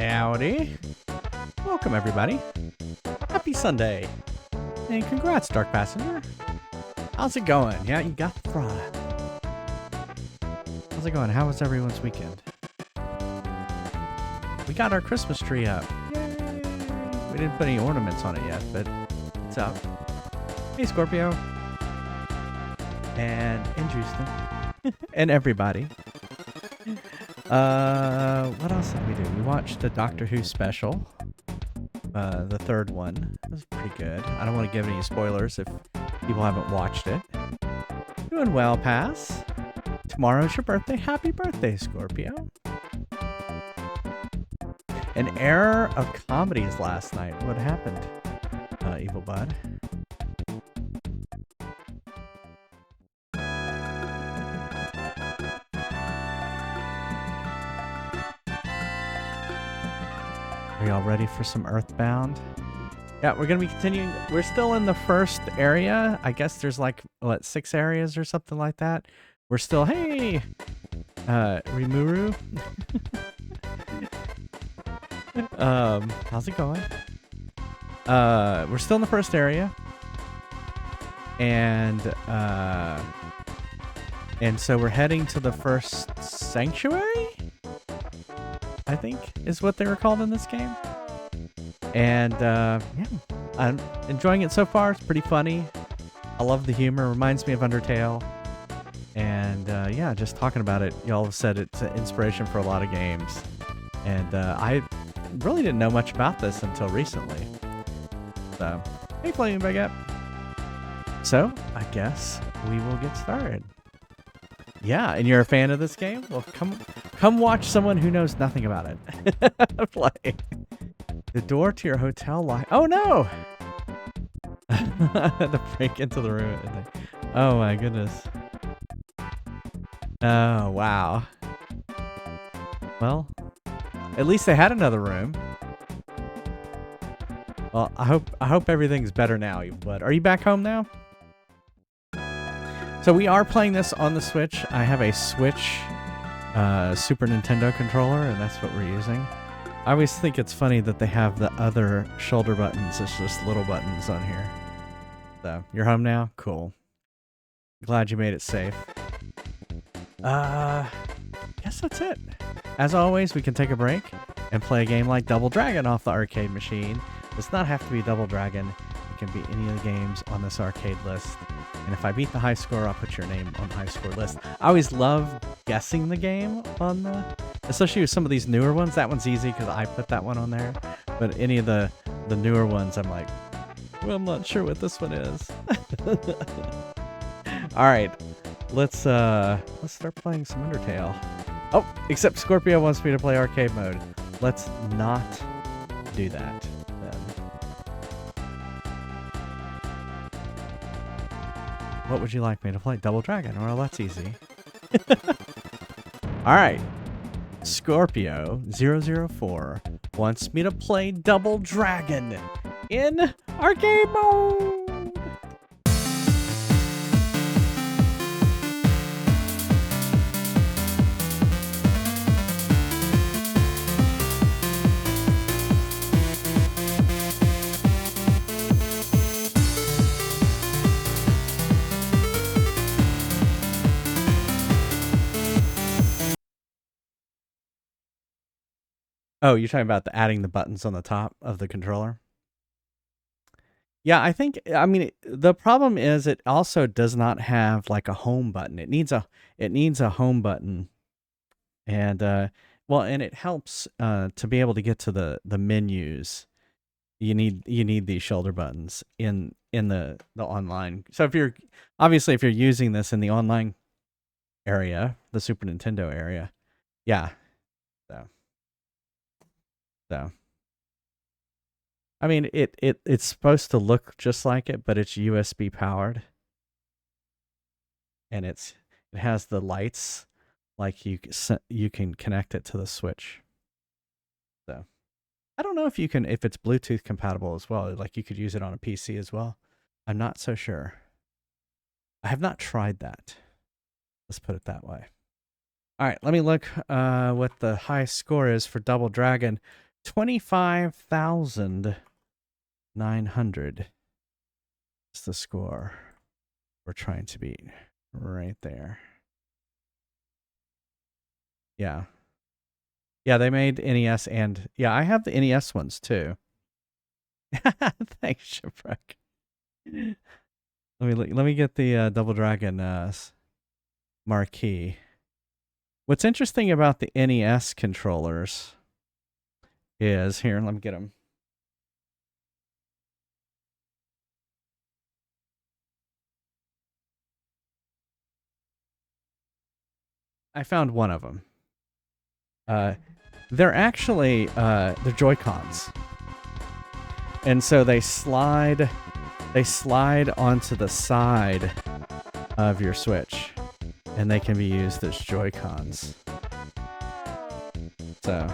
Howdy. Welcome, everybody. Happy Sunday. And congrats, Dark Passenger. How's it going? Yeah, you got the product. How's it going? How was everyone's weekend? We got our Christmas tree up. Yay! We didn't put any ornaments on it yet, but it's up. Hey, Scorpio. And Justin. And everybody. What else did we do? We watched the Doctor Who special. The third one. It was pretty good. I don't want to give any spoilers if people haven't watched it. Doing well, Pass. Tomorrow's your birthday. Happy birthday, Scorpio. An error of comedies last night. What happened, Evil Bud? Are y'all ready for some EarthBound? Yeah, we're going to be continuing. We're still in the first area. I guess there's like, what, 6 areas or something like that. We're still, hey, Rimuru. How's it going? We're still in the first area. And so we're heading to the first sanctuary, I think is what they were called in this game. And yeah, I'm enjoying it so far. It's pretty funny. I love the humor. Reminds me of Undertale. And yeah, just talking about it, y'all have said it's an inspiration for a lot of games. And I really didn't know much about this until recently. So, hey, Flaming Baguette. So, I guess we will get started. Yeah, and you're a fan of this game? Well, come watch someone who knows nothing about it play. The door to your hotel lock. Oh no! To break into the room. Oh my goodness. Oh wow. Well, at least they had another room. Well, I hope everything's better now, but are you back home now? So we are playing this on the Switch. I have a Switch Super Nintendo controller, and that's what we're using. I always think it's funny that they have the other shoulder buttons. It's just little buttons on here. So, you're home now? Cool. Glad you made it safe. Guess that's it. As always, we can take a break and play a game like Double Dragon off the arcade machine. It does not have to be Double Dragon. It can be any of the games on this arcade list. And if I beat the high score, I'll put your name on the high score list. I always love guessing the game on the, especially with some of these newer ones. That one's easy because I put that one on there. But any of the newer ones, I'm like, well, I'm not sure what this one is. All right, let's start playing some Undertale. Oh, except Scorpio wants me to play arcade mode. Let's not do that. What would you like me to play? Double Dragon? Well, that's easy. Alright. Scorpio004 wants me to play Double Dragon in arcade mode! Oh, you're talking about adding the buttons on the top of the controller? Yeah, I mean, the problem is it also does not have like a home button. It needs a home button. And well, and it helps to be able to get to the menus. You need these shoulder buttons in the online. So if you're using this in the online area, the Super Nintendo area, yeah. So, I mean, it's supposed to look just like it, but it's USB powered, and it has the lights, like you can connect it to the Switch. So, I don't know if it's Bluetooth compatible as well. Like you could use it on a PC as well. I'm not so sure. I have not tried that. Let's put it that way. All right, let me look what the high score is for Double Dragon. 25,900 is the score we're trying to beat. Right there. Yeah. Yeah, they made NES and yeah, I have the NES ones too. Thanks, Shipwreck. Let me get the Double Dragon marquee. What's interesting about the NES controllers is here. Let me get them. I found one of them. They're actually they're Joy-Cons, and so they slide onto the side of your Switch, and they can be used as Joy-Cons. So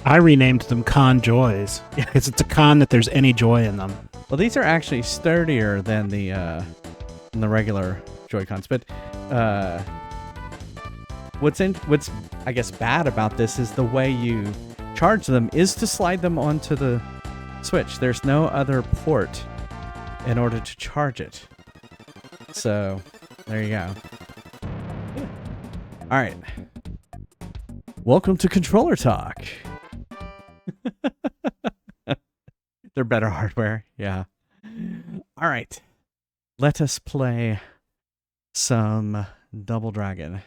I renamed them Con Joys because it's a con that there's any joy in them. Well, these are actually sturdier than the regular Joy-Cons, but what's I guess bad about this is the way you charge them is to slide them onto the Switch. There's no other port in order to charge it. So, there you go. All right. Welcome to Controller Talk. They're better hardware. Yeah. All right. Let us play some Double Dragon.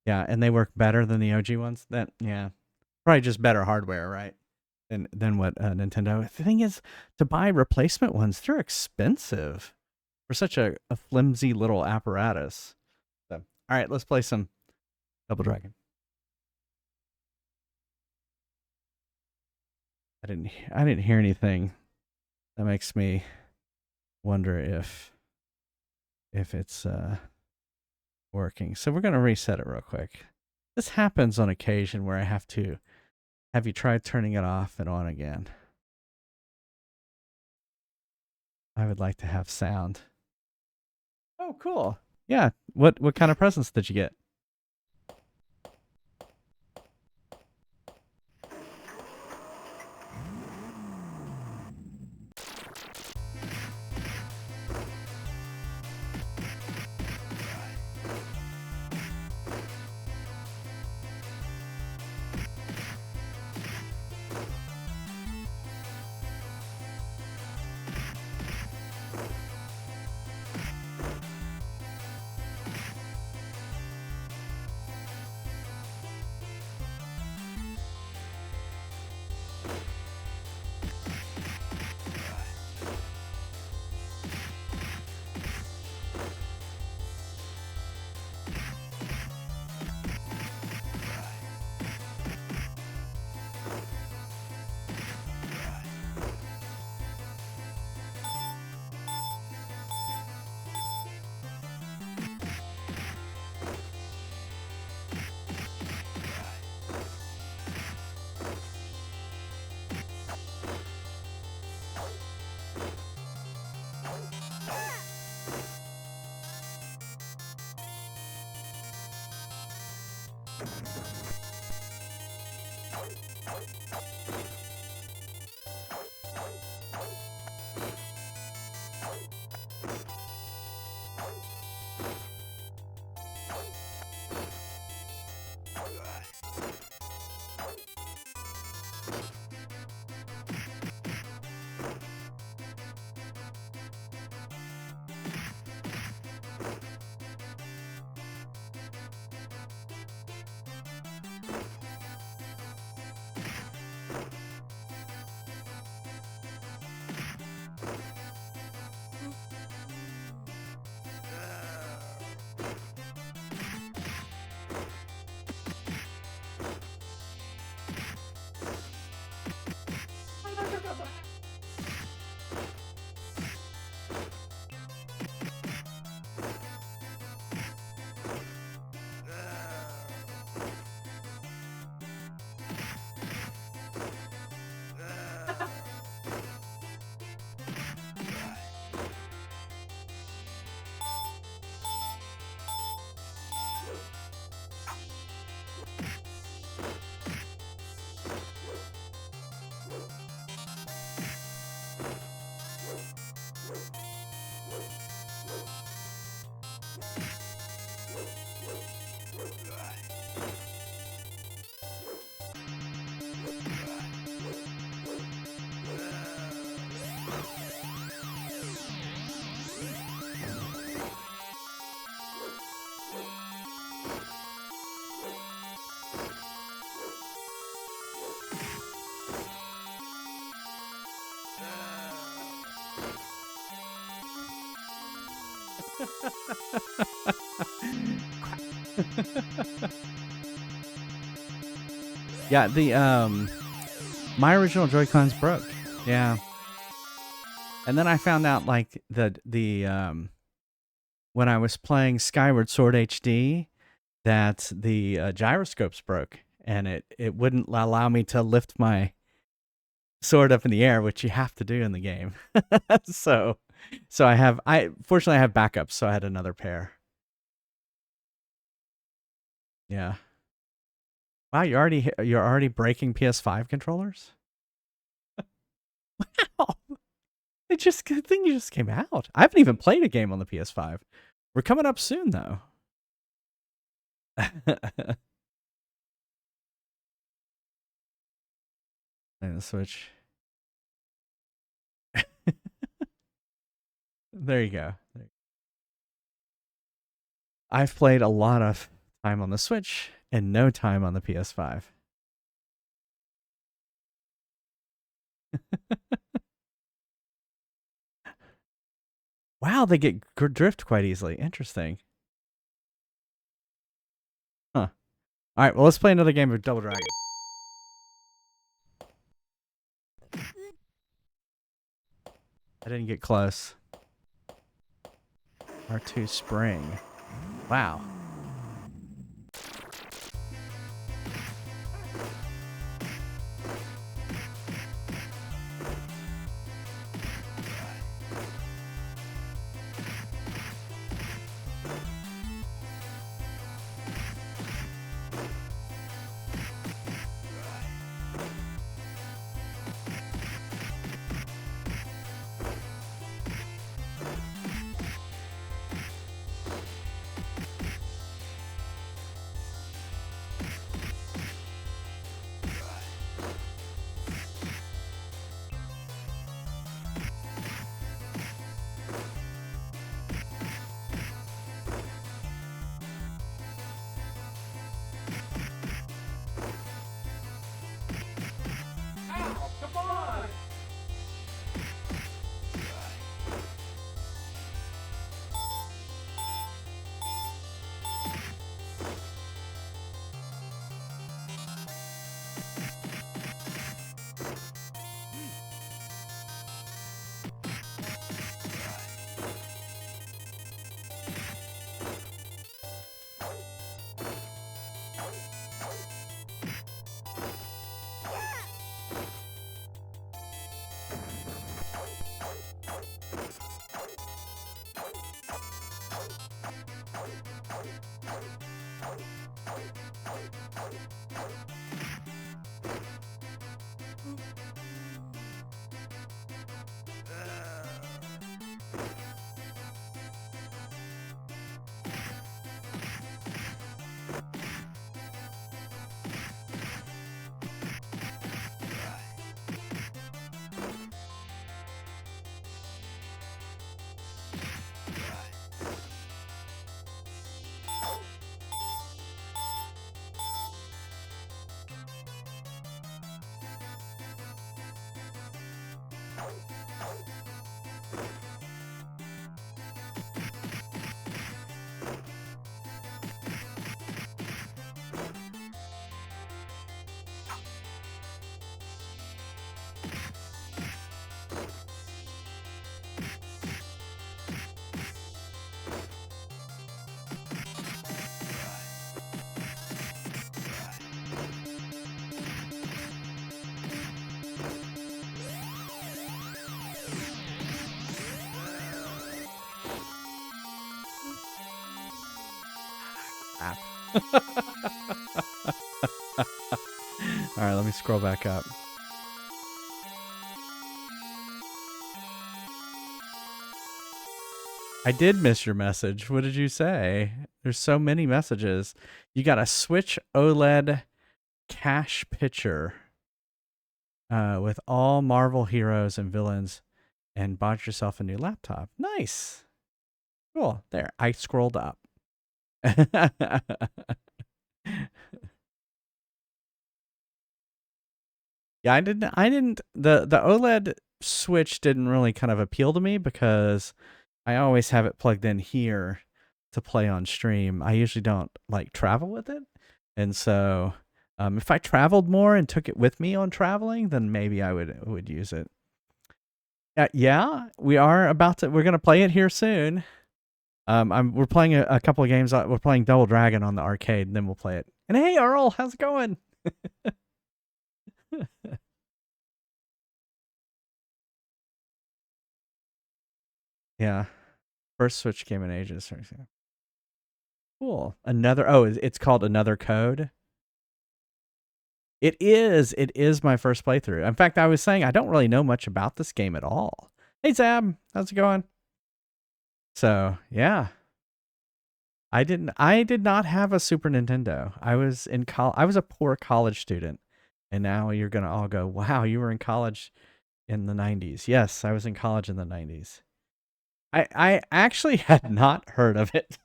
Yeah, and they work better than the OG ones. Yeah. Probably just better hardware, right? Than what Nintendo. The thing is, to buy replacement ones, they're expensive for such a flimsy little apparatus. So, all right, let's play some Double Dragon. I didn't hear anything. That makes me wonder if it's working. So we're gonna reset it real quick. This happens on occasion where I have to. Have you tried turning it off and on again? I would like to have sound. Oh, cool. Yeah. What kind of presents did you get? Yeah, my original Joy-Cons broke. Yeah. And then I found out like when I was playing Skyward Sword HD that the gyroscopes broke and it wouldn't allow me to lift my sword up in the air, which you have to do in the game. so fortunately I have backups, so I had another pair. Yeah. Wow, you're already breaking PS5 controllers? Wow. The thing just came out. I haven't even played a game on the PS5. We're coming up soon though. And the Switch. There you go. I've played a lot of time on the Switch and no time on the PS5. Wow, they get drift quite easily. Interesting. Huh. All right, well, let's play another game of Double Dragon. I didn't get close. R2 Spring. Wow. Crap. All right, let me scroll back up. I did miss your message. What did you say? There's so many messages. You got a Switch OLED cache picture with all Marvel heroes and villains and bought yourself a new laptop. Nice. Cool. There. I scrolled up. Yeah, I didn't the OLED Switch didn't really kind of appeal to me because I always have it plugged in here to play on stream. I usually don't like travel with it. And so if I traveled more and took it with me on traveling, then maybe I would use it. Yeah, we're gonna play it here soon. We're playing a couple of games. We're playing Double Dragon on the arcade, and then we'll play it. And hey, Earl, how's it going? Yeah, first Switch game in ages. Cool. It's called Another Code. It is. It is my first playthrough. In fact, I was saying I don't really know much about this game at all. Hey, Zab, how's it going? So yeah, I did not have a Super Nintendo. I was in I was a poor college student, and now you're gonna all go, "Wow, you were in college in the '90s." Yes, I was in college in the '90s. I actually had not heard of it.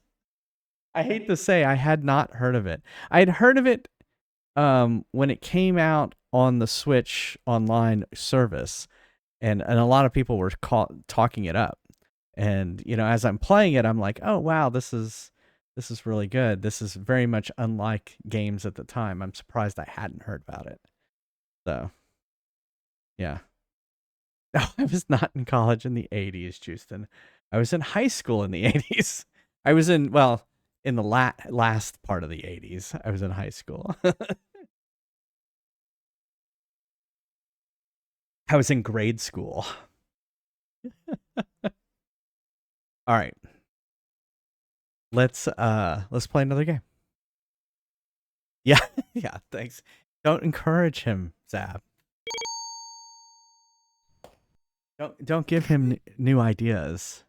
I hate to say I had not heard of it. I had heard of it when it came out on the Switch Online service, and a lot of people were talking it up. And as I'm playing it, I'm like, oh wow, this is really good. This is very much unlike games at the time. I'm surprised I hadn't heard about it. So, yeah. No, I was not in college in the '80s, Houston. I was in high school in the '80s. I was in the last part of the '80s. I was in high school. I was in grade school. All right. Let's play another game. Yeah, yeah, thanks. Don't encourage him, Zab. Don't give him new ideas.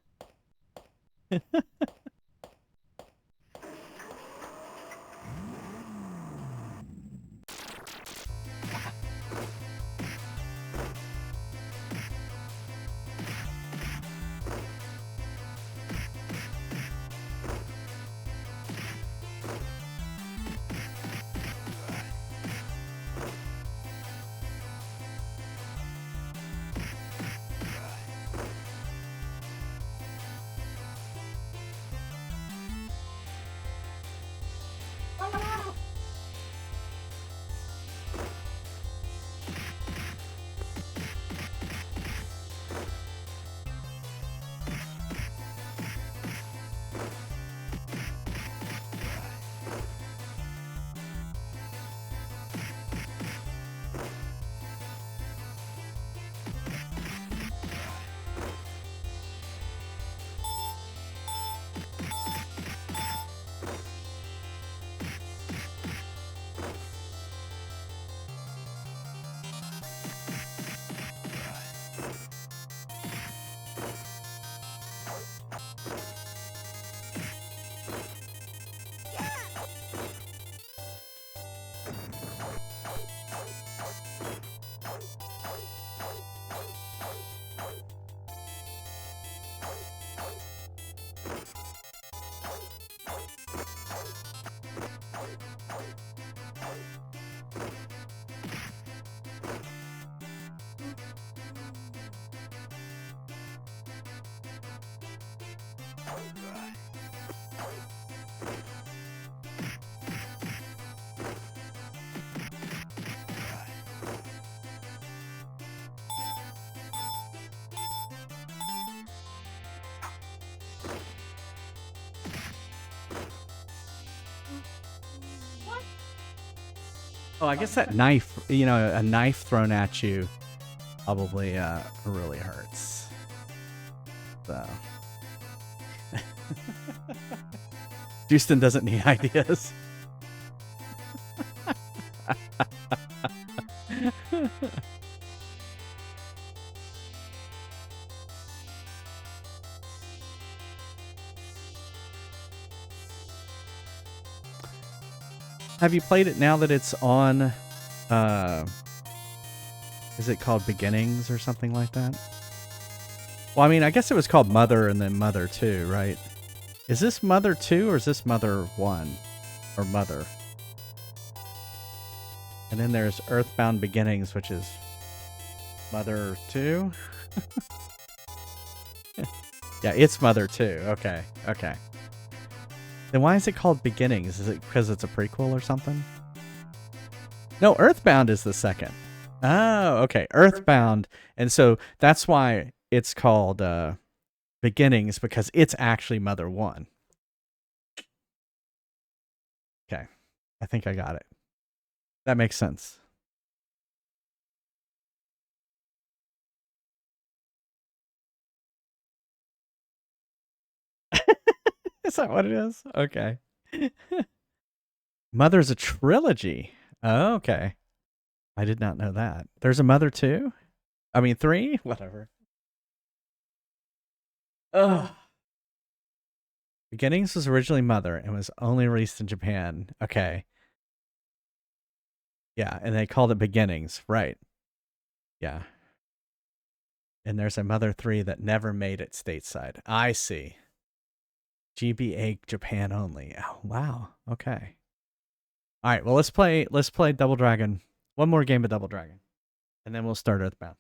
Oh, I guess that knife, a knife thrown at you probably really hurts. So. Houston doesn't need ideas. Have you played it now that it's on, is it called Beginnings or something like that? Well, I mean, I guess it was called Mother and then Mother 2, right? Is this Mother 2 or is this Mother 1? Or Mother? And then there's EarthBound Beginnings, which is Mother 2. Yeah, it's Mother 2. Okay. Okay. Then why is it called Beginnings? Is it because it's a prequel or something? No, EarthBound is the second. Oh, okay. EarthBound. And so that's why it's called Beginnings, because it's actually Mother 1. Okay. I think I got it. That makes sense. Is that what it is? Okay. Mother's a trilogy. Oh, okay. I did not know that. There's a Mother 2? I mean 3? Whatever. Ugh. Beginnings was originally Mother and was only released in Japan. Okay. Yeah, and they called it Beginnings. Right. Yeah. And there's a Mother 3 that never made it stateside. I see. GBA Japan only. Oh, wow. Okay. All right, well let's play Double Dragon. One more game of Double Dragon. And then we'll start EarthBound.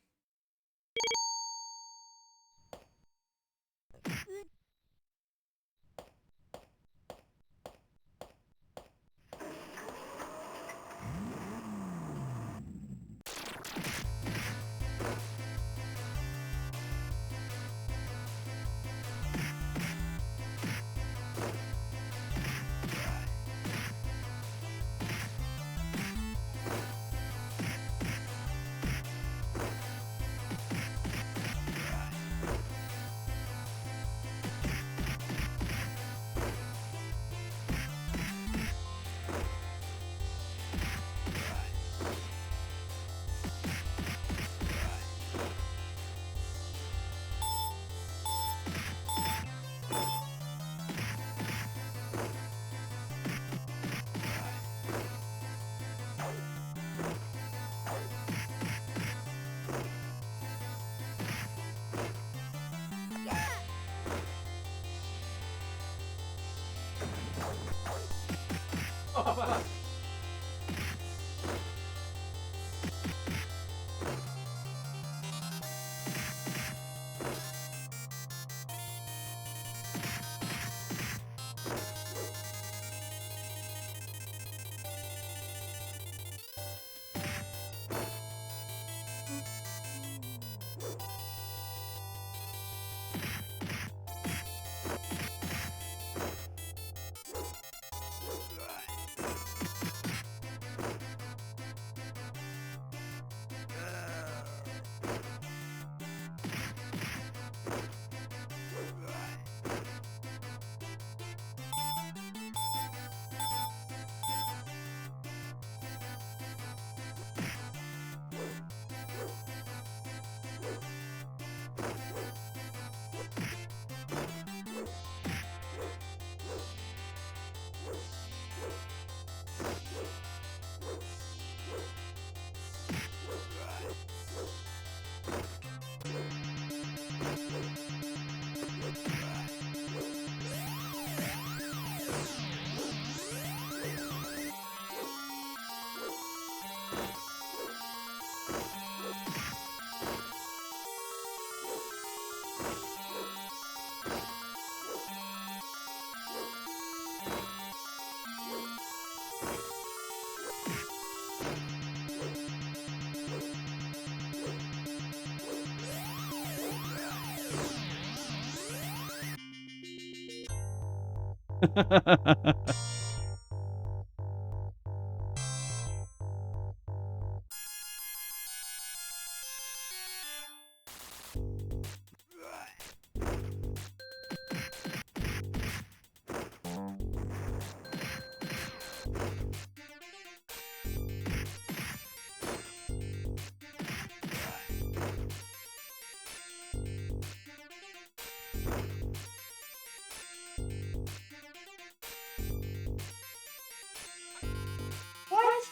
What?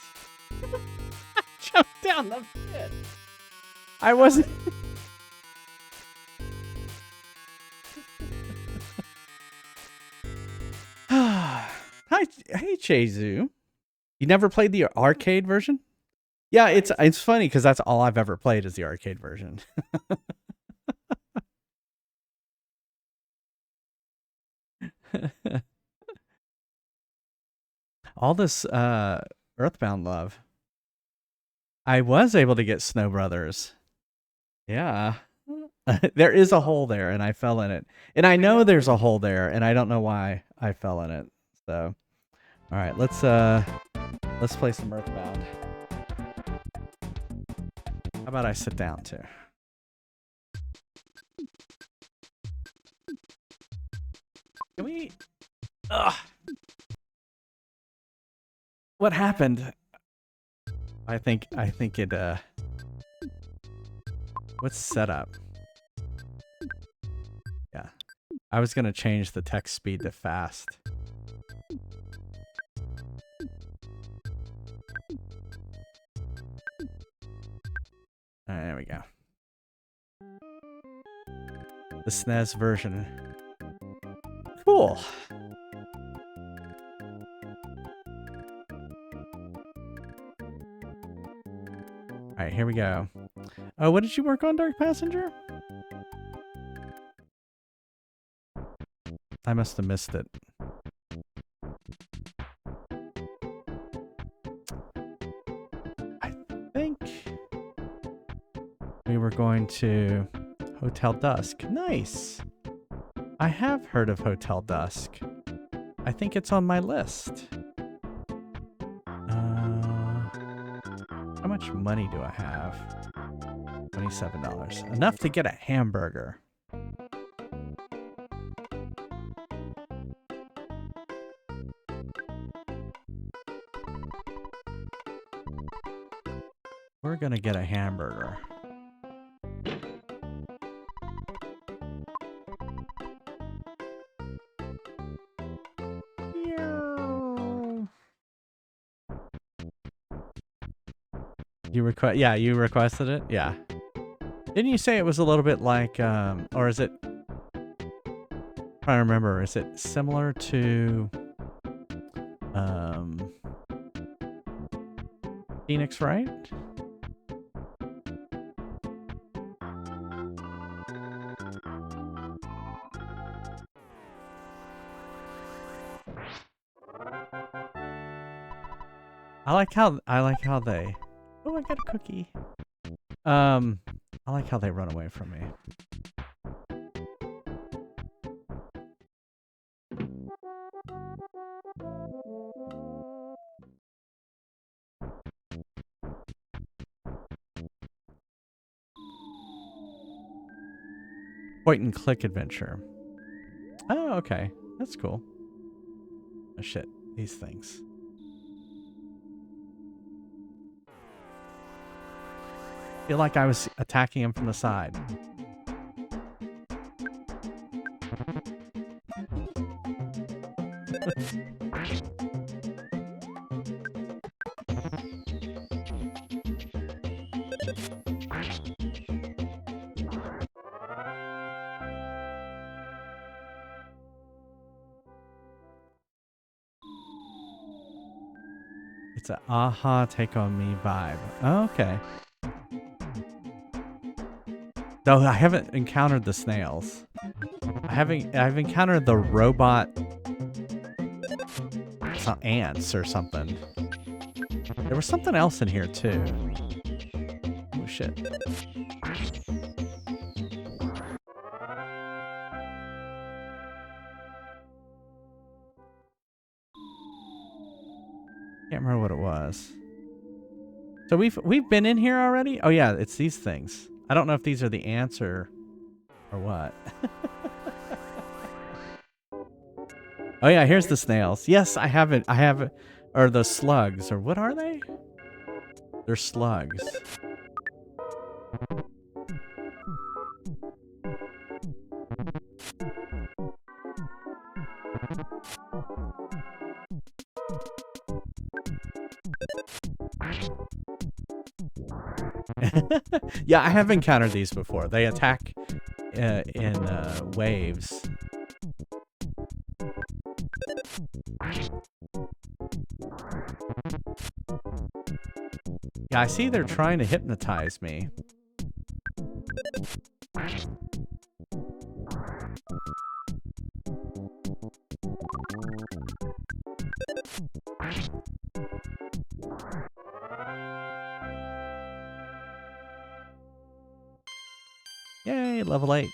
Jumped down the pit. I wasn't. Hi, hey Chezu. You never played the arcade version? Yeah, it's funny because that's all I've ever played is the arcade version. All this Earthbound love. I was able to get Snow Brothers. Yeah. There is a hole there and I fell in it. And I know there's a hole there and I don't know why I fell in it. So all right, let's play some Earthbound. How about I sit down too? Can we Ugh. What happened? I think it what's set up? Yeah. I was gonna change the text speed to fast. Alright, there we go. The SNES version. Cool. Alright, here we go. Oh, what did you work on, Dark Passenger? I must have missed it. I think we were going to Hotel Dusk. Nice. I have heard of Hotel Dusk. I think it's on my list. How much money do I have? $27. Enough to get a hamburger. We're gonna get a hamburger. You request? Yeah, you requested it. Yeah. Didn't you say it was a little bit like, or is it? I'm trying to remember. Is it similar to, Phoenix Wright? I like how they. Oh, I got a cookie. I like how they run away from me. Point and click adventure. Oh, okay. That's cool. Oh shit, these things. I feel like I was attacking him from the side. It's an aha take on me vibe. Oh, okay. Though I haven't encountered the snails. I've encountered the robot ants or something. There was something else in here too. Oh shit. Can't remember what it was. So we've been in here already? Oh yeah, it's these things. I don't know if these are the ants or what. Oh yeah, here's the snails. Yes, I have it. Or the slugs, or what are they? They're slugs. Yeah, I have encountered these before. They attack in waves. Yeah, I see they're trying to hypnotize me. Yay, level 8.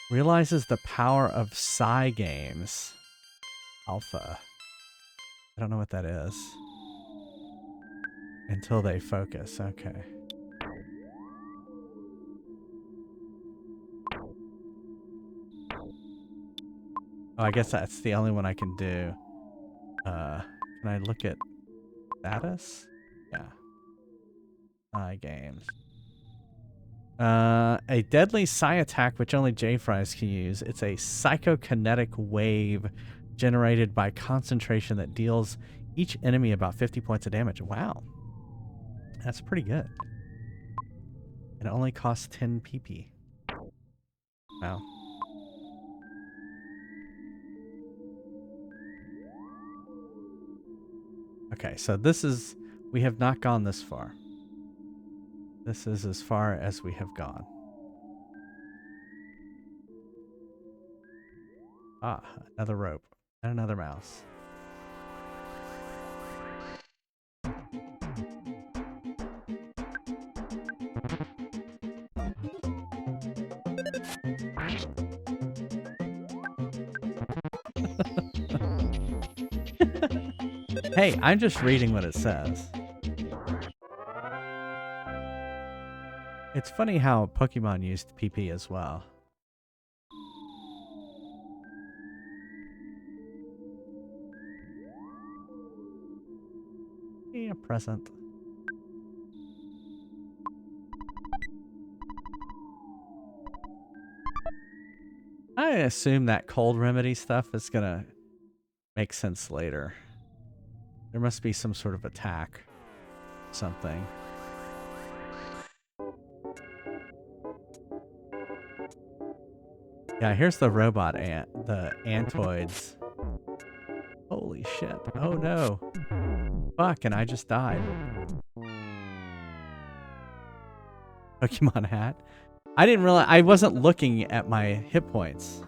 Realizes the power of Psy games. Alpha. I don't know what that is. Until they focus. Okay. Oh, I guess that's the only one I can do. Can I look at status? Yeah. Games. A deadly psi attack which only JFries can use. It's a psychokinetic wave generated by concentration that deals each enemy about 50 points of damage. Wow. That's pretty good. And it only costs 10 PP. Wow. Okay, so this is... We have not gone this far. This is as far as we have gone. Ah, another rope. And another mouse. Hey, I'm just reading what it says. It's funny how Pokemon used PP as well. Yeah, present. I assume that cold remedy stuff is gonna make sense later. There must be some sort of attack. Something. Yeah, here's the robot ant, the antoids. Holy shit. Oh no. Fuck, and I just died. Pokemon hat. I didn't realize, I wasn't looking at my hit points.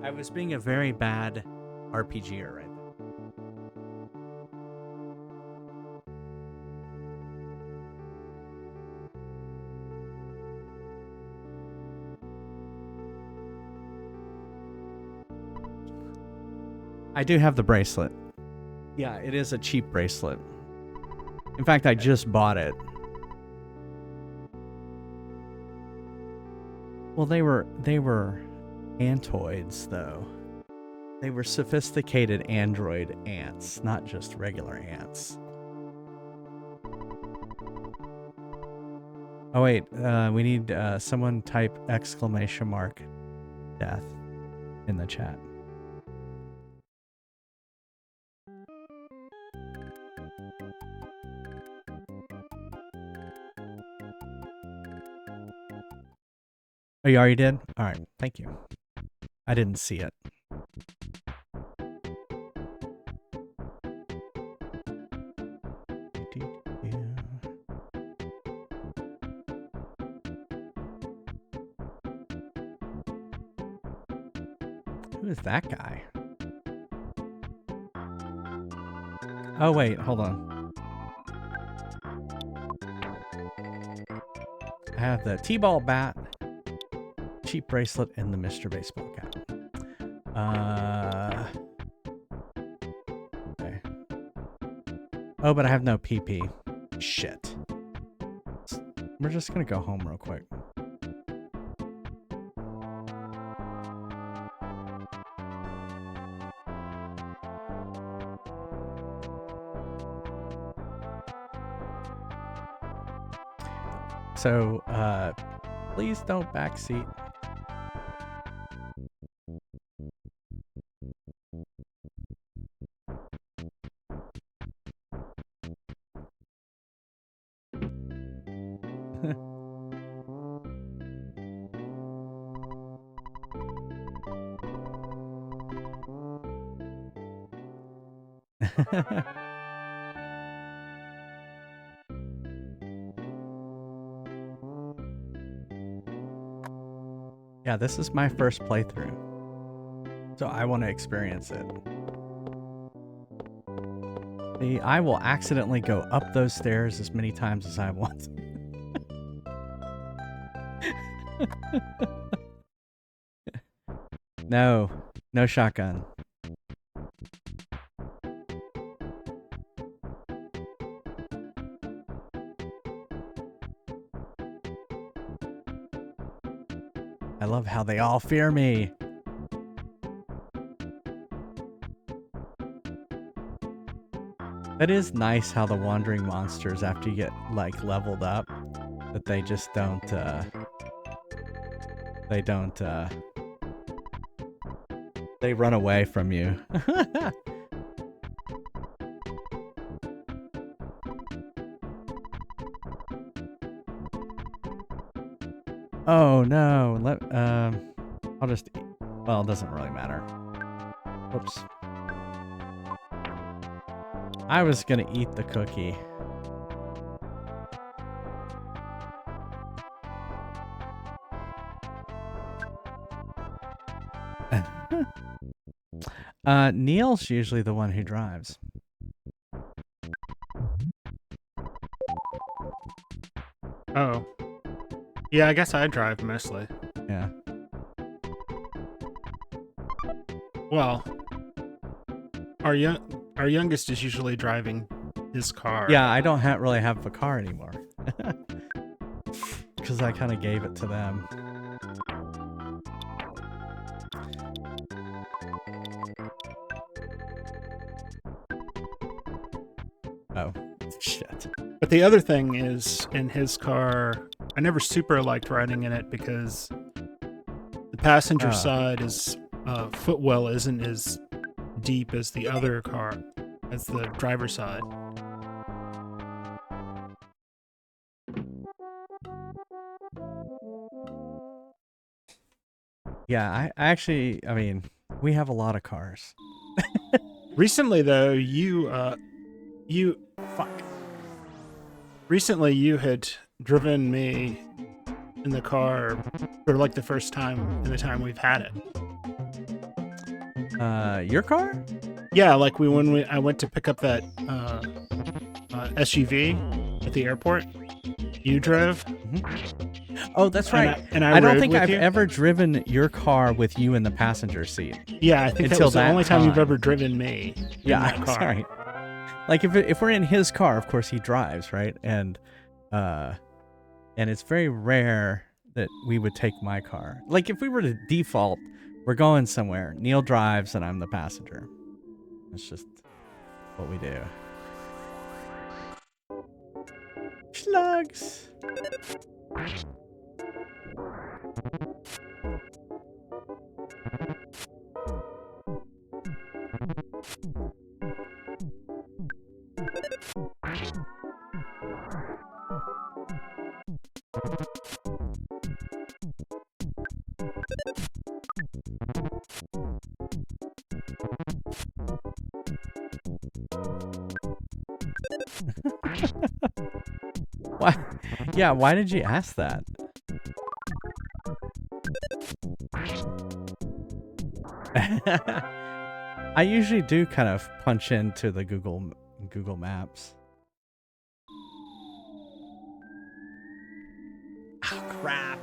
I was being a very bad RPGer right there. I do have the bracelet. Yeah, it is a cheap bracelet. In fact, I just bought it. Well, they were antoids, though. They were sophisticated android ants, not just regular ants. Oh wait, we need someone type exclamation mark death in the chat. Oh, you already did? All right, thank you. I didn't see it. Who is that guy? Oh, wait, hold on. I have the T-ball bat, cheap bracelet, and the Mr. Baseball cap. Okay. Oh, but I have no PP. Shit. We're just gonna go home real quick. So, please don't backseat. Yeah, this is my first playthrough, so I want to experience it. See, I will accidentally go up those stairs as many times as I want. No, no shotgun. I love how they all fear me. That is nice how the wandering monsters, after you get like leveled up, that they just don't they run away from you. Oh no, I'll just eat. Well, it doesn't really matter. Whoops. I was gonna eat the cookie. Neil's usually the one who drives. Oh. Yeah, I guess I drive mostly. Yeah. Well, our youngest is usually driving his car. Yeah, I don't really have a car anymore. Because I kind of gave it to them. Oh, shit. But the other thing is, in his car, I never super liked riding in it because the passenger side is footwell isn't as deep as the other car, as the driver's side. Yeah, I mean, we have a lot of cars. Recently, though, Recently, you had driven me in the car for like the first time in the time we've had it. Your car? Yeah, like I went to pick up that SUV at the airport. You drove. Mm-hmm. Oh, that's right. And I don't think I've ever driven your car with you in the passenger seat. Yeah, I think that was the only time you've ever driven me. Yeah, I'm sorry. Like if we're in his car, of course he drives, right? And it's very rare that we would take my car. Like if we were to default, we're going somewhere. Neil drives and I'm the passenger. It's just what we do. Slugs. Why? Yeah, why did you ask that? I usually do kind of punch into the Google Maps. Oh, crap.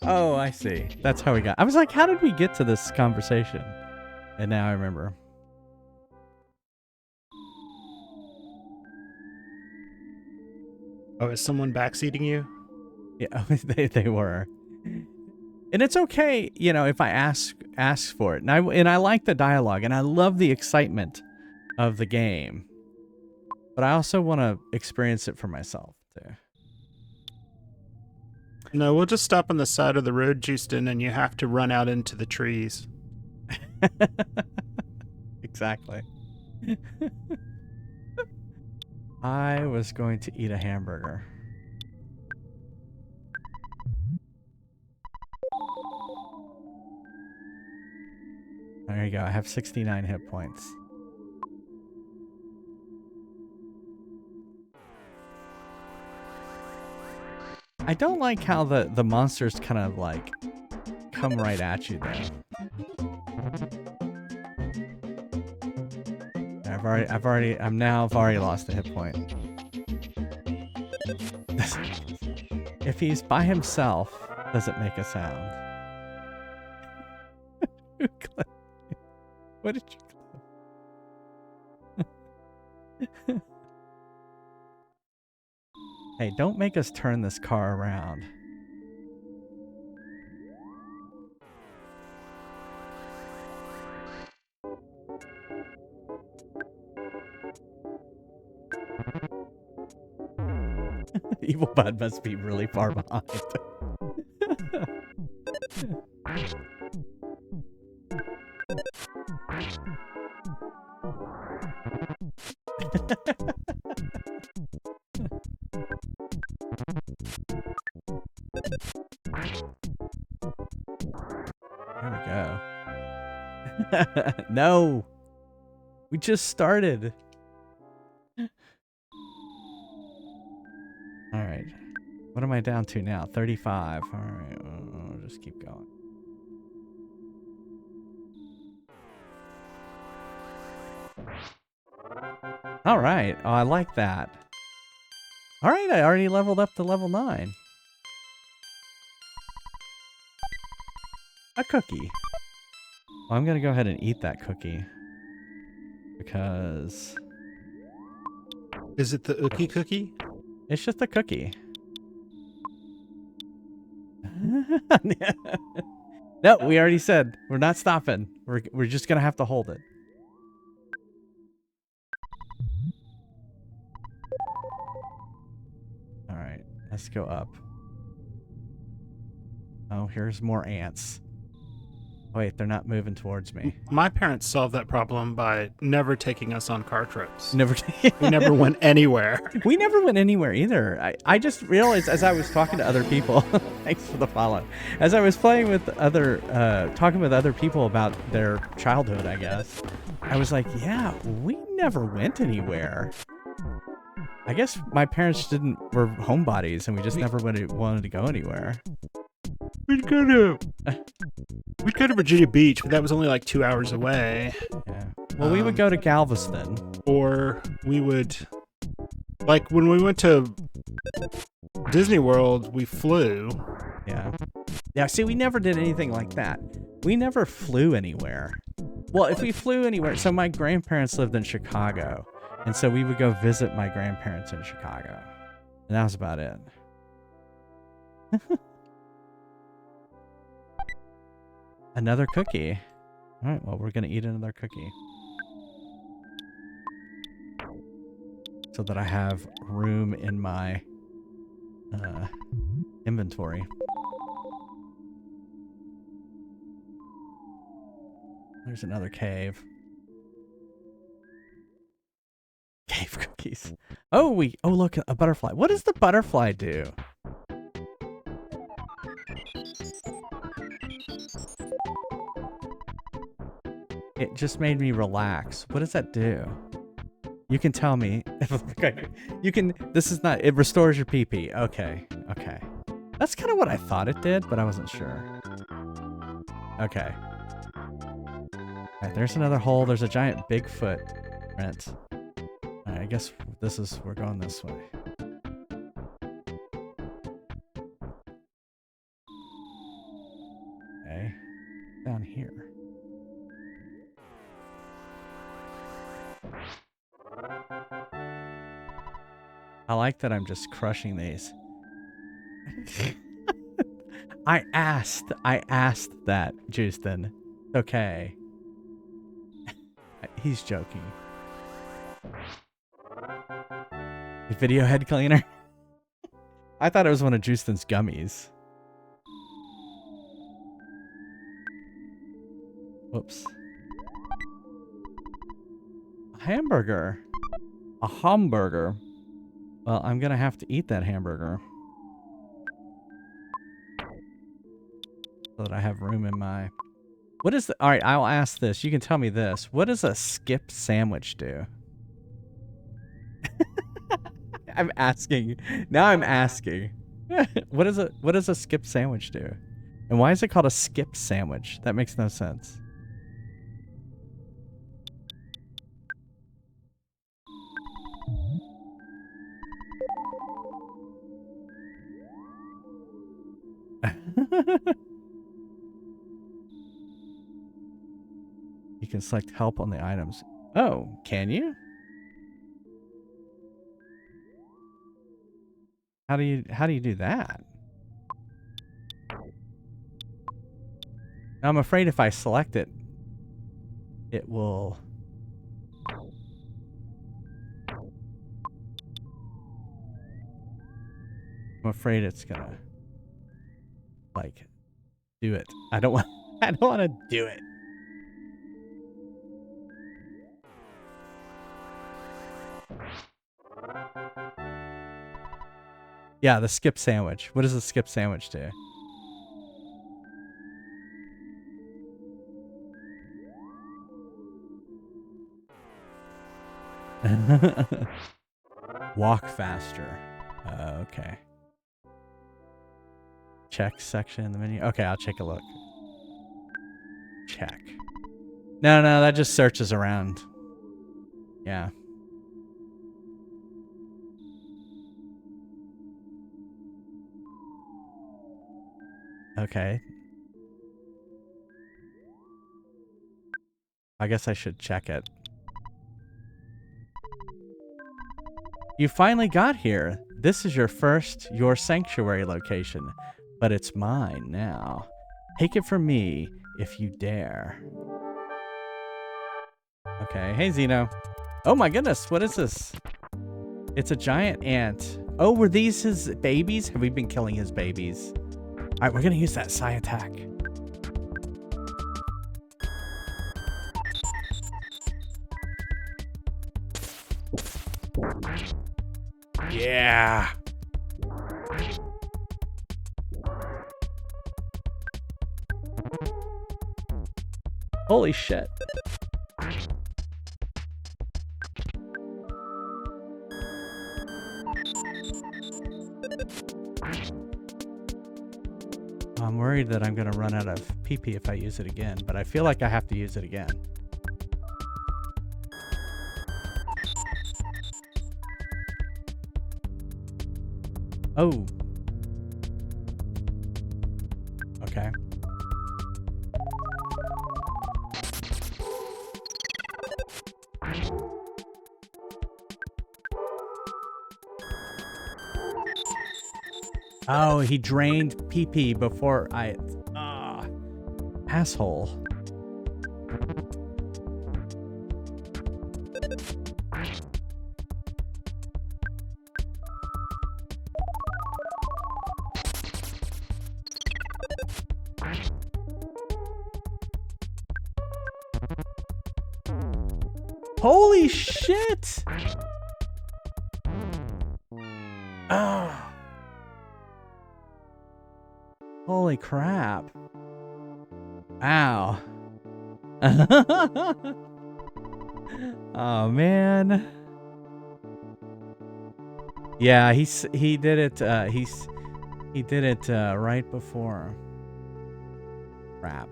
Oh, I see. That's how we got. I was like, how did we get to this conversation? And now I remember. Oh, is someone backseating you? Yeah, they were. And it's okay, you know, if I ask for it. And I like the dialogue and I love the excitement of the game. But I also want to experience it for myself too. No, we'll just stop on the side of the road, Justin, and you have to run out into the trees. Exactly. I was going to eat a hamburger. There you go. I have 69 hit points. I don't like how the monsters kind of like come right at you though. I've already lost a hit point. If he's by himself, does it make a sound? What did you click? Hey, don't make us turn this car around. Evil Bud must be really far behind. There we go. No! We just started. Alright. What am I down to now? 35. Alright, I'll just keep going. Alright. Oh, I like that. Alright, I already leveled up to level 9. A cookie. Well, I'm gonna go ahead and eat that cookie. Because... Is it the Ookie cookie? it's just a cookie. No, we already said we're not stopping. We're just gonna have to hold it. All right, let's go up. Oh, here's more ants. Wait, they're not moving towards me. My parents solved that problem by never taking us on car trips. Never. We never went anywhere. We never went anywhere either. I just realized as I was talking to other people, thanks for the follow. As I was playing with talking with other people about their childhood, I guess, I was like, yeah, we never went anywhere. I guess my parents were homebodies and we just never wanted to go anywhere. We'd go to Virginia Beach, but that was only like 2 hours away. Yeah. Well, we would go to Galveston. Or we would, like when we went to Disney World, we flew. Yeah. Yeah, see, we never did anything like that. We never flew anywhere. Well, if we flew anywhere, so my grandparents lived in Chicago. And so we would go visit my grandparents in Chicago. And that was about it. Another cookie. All right, well, we're going to eat another cookie. So that I have room in my inventory. There's another cave. Cave cookies. Oh, look, a butterfly. What does the butterfly do? It just made me relax. What does that do? You can tell me. You can, this is not, it restores your PP. Okay, okay. That's kind of what I thought it did, but I wasn't sure. Okay. Alright, there's another hole. There's a giant Bigfoot print. Alright, I guess we're going this way. Okay. Down here. I like that I'm just crushing these. I asked that, Justin. Okay. He's joking. Video head cleaner? I thought it was one of Justin's gummies. Whoops. A hamburger. A hamburger. Well, I'm gonna have to eat that hamburger. So that I have room in my... What is the... Alright, I'll ask this. You can tell me this. What does a skip sandwich do? I'm asking. Now I'm asking. What does a skip sandwich do? And why is it called a skip sandwich? That makes no sense. You can select help on the items. Oh, can you? How do you do that? I'm afraid if I select it, it will... I'm afraid it's gonna, like, do it. I don't want to do it. Yeah, the skip sandwich. What does the skip sandwich do? Walk faster. Okay. Check section in the menu. Okay, I'll take a look. Check. No, that just searches around. Yeah. Okay. I guess I should check it. You finally got here. This is your sanctuary location, but it's mine now. Take it from me if you dare. Okay, hey Zeno. Oh my goodness, what is this? It's a giant ant. Oh, were these his babies? Have we been killing his babies? All right, we're gonna use that psi attack. Yeah. Holy shit. I'm worried that I'm going to run out of PP if I use it again, but I feel like I have to use it again. Oh. Okay. Oh, he drained PP before I... asshole. Holy shit! Oh. Holy crap. Ow. Oh man. Yeah, he did it he did it right before. Crap.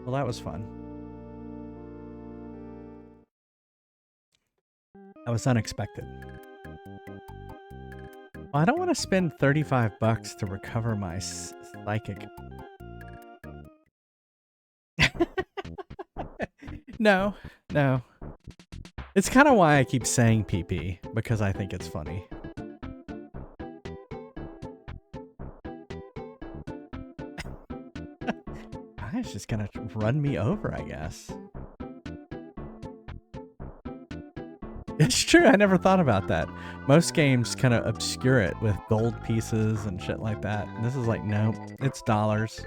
Well, that was fun. That was unexpected. Well, I don't want to spend $35 to recover my psychic. No. It's kind of why I keep saying PP, because I think it's funny. It's just gonna run me over, I guess. It's true. I never thought about that. Most games kind of obscure it with gold pieces and shit like that. And this is like, no, it's dollars.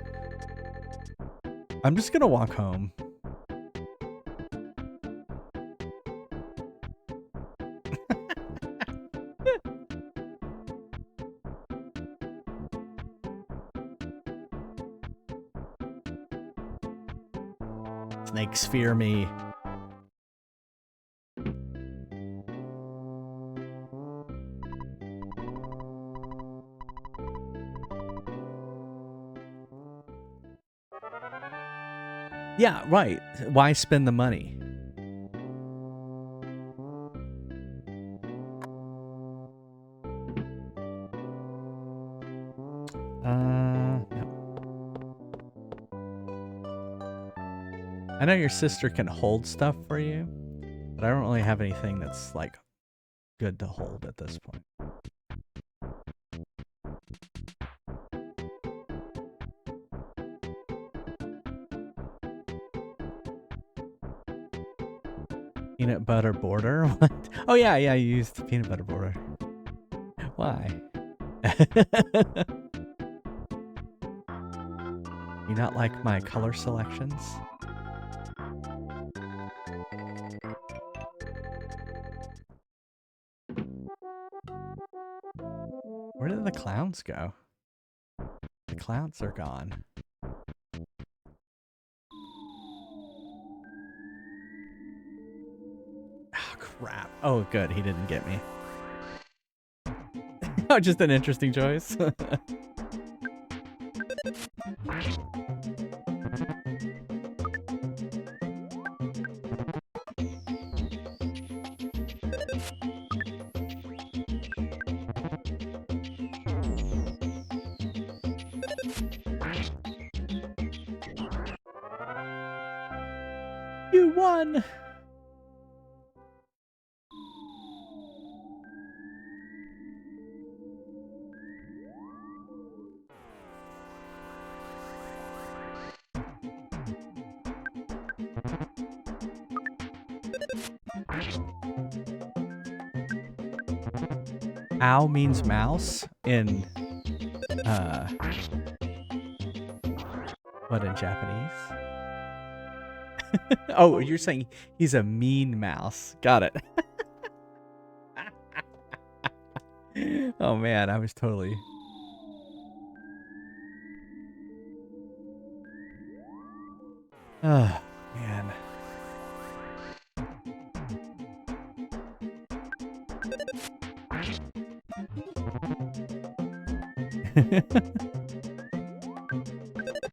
I'm just gonna walk home. Snakes fear me. Yeah, right. Why spend the money? No. I know your sister can hold stuff for you, but I don't really have anything that's like good to hold at this point. Peanut butter border? What? Oh yeah, you used the peanut butter border. Why? You not like my color selections? Where did the clowns go? The clowns are gone. Oh, crap. Oh, good. He didn't get me. Oh, just an interesting choice. You won! Ow means mouse in, what, in Japanese? Oh, you're saying he's a mean mouse. Got it. Oh man, I was totally... Oh, man.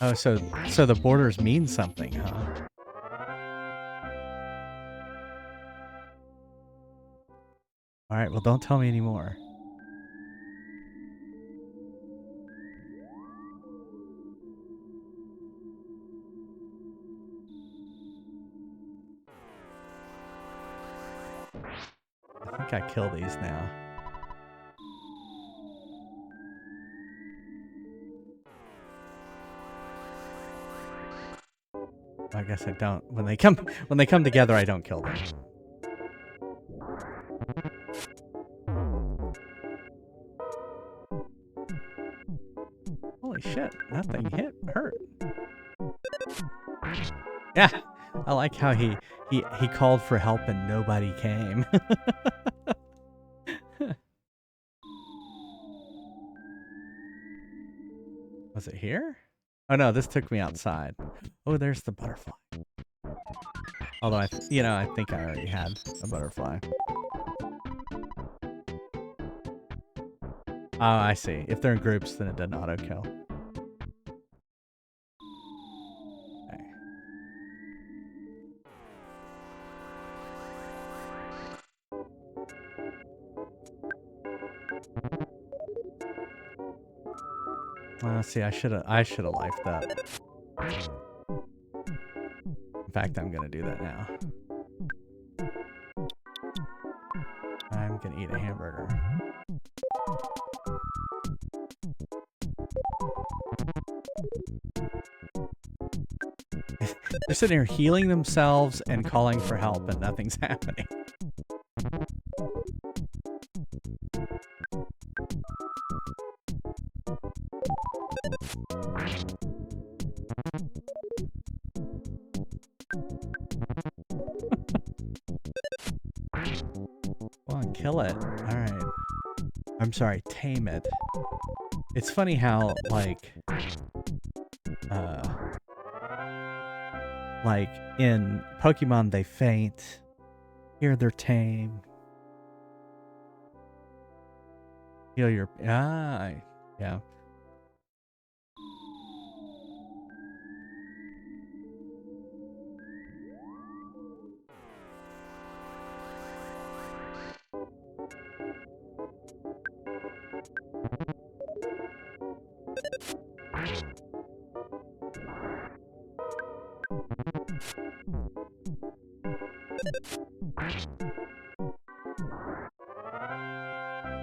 Oh, so the borders mean something, huh? All right, well, don't tell me anymore. I think I kill these now. I guess I don't. When they come together, I don't kill them. Holy shit, that thing hurt. Yeah, I like how he called for help and nobody came. Was it here? Oh no, this took me outside. Oh, there's the butterfly. Although I think I already had a butterfly. Oh, I see. If they're in groups, then it doesn't auto kill. See, I should have lifed that. In fact, I'm gonna do that now. I'm gonna eat a hamburger. They're sitting here healing themselves and calling for help, and nothing's happening. Come on, kill it. Alright. I'm sorry, tame it. It's funny how, like in Pokemon they faint. Here they're tame. Heal your... yeah.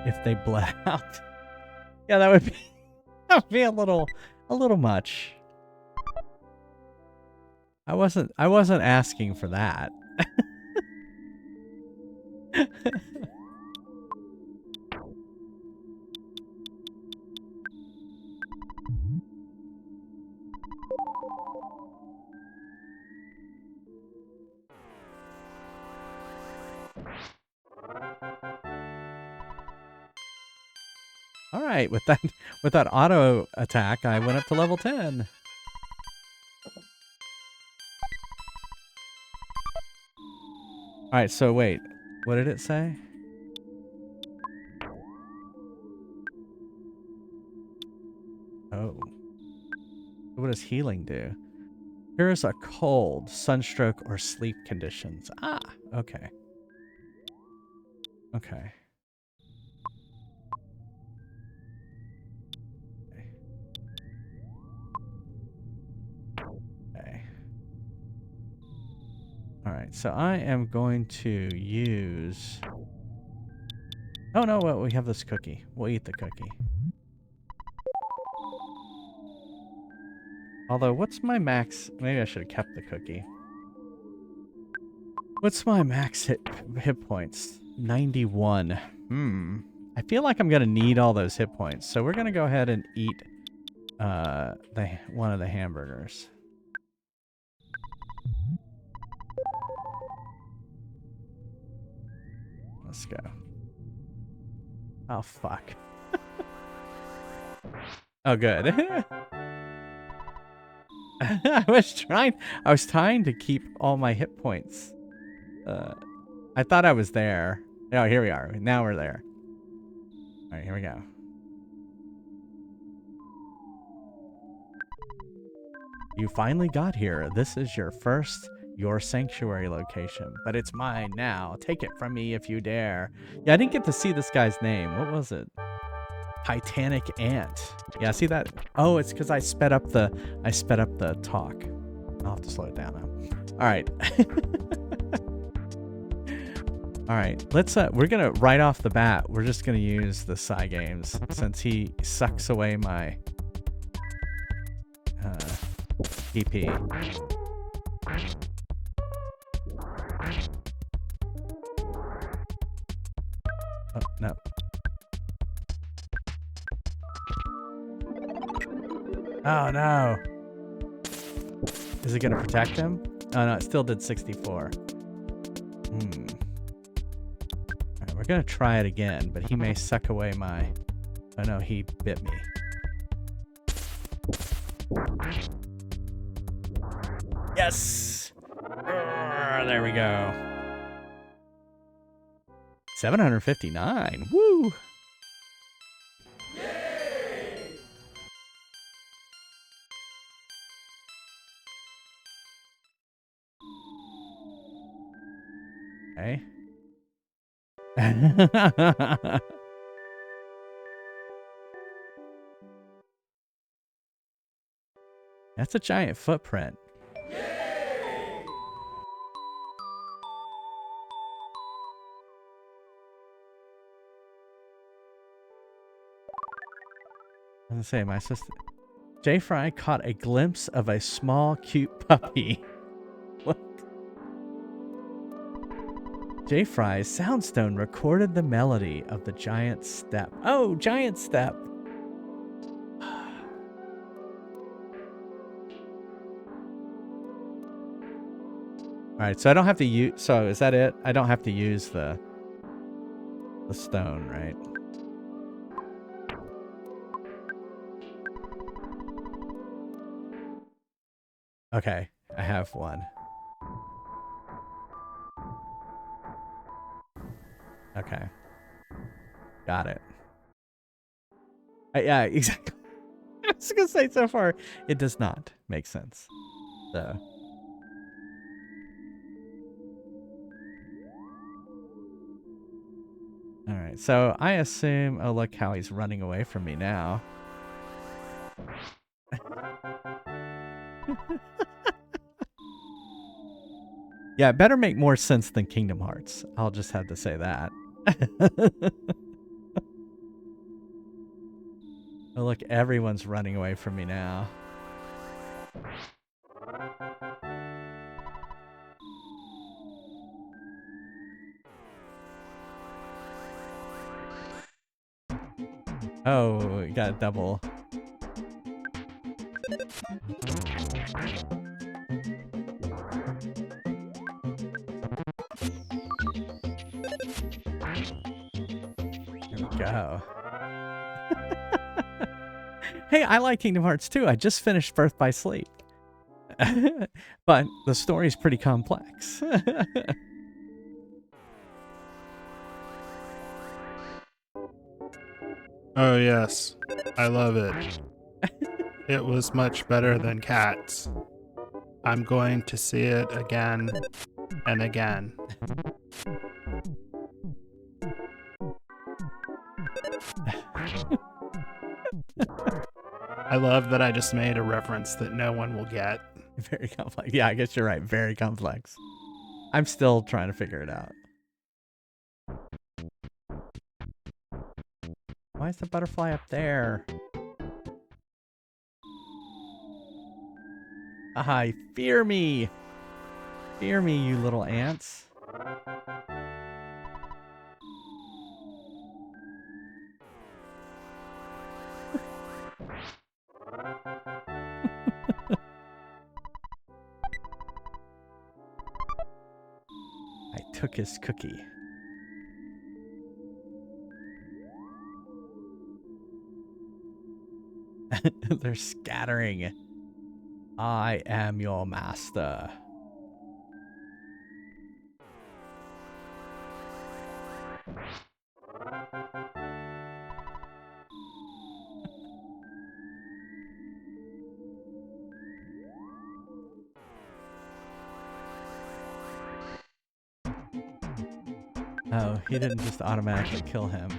If they bled out. Yeah, that would be a little much. I wasn't asking for that. All right, with that auto attack, I went up to level 10. All right, so wait, what did it say? Oh. What does healing do? Cures a cold, sunstroke, or sleep conditions. Ah, okay. Okay. Okay. All right, so I am going to use... Oh, no, well, we have this cookie. We'll eat the cookie. Although, what's my max... Maybe I should have kept the cookie. What's my max hit points? 91. I feel like I'm going to need all those hit points. So we're going to go ahead and eat one of the hamburgers. Let's go. Oh, fuck. Oh, good. I was trying to keep all my hit points. I thought I was there. Oh, here we are. Now we're there. All right, here we go. You finally got here. This is your sanctuary location, but it's mine now. Take it from me if you dare. Yeah, I didn't get to see this guy's name. What was it? Titanic Ant. Yeah, see that? Oh, it's because I sped up the talk. I'll have to slow it down now. All right. All right. Let's we're gonna right off the bat. We're just gonna use the Psy Games since he sucks away my PP. Oh, no. Oh, no. Is it going to protect him? Oh, no, it still did 64. All right, we're going to try it again, but he may suck away my... Oh, no, he bit me. Yes! There we go. 759. Woo! Yay! Okay. That's a giant footprint. Yay! I was gonna say, my sister JFries caught a glimpse of a small, cute puppy. What? JFries Soundstone recorded the melody of the giant step. Oh, giant step. All right, so I don't have to use. So is that it? I don't have to use the stone, right? Okay, I have one. Okay, got it. Yeah, exactly. I was gonna say so far it does not make sense. So. All right, so I assume. Oh, look how he's running away from me now. Yeah, it better make more sense than Kingdom Hearts. I'll just have to say that. Oh, look, everyone's running away from me now. Oh, we got a double. There we go. Hey, I like Kingdom Hearts too. I just finished Birth by Sleep. But the story's pretty complex. Oh, yes. I love it. It was much better than Cats. I'm going to see it again and again. I love that I just made a reference that no one will get. Very complex. Yeah, I guess you're right. Very complex. I'm still trying to figure it out. Why is the butterfly up there? Ah, fear me! Fear me, you little ants. I took his cookie. They're scattering. I am your master. Oh, he didn't just automatically kill him.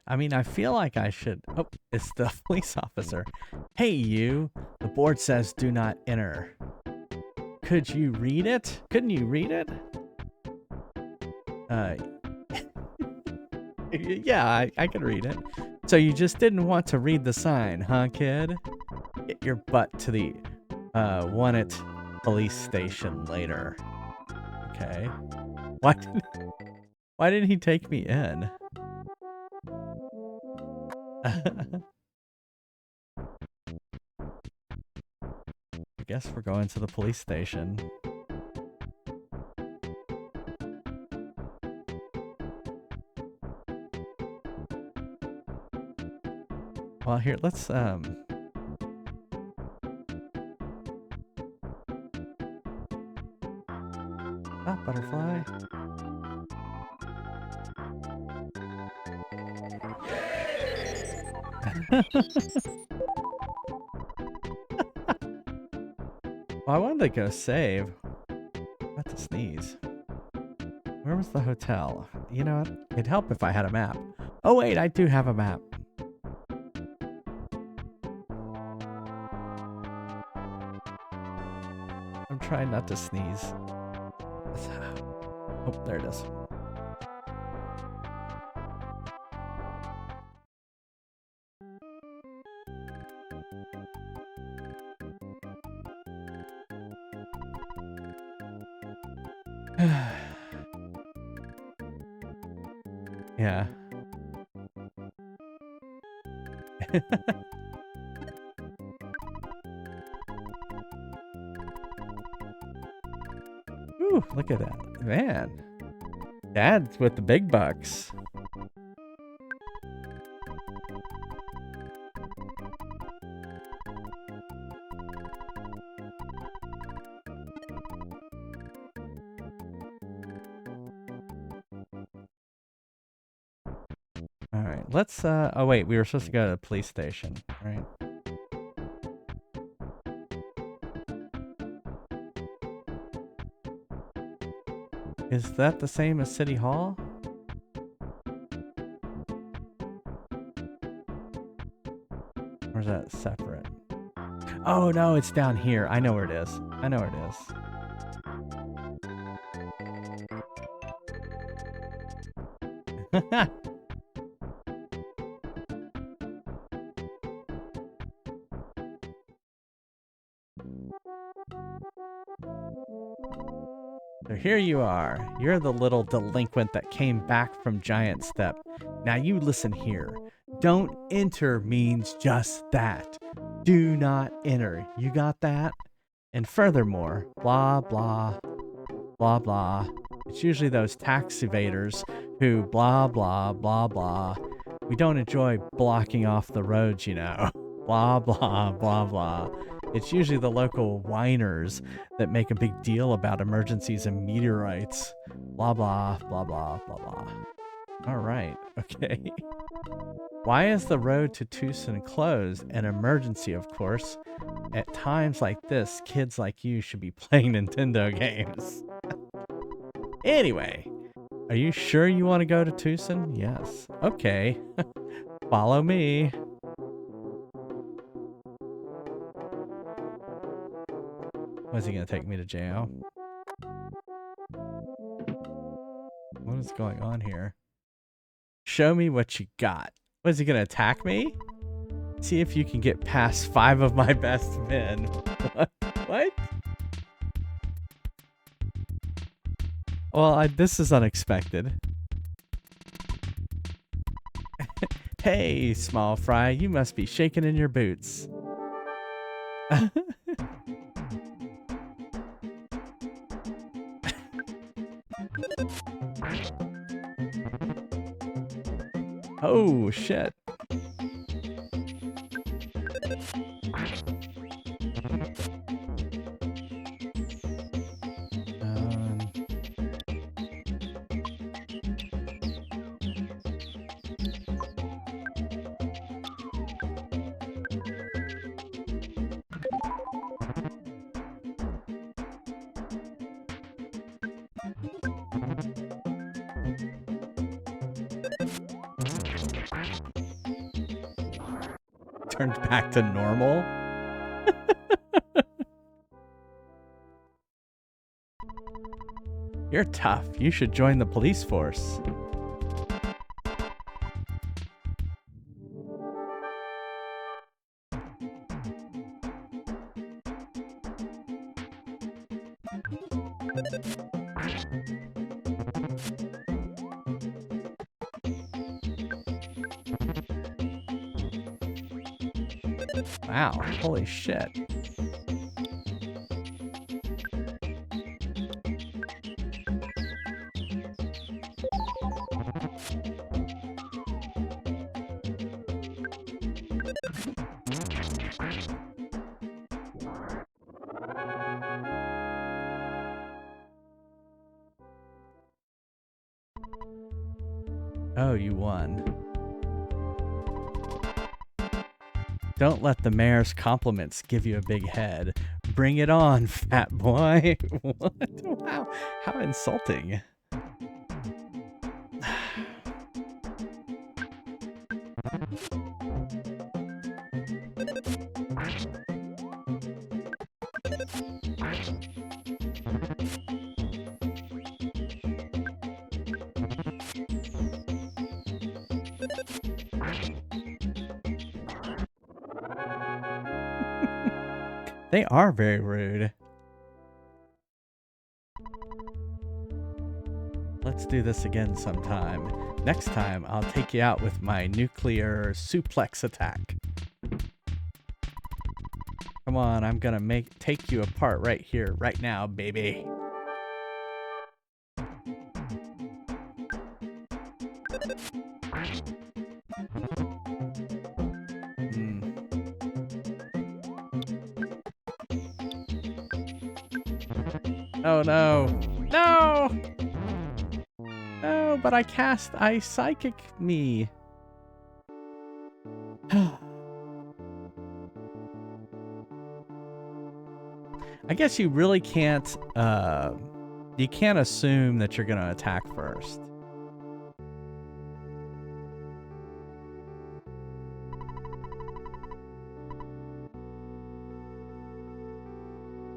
I mean, I feel like I should... Oh, it's the police officer. Hey, you. The board says do not enter. Could you read it? Couldn't you read it? Yeah, I can read it. So you just didn't want to read the sign, huh, kid? Get your butt to the Onett police station later. Okay. Why didn't he take me in? I guess we're going to the police station. Well, here, let's Stop, butterfly. Well, I wanted to go save. About to sneeze. Where was the hotel? You know what? It'd help if I had a map. Oh wait, I do have a map. I'm trying not to sneeze. Oh, there it is. Yeah. Ooh, look at that. Man. Dad's with the big bucks. All right, let's, oh wait, we were supposed to go to the police station, right? Is that the same as City Hall? Or is that separate? Oh no, it's down here. I know where it is. I know where it is. So here you are. You're the little delinquent that came back from Giant Step. Now you listen here. Don't enter means just that. Do not enter. You got that? And furthermore, blah, blah, blah, blah. It's usually those tax evaders who blah, blah, blah, blah. We don't enjoy blocking off the roads, you know. Blah, blah, blah, blah. It's usually the local whiners that make a big deal about emergencies and meteorites. Blah, blah, blah, blah, blah, blah. All right, okay. Why is the road to Tucson closed? An emergency, of course. At times like this, kids like you should be playing Nintendo games. Anyway, are you sure you want to go to Tucson? Yes. Okay. Follow me. Was he going to take me to jail? What is going on here? Show me what you got. What, is he going to attack me? See if you can get past 5 of my best men. What? Well, this is unexpected. Hey, small fry, you must be shaking in your boots. Oh, shit. Turned back to normal. You're tough. You should join the police force. Wow, holy shit. Oh, you won. Don't let the mayor's compliments give you a big head. Bring it on, fat boy. What? Wow, how insulting. They are very rude. Let's do this again sometime. Next time, I'll take you out with my nuclear suplex attack. Come on, I'm gonna take you apart right here, right now, baby. Oh no. No! No, but I cast Ice Psychic me. I guess you really can't, you can't assume that you're gonna attack first.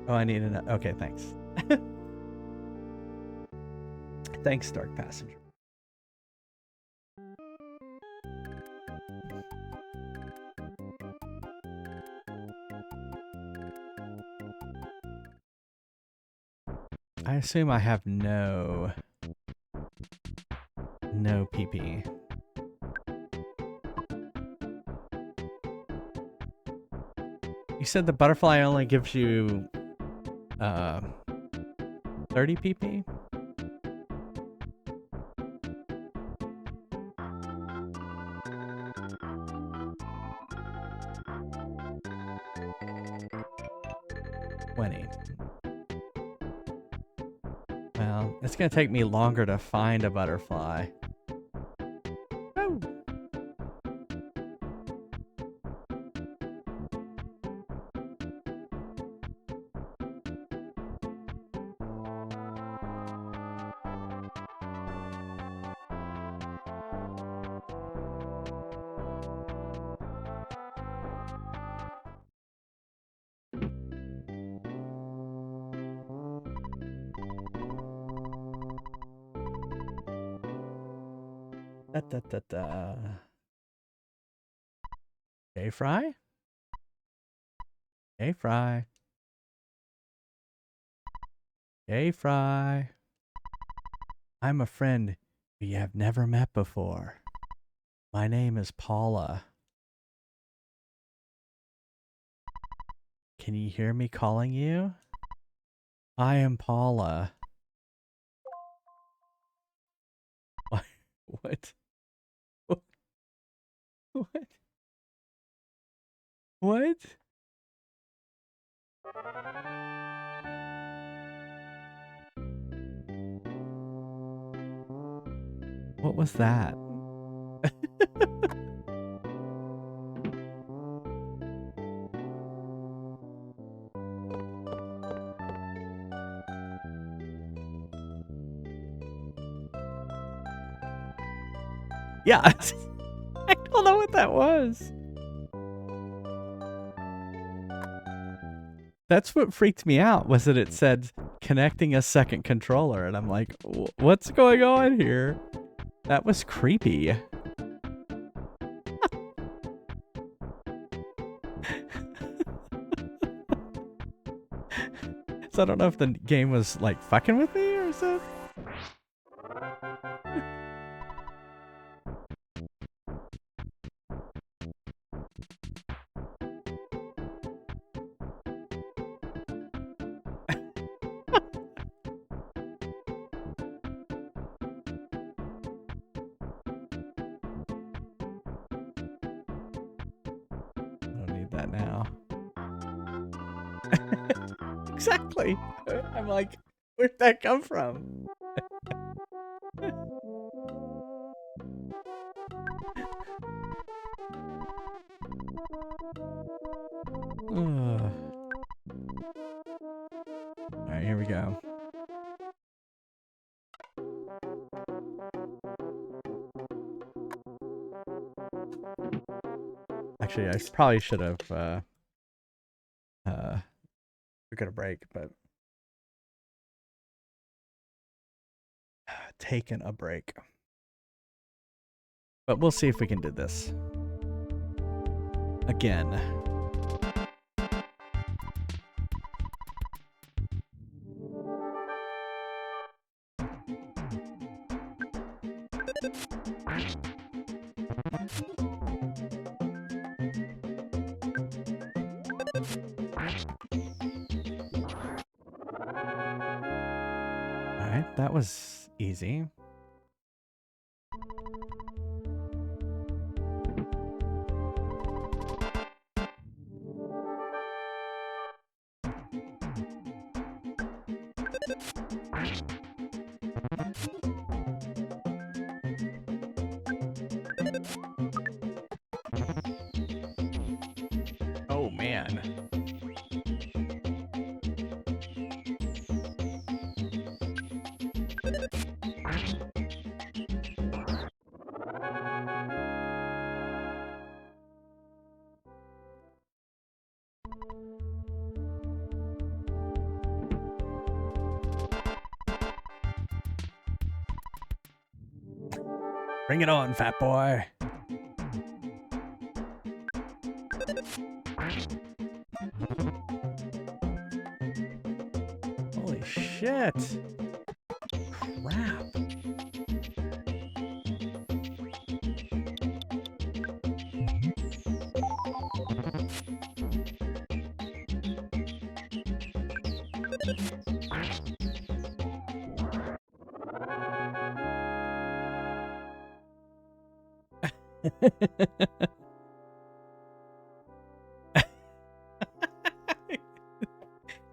Oh, I need to. Okay, thanks. Thanks, Dark Passenger. I assume I have no PP. You said the butterfly only gives you 30 PP? Well, it's gonna take me longer to find a butterfly. Oh. JFries? JFries. JFries. I'm a friend who you have never met before. My name is Paula. Can you hear me calling you? I am Paula. What? What? What? What? What was that? Yeah, I don't know what that was. That's what freaked me out, was that it said connecting a second controller, and I'm like, what's going on here? That was creepy. So I don't know if the game was like fucking with me or something. Now. Exactly. I'm like, where'd that come from? Alright, here we go. Actually, I probably should have took a break, but taken a break. But we'll see if we can do this again. Alright, that was easy. Oh man. Bring it on, fat boy. Holy shit. Crap.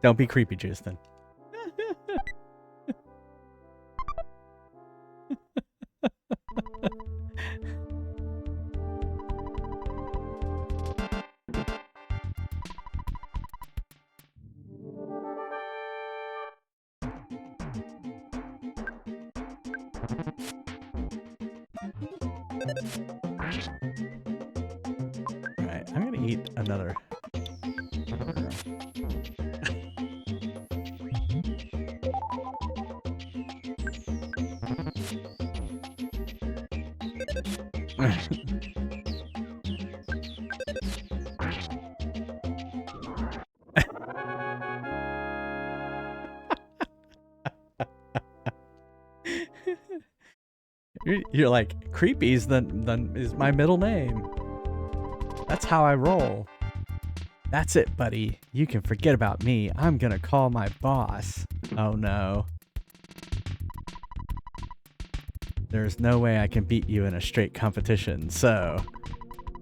Don't be creepy, Justin. Alright, I'm gonna eat another. You're like, creepy's then is my middle name. That's how I roll. That's it, buddy. You can forget about me. I'm gonna call my boss. Oh no. There's no way I can beat you in a straight competition, so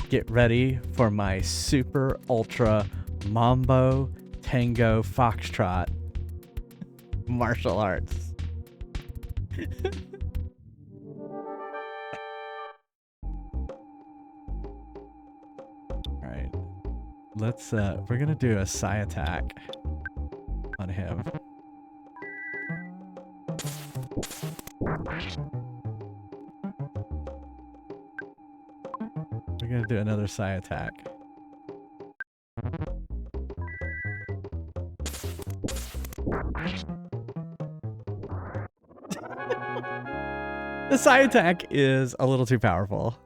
get ready for my super ultra mambo tango foxtrot martial arts. Alright. Let's we're gonna do a psi attack on him. We're gonna do another psi attack. The psi attack is a little too powerful.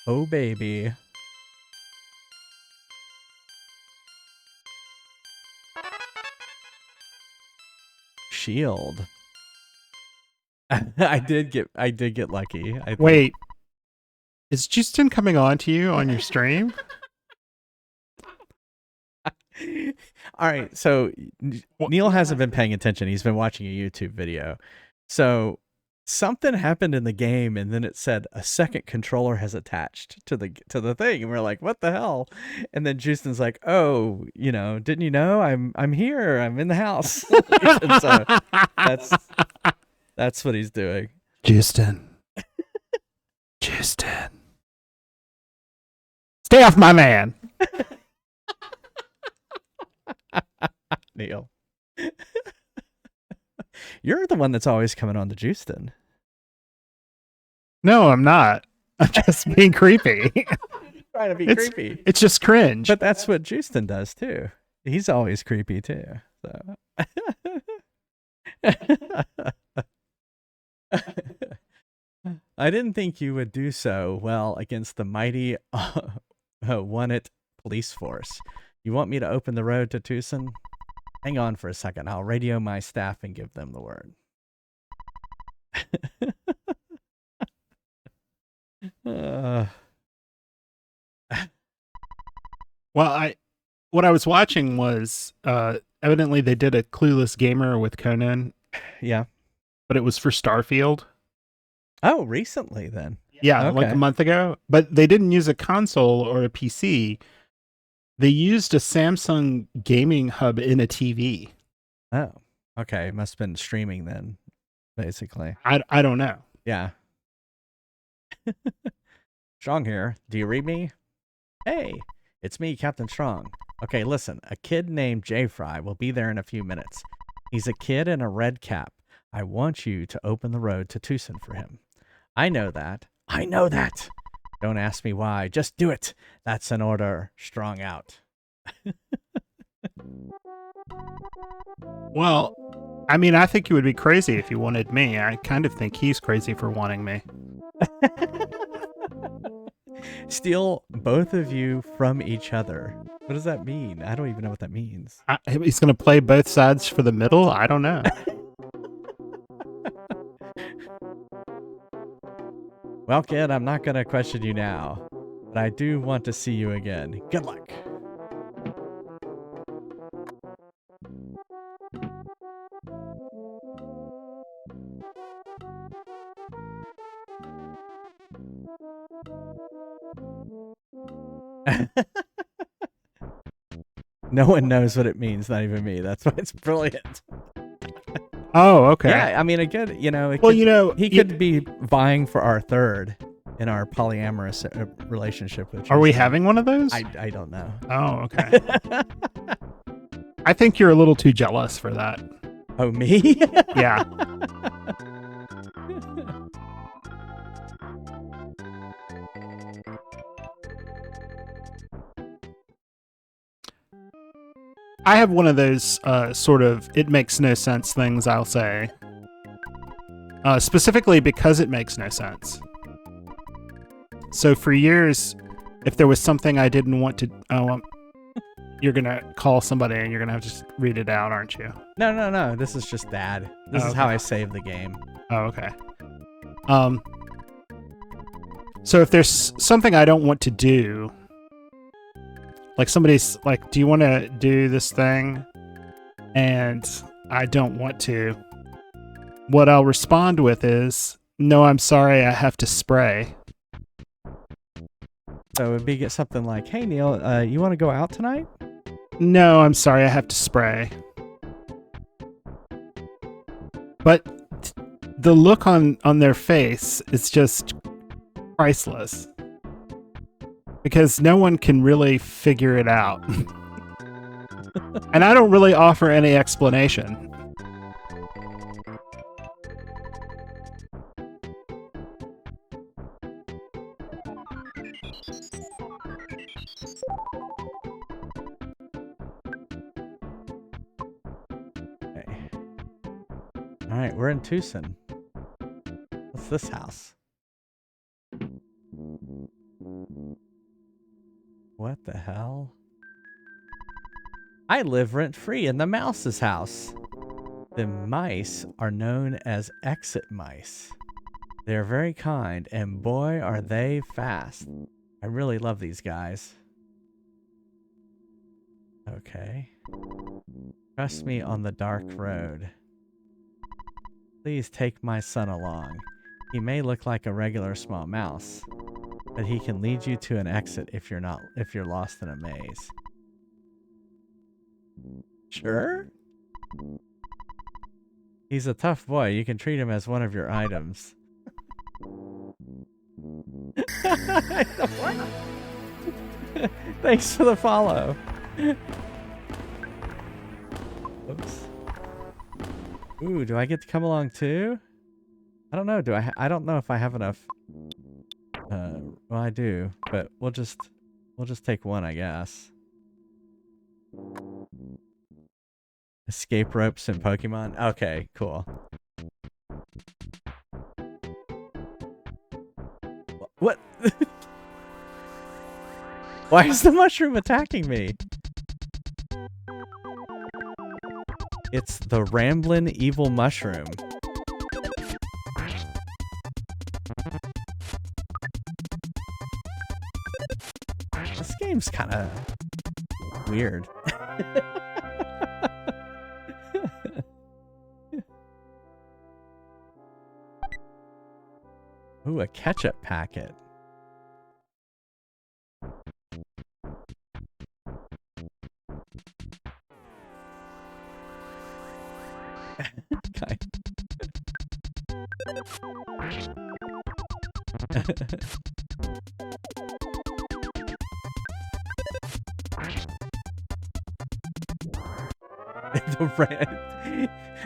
Oh baby. Shield. I did get lucky. I think. Wait, is Justin coming on to you on your stream? All right, so Neil hasn't been paying attention. He's been watching a YouTube video. So something happened in the game, and then it said a second controller has attached to the thing, and we're like, "What the hell?" And then Justin's like, "Oh, didn't you know? I'm here. I'm in the house." And so that's what he's doing. Justin, stay off my man. Neil. You're the one that's always coming on to Justin. No, I'm not. I'm just being creepy. Trying to be creepy. It's just cringe. But that's what Justin does too. He's always creepy too. So. I didn't think you would do so well against the mighty Onett police force. You want me to open the road to Tucson? Hang on for a second. I'll radio my staff and give them the word. Well, what I was watching was evidently they did a Clueless Gamer with Conan. Yeah. But it was for Starfield. Oh, recently then. Yeah, okay. like a month ago. But they didn't use a console or a PC. They used a Samsung gaming hub in a TV. Oh, okay. Must have been streaming then, basically. I don't know. Yeah. Strong here. Do you read me? Hey, it's me, Captain Strong. Okay, listen. A kid named JFries will be there in a few minutes. He's a kid in a red cap. I want you to open the road to Tucson for him. I know that. I know that. Don't ask me why. Just do it. That's an order. Strong out. Well, I mean, I think you would be crazy if you wanted me. I kind of think he's crazy for wanting me. Steal both of you from each other. What does that mean? I don't even know what that means. He's going to play both sides for the middle? I don't know. Well, kid, I'm not going to question you now, but I do want to see you again. Good luck. No one knows what it means, not even me. That's why it's brilliant. Oh, okay. Yeah, I mean, again, he could be vying for our third in our polyamorous relationship. Which are we having one of those? I don't know. Oh, okay. I think you're a little too jealous for that. Oh, me? Yeah. I have one of those sort of it makes no sense things, I'll say. Specifically because it makes no sense. So for years, if there was something I didn't want to... you're going to call somebody and you're going to have to just read it out, aren't you? No. This is just Dad. This is how I save the game. Oh, okay. So if there's something I don't want to do... Like somebody's like, do you want to do this thing? And I don't want to. What I'll respond with is, no, I'm sorry, I have to spray. So it would be something like, hey, Neil, you want to go out tonight? No, I'm sorry, I have to spray. But the look on their face is just priceless. Because no one can really figure it out. And I don't really offer any explanation. Okay. All right, we're in Tucson. What's this house? What the hell? I live rent-free in the mouse's house. The mice are known as exit mice. They're very kind, and boy, are they fast. I really love these guys. Okay. Trust me on the dark road. Please take my son along. He may look like a regular small mouse, but he can lead you to an exit if you're lost in a maze. Sure? He's a tough boy. You can treat him as one of your items. Thanks for the follow. Oops. Ooh, do I get to come along too? I don't know. I don't know if I have enough. Well, I do, but we'll just take one, I guess. Escape ropes in Pokemon. Okay, cool. What? Why is the mushroom attacking me? It's the Ramblin' Evil Mushroom. This game's kind of weird. Ooh, a ketchup packet.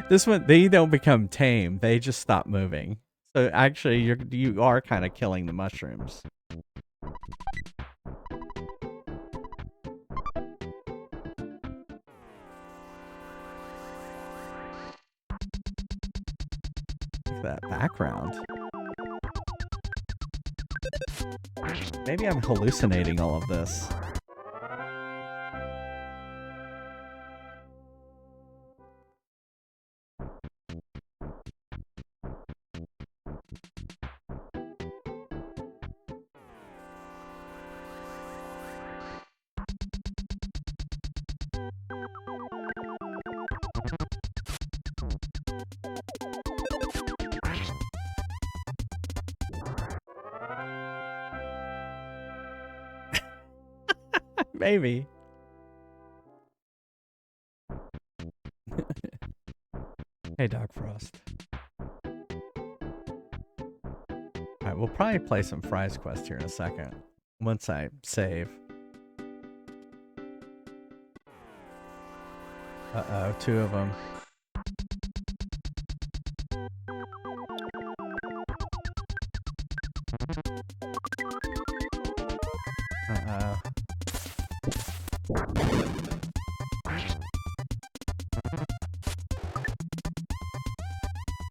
This one, they don't become tame. They just stop moving. So actually, you are kind of killing the mushrooms. Look at that background. Maybe I'm hallucinating all of this. Maybe. Hey, Dog Frost. Alright, we'll probably play some Fries Quest here in a second. Once I save. Uh-oh, 2 of them. Uh-oh.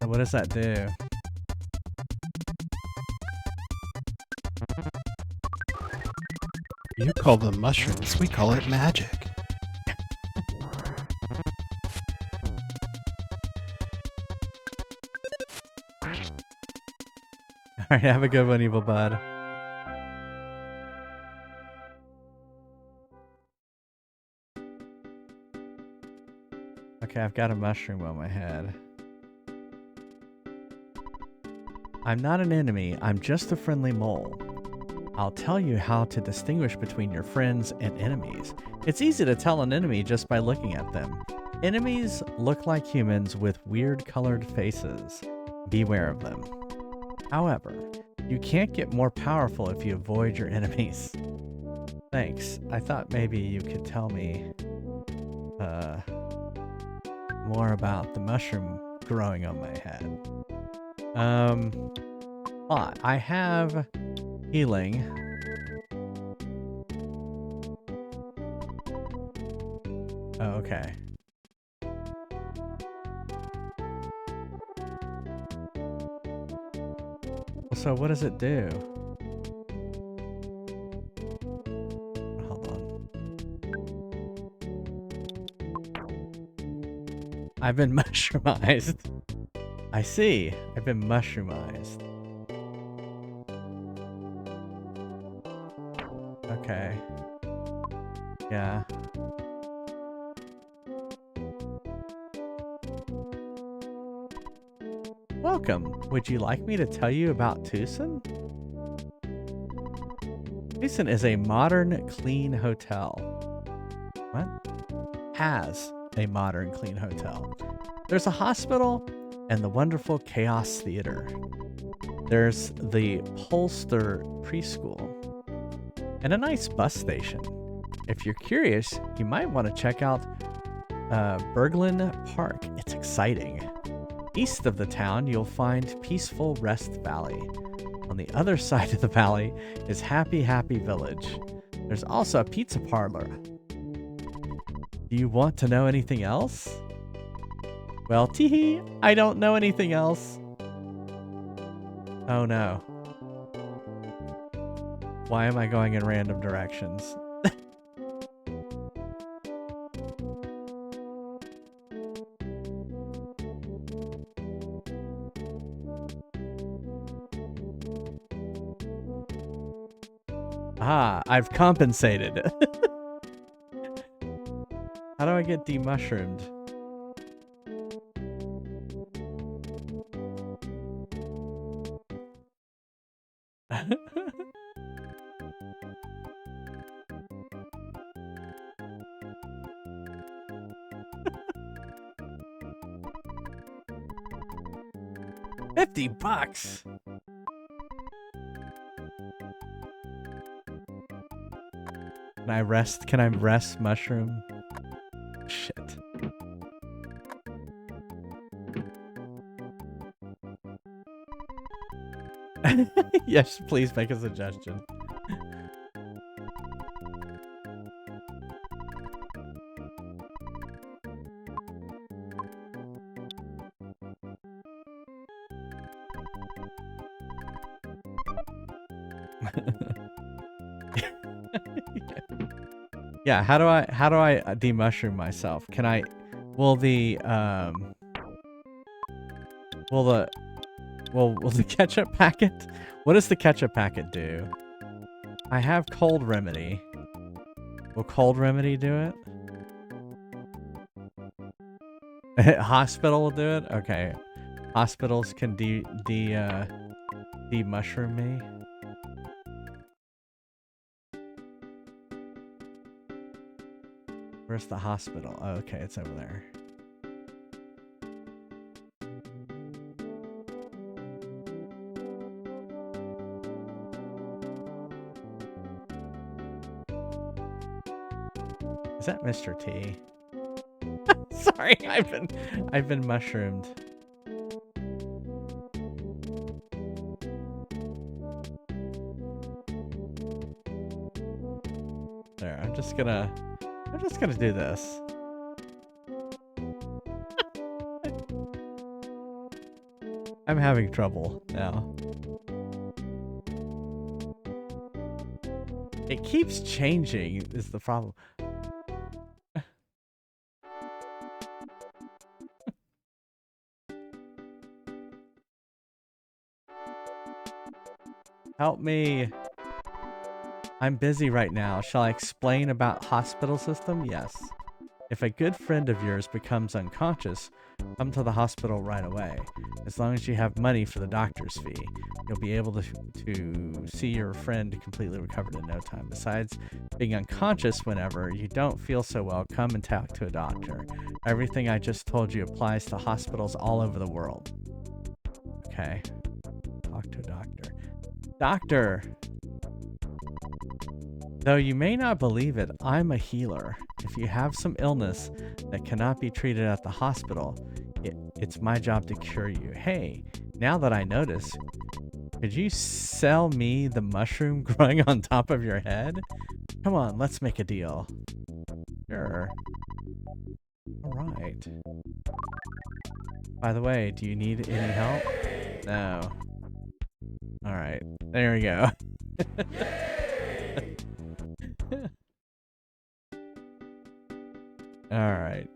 What does that do? You call them mushrooms, we call it magic. Alright, have a good one, Evil Bud. Okay, I've got a mushroom on my head. I'm not an enemy, I'm just a friendly mole. I'll tell you how to distinguish between your friends and enemies. It's easy to tell an enemy just by looking at them. Enemies look like humans with weird colored faces. Beware of them. However, you can't get more powerful if you avoid your enemies. Thanks. I thought maybe you could tell me more about the mushroom growing on my head. I have healing. Oh, okay. So what does it do? Hold on. I've been mushroomized. I see. I've been mushroomized. Okay. Yeah. Welcome. Would you like me to tell you about Tucson? Tucson is a modern, clean hotel. What? Has a modern, clean hotel. There's a hospital and the wonderful Chaos Theater. There's the Polster Preschool and a nice bus station. If you're curious, you might want to check out Berglund Park. It's exciting. East of the town, you'll find peaceful Rest Valley. On the other side of the valley is Happy Happy Village. There's also a pizza parlor. Do you want to know anything else? Well, teehee, I don't know anything else. Oh no. Why am I going in random directions? Ah, I've compensated. How do I get demushroomed? $50. Can I rest? Can I rest mushroom? Shit. Yes, please make a suggestion. Yeah, how do I demushroom myself? Can I will the ketchup packet? What does the ketchup packet do? I have cold remedy. Will cold remedy do it? Hospital will do it? Okay. Hospitals can demushroom me. Where's the hospital? Oh, okay, it's over there. Is that Mr. T? Sorry, I've been mushroomed. There, I'm just gonna do this. I'm having trouble now. It keeps changing is the problem. Help me. I'm busy right now. Shall I explain about hospital system? Yes. If a good friend of yours becomes unconscious, come to the hospital right away. As long as you have money for the doctor's fee, you'll be able to see your friend completely recovered in no time. Besides being unconscious whenever you don't feel so well, come and talk to a doctor. Everything I just told you applies to hospitals all over the world. Okay. Talk to a doctor. Doctor! Though you may not believe it, I'm a healer. If you have some illness that cannot be treated at the hospital, it's my job to cure you. Hey, now that I notice, could you sell me the mushroom growing on top of your head? Come on, let's make a deal. Sure. Alright. By the way, do you need any help? No. Alright, there we go. Alright.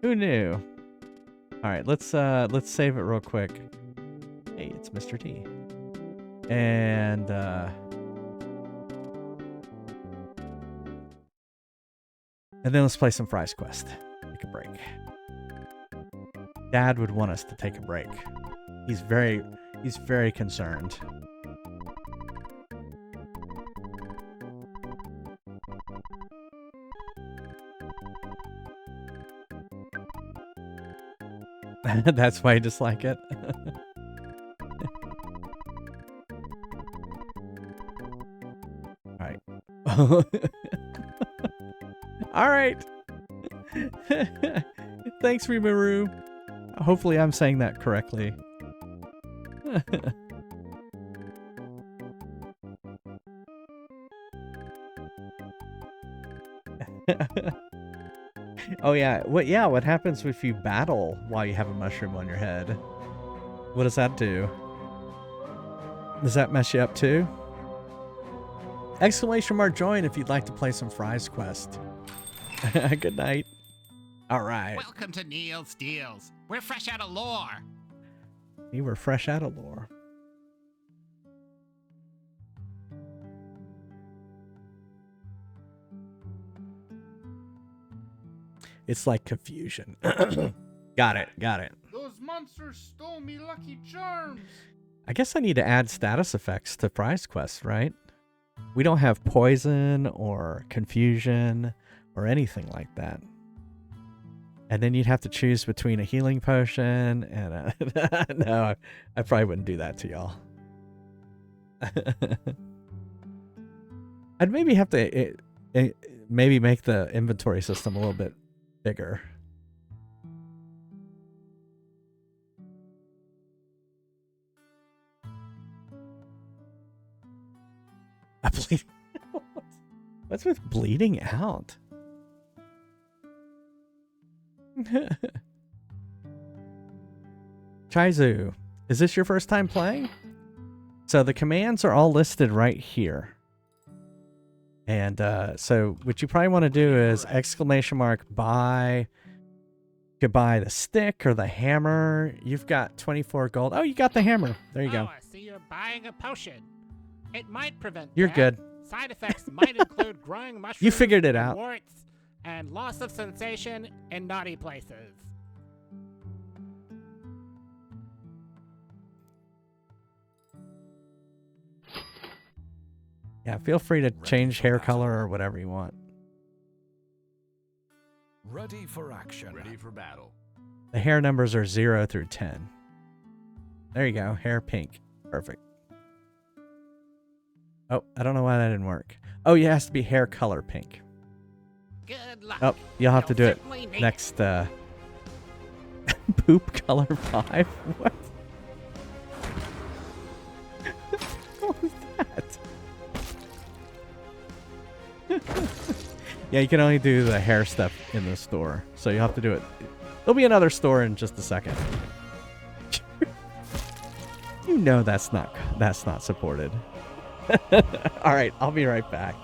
Who knew? Alright, let's save it real quick. Hey, it's Mr. T. And then let's play some Fries Quest. Take a break. Dad would want us to take a break. He's very concerned. That's why I dislike it. Alright. Alright. Thanks, Rimaru. Hopefully I'm saying that correctly. Oh yeah, what happens if you battle while you have a mushroom on your head? What does that do? Does that mess you up too? Exclamation mark join if you'd like to play some Fries Quest. Good night. All right. Welcome to Neil's Deals. We're fresh out of lore. We were fresh out of lore. It's like confusion. Got it. Those monsters stole me Lucky Charms. I guess I need to add status effects to Fries Quest, right? We don't have poison or confusion or anything like that. And then you'd have to choose between a healing potion and a... No, I probably wouldn't do that to y'all. I'd maybe have to maybe make the inventory system a little bit bigger. What's with bleeding out? Chaizu, is this your first time playing? So the commands are all listed right here. And so what you probably want to do is exclamation mark buy. You could buy the stick or the hammer. You've got 24 gold. Oh, you got the hammer. There you go. I see you're buying a potion. It might prevent You're death. good. Side effects might include growing mushrooms, You figured it out. warts, and loss of sensation in naughty places. Yeah, feel free to change hair color or whatever you want. Ready for action. Ready for battle. The hair numbers are 0 through 10. There you go. Hair pink. Perfect. Oh, I don't know why that didn't work. Oh, it has to be hair color pink. Good luck. Oh, you'll have to do it certainly need next. Poop color 5? What? What was that? Yeah, you can only do the hair stuff in the store, so you'll have to do it. There'll be another store in just a second. You know that's not supported. All right, I'll be right back.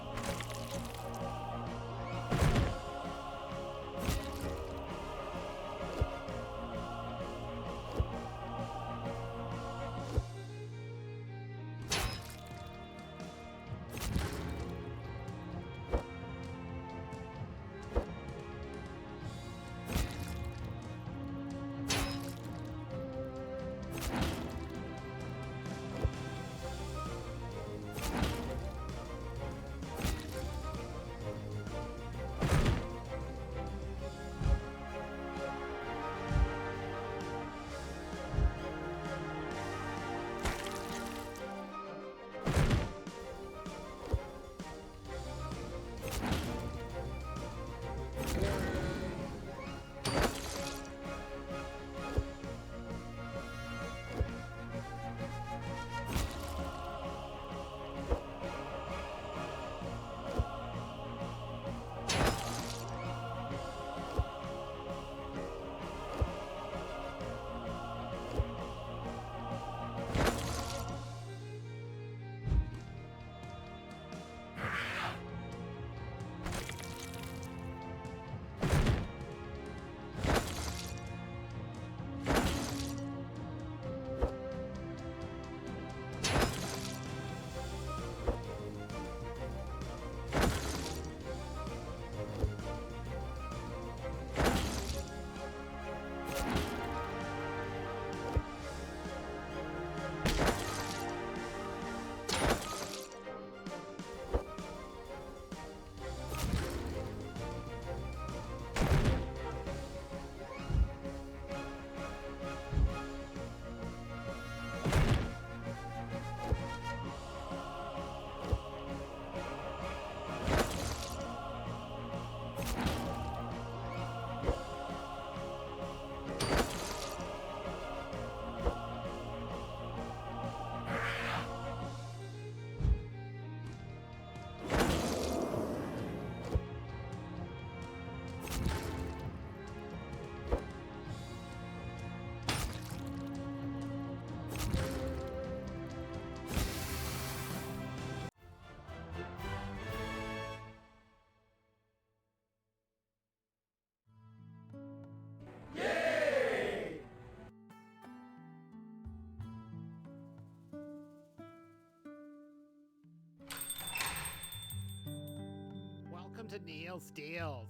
to Neil's deals.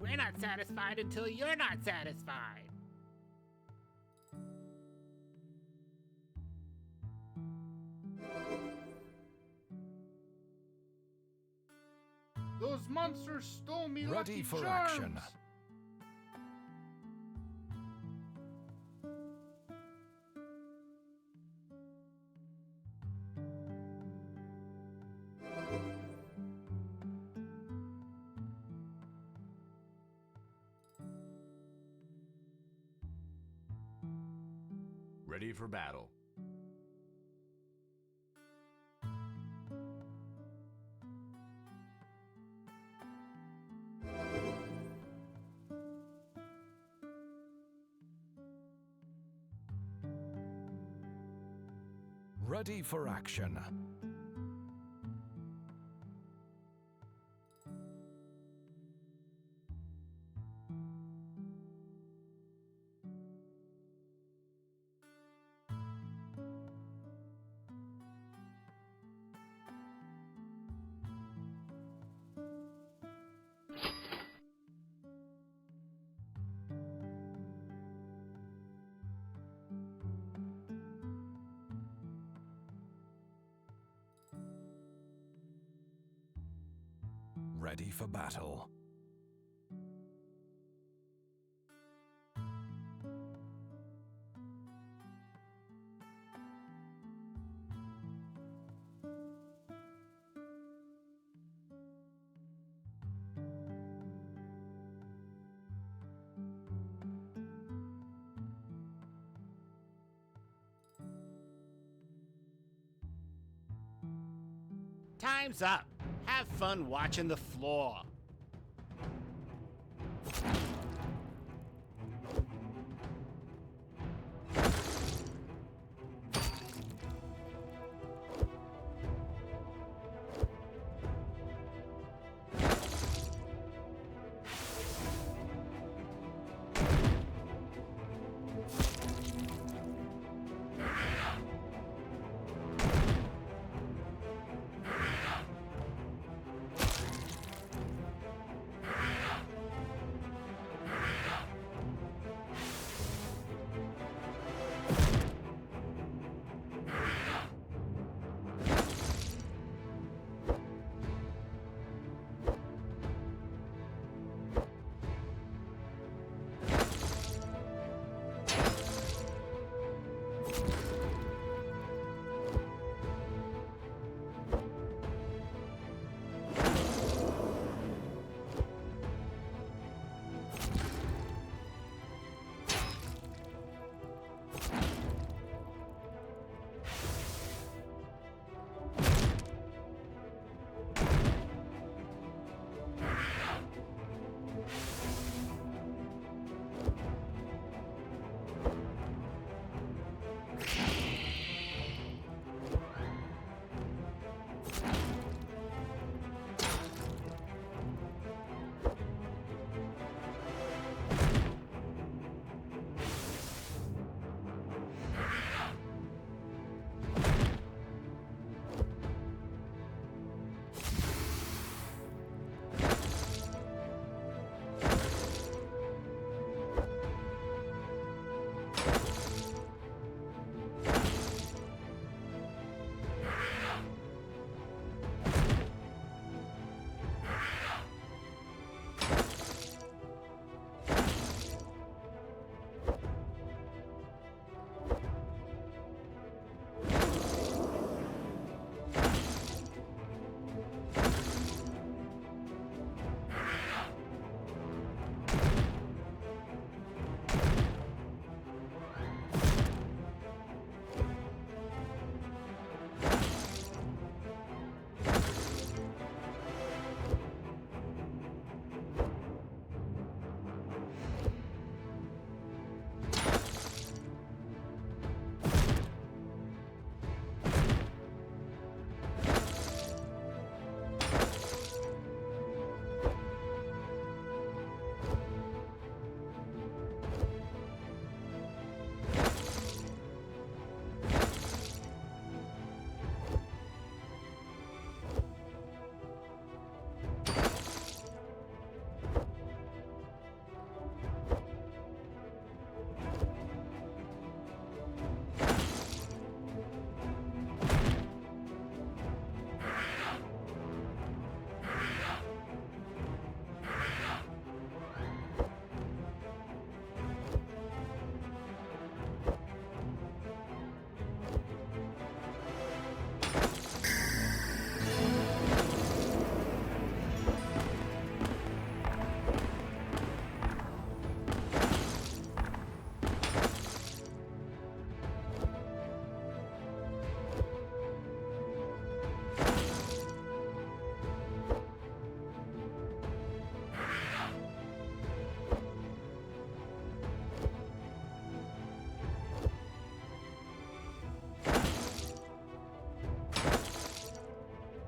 We're not satisfied until you're not satisfied. Those monsters stole me Ready Lucky for Charms. action. Ready for battle. Ready for action. Ready for battle. Time's up. Have fun watching the floor.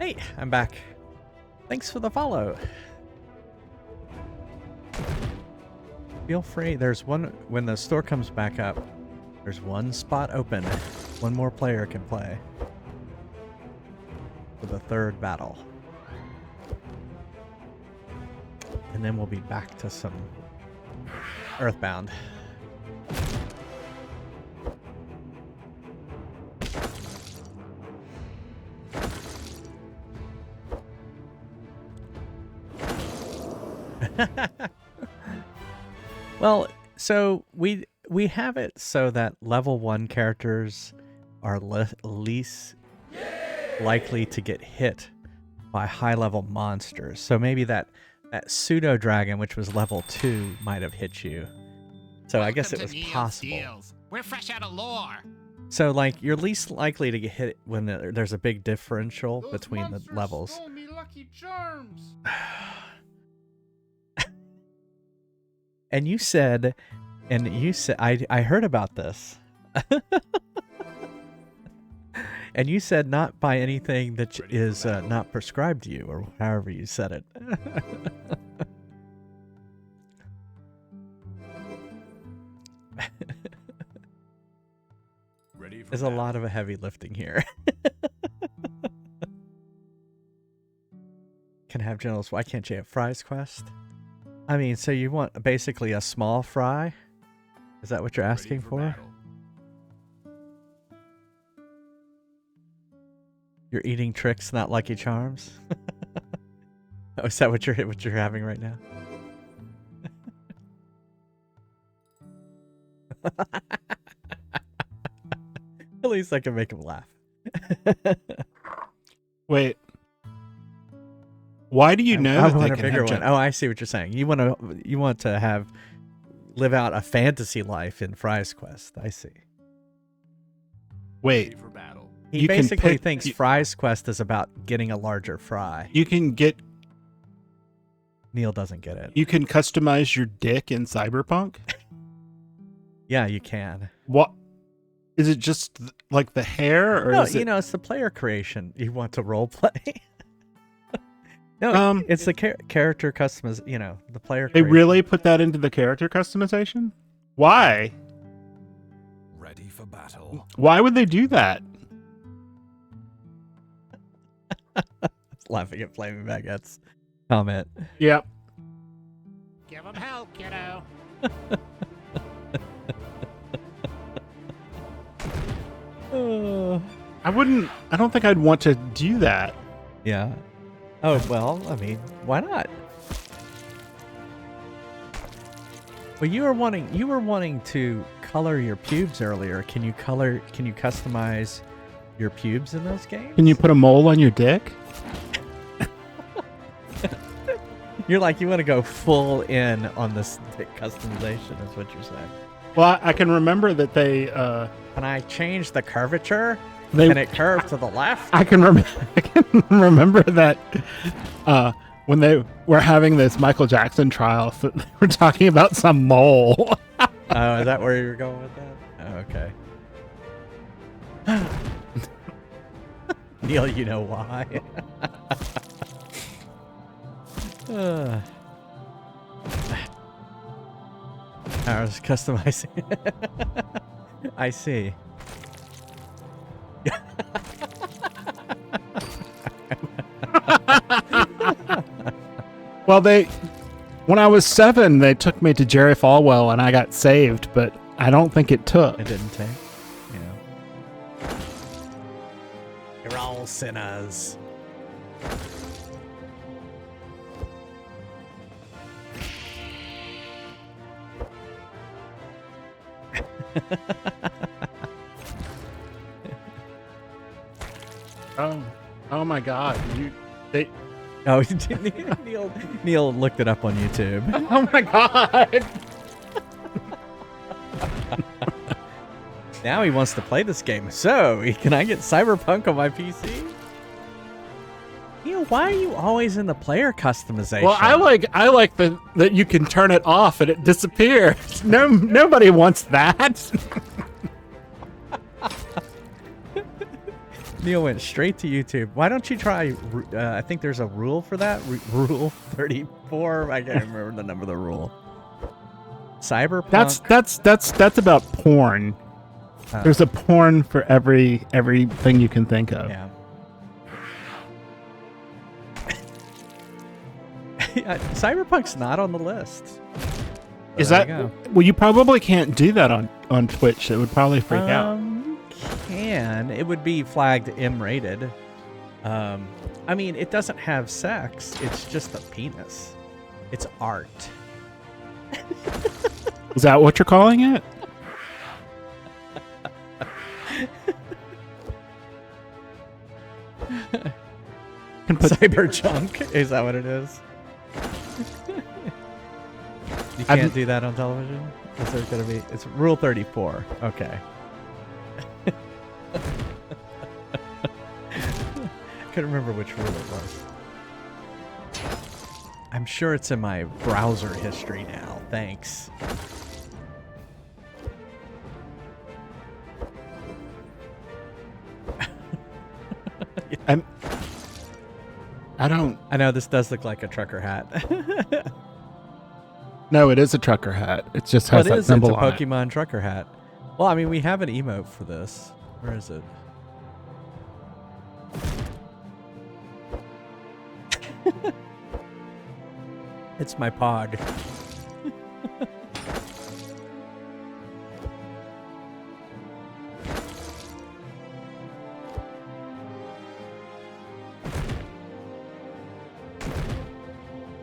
Hey, I'm back. Thanks for the follow. Feel free. There's one when the store comes back up. There's one spot open. One more player can play for the third battle. And then we'll be back to some EarthBound. Well, so we have it so that level 1 characters are least likely to get hit by high-level monsters. So maybe that pseudo dragon, which was level 2, might have hit you. So I guess it was possible. Deals. We're fresh out of lore. So like you're least likely to get hit when there's a big differential Those between the monsters levels. Stole me lucky charms. And you said I heard about this. And you said not by anything that is not prescribed to you, or however you said it. There's a lot of heavy lifting here. Can have generals. Why can't you have Fry's quest? I mean, so you want basically a small fry? Is that what you're asking for? You're eating tricks, not Lucky Charms. Oh, is that what you're having right now? At least I can make him laugh. Wait. Why do you know I that want they a can bigger have one. Oh, I see what you're saying. You want to live out a fantasy life in Fry's quest. I see. Wait. He You can basically pick- thinks you- Fry's quest is about getting a larger fry. You can Neil doesn't get it. you can customize your dick in Cyberpunk? Yeah, you can. What is it, just like the hair, or No, is it it's the player creation. You want to role play. No, it's the character customization. The player. they creation. really put that into the character customization? Why? Ready for battle. Why would they do that? Laughing at Flaming Baguette's comment. Yeah. Give him hell, kiddo. I don't think I'd want to do that. Yeah. Oh well, I mean, why not? Well, you were wanting to color your pubes earlier. Can you customize your pubes in those games? Can you put a mole on your dick? You want to go full in on this customization, is what you're saying. Well, I can remember that they Can I change the curvature? They- Can it curve to the left? I can remember that when they were having this Michael Jackson trial, so they were talking about some mole. Oh, is that where you were going with that? Oh, okay. Neil, you know why. I was customizing. I see. Well, when I was 7, they took me to Jerry Falwell and I got saved, but I don't think it took. It didn't take. You're all sinners. Oh my God! They. Oh, Neil looked it up on YouTube. Oh my God! Now he wants to play this game. So, can I get Cyberpunk on my PC? Neil, why are you always in the player customization? Well, I like that you can turn it off and it disappears. Nobody wants that. Neil went straight to YouTube. Why don't you try? I think there's a rule for that. Rule 34. I can't remember the number of the rule. Cyberpunk. That's about porn. There's a porn for everything you can think of. Yeah. Cyberpunk's not on the list. Is that? Well, you probably can't do that on Twitch. It would probably freak out. Can. It would be flagged M-rated. I mean, it doesn't have sex. It's just a penis. It's art. Is that what you're calling it? Cyberjunk? Is that what it is? You can't do that on television? Is there gonna be? It's Rule 34. Okay. Couldn't remember which rule it was. I'm sure it's in my browser history now. Thanks. I know this does look like a trucker hat. No, it is a trucker hat. It just has that symbol on it. It's a Pokemon trucker hat. Well, I mean, we have an emote for this. Where is it? It's my pod.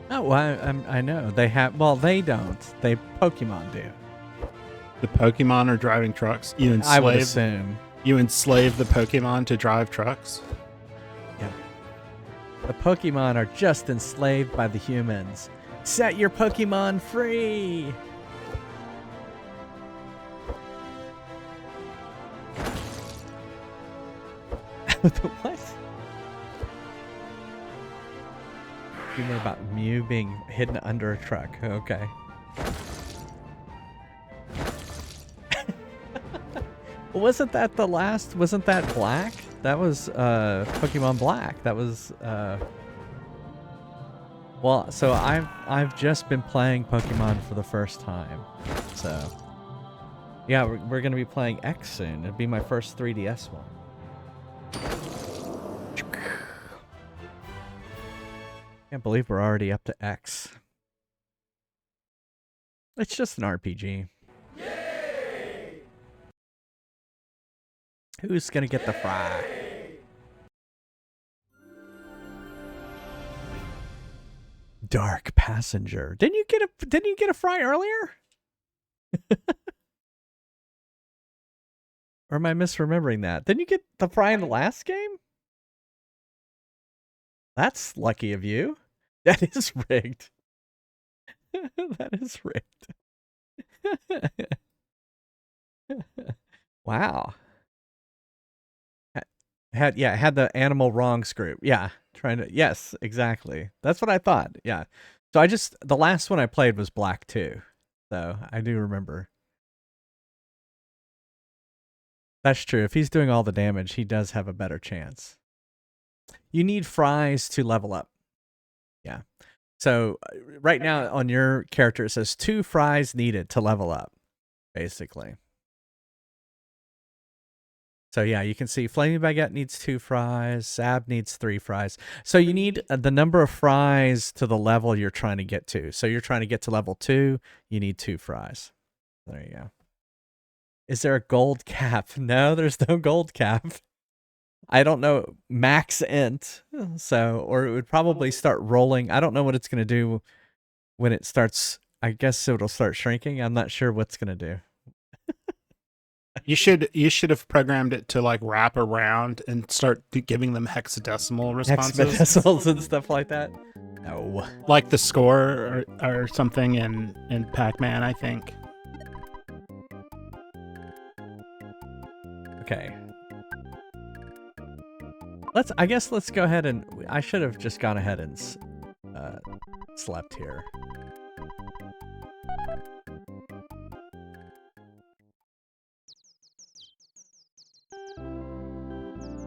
Oh, well, I know. They have... Well, they don't. Pokemon do. The Pokemon are driving trucks? I would assume. You enslave the Pokemon to drive trucks? Yeah. The Pokemon are just enslaved by the humans. Set your Pokemon free! What? Humor about Mew being hidden under a truck. Okay. Wasn't that the last? Wasn't that Black? That was Pokemon Black. That was well, so I've just been playing Pokemon for the first time. So yeah, we're gonna be playing X soon. It'll be my first 3DS one. Can't believe we're already up to X. It's just an RPG. Yay! Who's gonna get the fry? Dark Passenger. Didn't you get a fry earlier? Or am I misremembering that? Didn't you get the fry in the last game? That's lucky of you. That is rigged. That is rigged. Wow. Had the animal wrongs group. Yeah. Yes, exactly. That's what I thought. Yeah. So the last one I played was Black 2. So I do remember. That's true. If he's doing all the damage, he does have a better chance. You need fries to level up. Yeah. So right now on your character, it says 2 fries needed to level up, basically. So yeah, you can see Flaming Baguette needs 2 fries. Sab needs 3 fries. So you need the number of fries to the level you're trying to get to. So you're trying to get to level 2, you need 2 fries. There you go. Is there a gold cap? No, there's no gold cap. I don't know, max int. So, or it would probably start rolling. I don't know what it's going to do when it starts. I guess it'll start shrinking. I'm not sure what's going to do. You should have programmed it to like wrap around and start giving them hexadecimal responses. Hexadecimals and stuff like that. No. Like the score or something in Pac-Man, I think. Okay. I guess let's go ahead and I should have just gone ahead and slept here.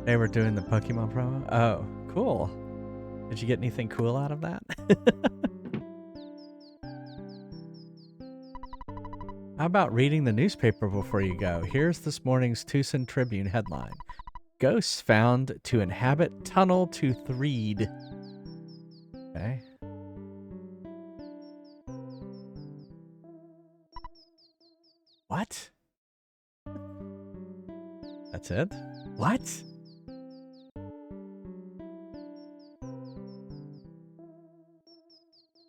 They were doing the Pokemon promo? Oh, cool. Did you get anything cool out of that? How about reading the newspaper before you go? Here's this morning's Tucson Tribune headline. Ghosts found to inhabit tunnel to Threed. Okay. What? That's it? What?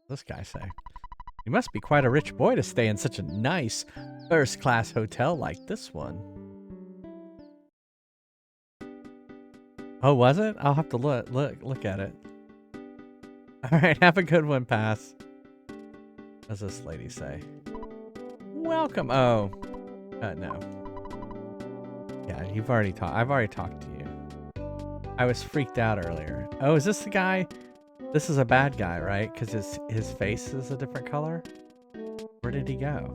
This guy say? You must be quite a rich boy to stay in such a nice first-class hotel like this one. Oh, was it? I'll have to look at it. All right, have a good one, Pass. What does this lady say? Welcome. Oh, no. Yeah, you've already talked. I've already talked to you. I was freaked out earlier. Oh, is this the guy? This is a bad guy, right? Because his face is a different color. Where did he go?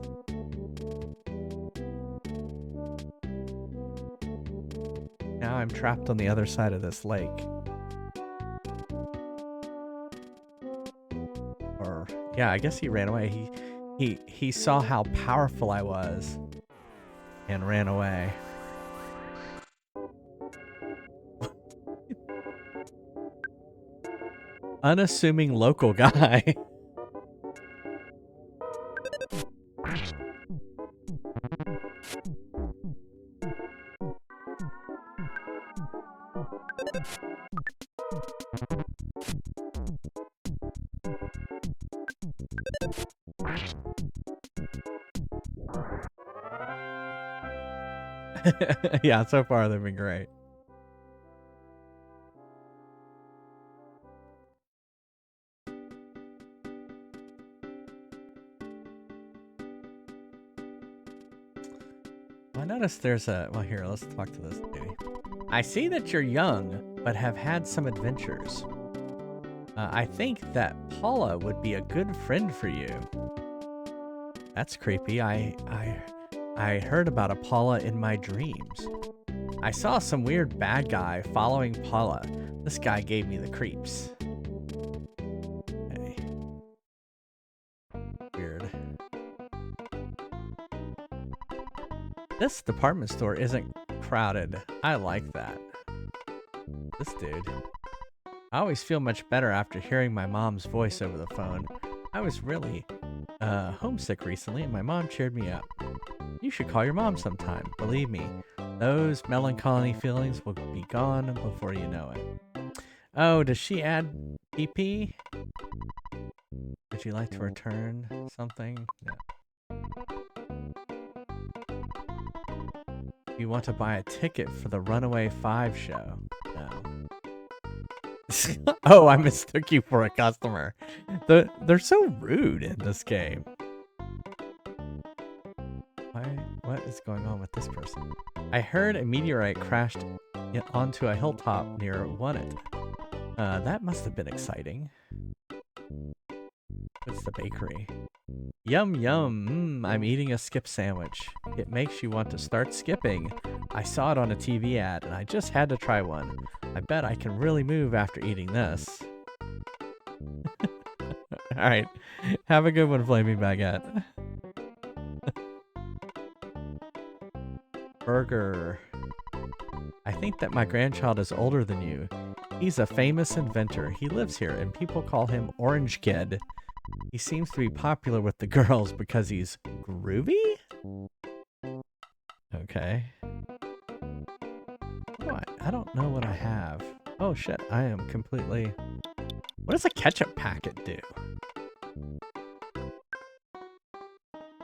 Now I'm trapped on the other side of this lake. Or yeah, I guess he ran away. He saw how powerful I was and ran away. Unassuming local guy. Yeah, so far they've been great. I noticed there's a... Well, here, let's talk to this lady. I see that you're young, but have had some adventures. I think that Paula would be a good friend for you. That's creepy. I heard about a Paula in my dreams. I saw some weird bad guy following Paula. This guy gave me the creeps. Okay. Weird. This department store isn't crowded. I like that. This dude. I always feel much better after hearing my mom's voice over the phone. I was really homesick recently and my mom cheered me up. You should call your mom sometime. Believe me, those melancholy feelings will be gone before you know it. Oh, does she add PP? Would you like to return something? No. You want to buy a ticket for the Runaway 5 show? No. Oh, I mistook you for a customer. They're so rude in this game. What is going on with this person? I heard a meteorite crashed onto a hilltop near Onett. That must have been exciting. What's the bakery? Yum yum, I'm eating a skip sandwich. It makes you want to start skipping. I saw it on a TV ad and I just had to try one. I bet I can really move after eating this. Alright, have a good one, Flaming Baguette. Burger. I think that my grandchild is older than you. He's a famous inventor. He lives here and people call him Orange Kid. He seems to be popular with the girls because he's groovy? Okay. I don't know what I have. Oh shit, I am completely... What does a ketchup packet do?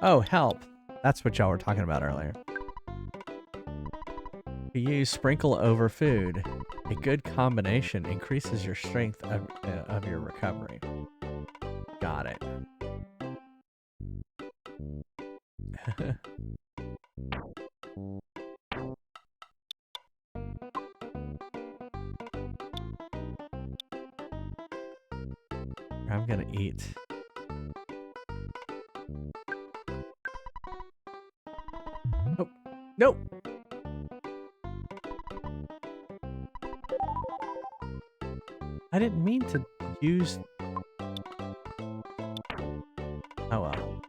Oh, help. That's what y'all were talking about earlier. To use sprinkle over food. A good combination increases your strength of your recovery. Got it. I'm gonna eat. Oh, no! I didn't mean to use... Oh, well.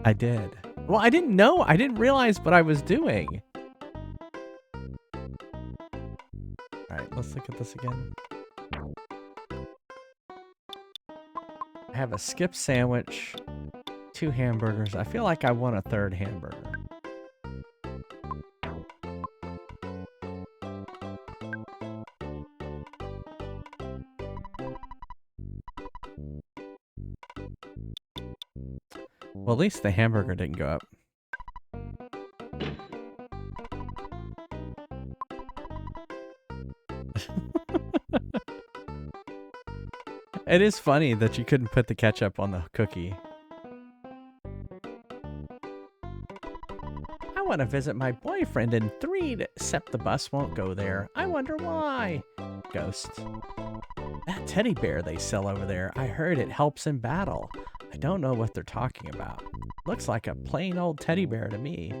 I did. Well, I didn't know. I didn't realize what I was doing. All right, let's look at this again. I have a skip sandwich, 2 hamburgers. I feel like I want a 3rd hamburger. Well, at least the hamburger didn't go up. It is funny that you couldn't put the ketchup on the cookie. I want to visit my boyfriend in 3, except the bus won't go there. I wonder why. Ghost. That teddy bear they sell over there, I heard it helps in battle. I don't know what they're talking about. Looks like a plain old teddy bear to me.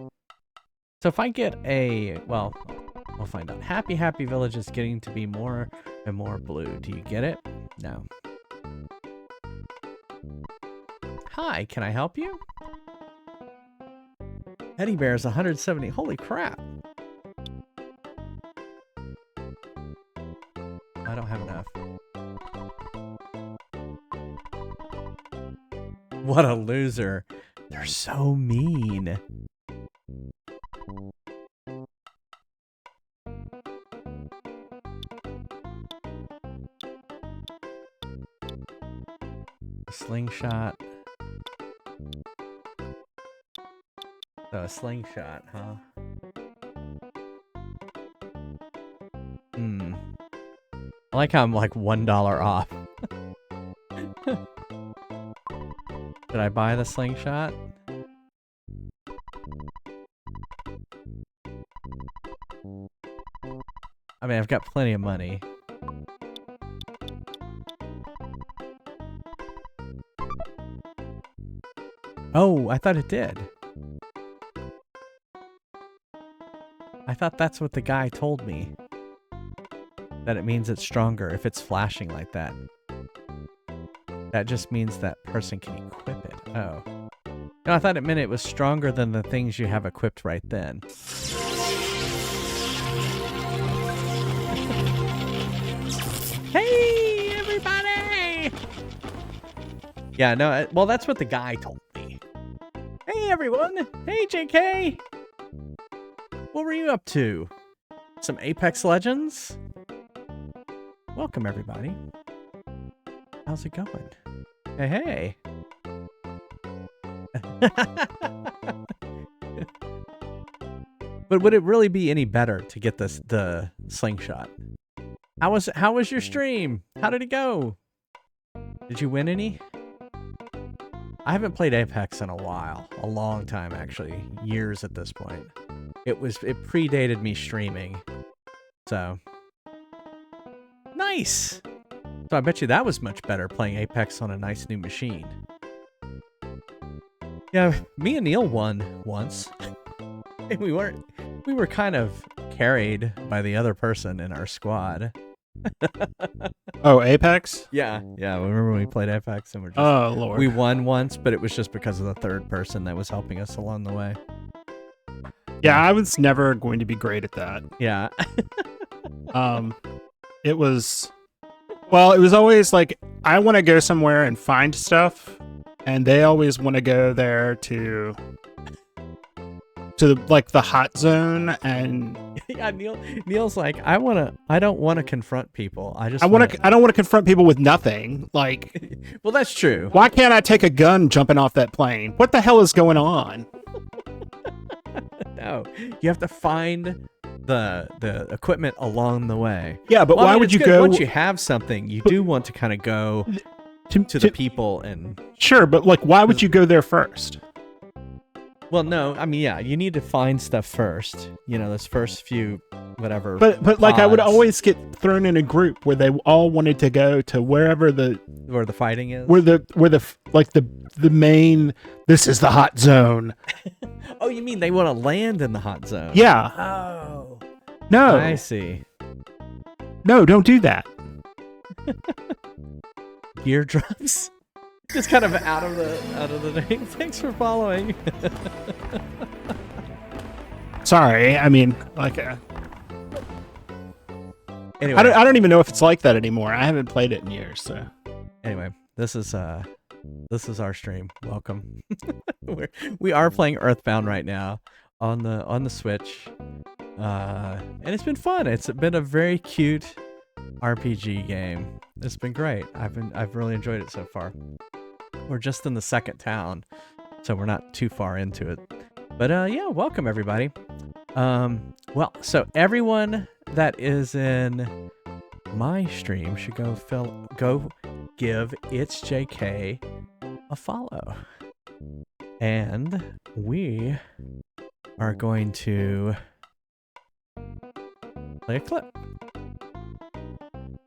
So if I get a, well, we'll find out. Happy Happy Village is getting to be more and more blue. Do you get it? No. Hi, can I help you? Teddy bear is 170. Holy crap. I don't have enough. What a loser. They're so mean. Slingshot. So a slingshot, huh? I like how I'm like $1 off. Did I buy the slingshot? I mean, I've got plenty of money. Oh, I thought it did. I thought that's what the guy told me. That it means it's stronger if it's flashing like that. That just means that person can equip it. Oh. No, I thought it meant it was stronger than the things you have equipped right then. Hey, everybody! Yeah, no, well, that's what the guy told me. Hey, everyone! Hey, JK! What were you up to? Some Apex Legends? Welcome, everybody. How's it going? Hey, hey. But would it really be any better to get the slingshot? How was your stream? How did it go? Did you win any? I haven't played Apex in a while. A long time, actually. Years at this point. It predated me streaming. So. Nice! So I bet you that was much better playing Apex on a nice new machine. Yeah, me and Neil won once. And we were kind of carried by the other person in our squad. Oh, Apex? Yeah. Remember when we played Apex and oh Lord, we won once, but it was just because of the third person that was helping us along the way. Yeah, I was never going to be great at that. Yeah. It was always like, I want to go somewhere and find stuff, and they always want to go there to like the hot zone. And yeah, Neil's like, I don't want to confront people. I don't want to confront people with nothing. Like, well, that's true. Why can't I take a gun jumping off that plane? What the hell is going on? No, you have to find the equipment along the way. Yeah, but why would you go once you have something? You do want to kind of go to the people and sure, but like, why would you go there first? Well, no, I mean, yeah, you need to find stuff first. You know, those first few whatever. But like, I would always get thrown in a group where they all wanted to go to where the fighting is, where the the main. This is the hot zone. Oh, you mean they want to land in the hot zone? Yeah. Oh. No. I see. No, don't do that. Eardrops? Just kind of out of the name. Thanks for following. Sorry. I mean, like. Anyway, I don't even know if it's like that anymore. I haven't played it in years. So. Anyway, this is our stream. Welcome. we are playing EarthBound right now on the Switch, and it's been fun. It's been a very cute RPG game. It's been great. I've really enjoyed it so far. We're just in the second town, so we're not too far into it. But yeah, welcome everybody. Well, so everyone that is in my stream should go give It's JK a follow. And we are going to play a clip.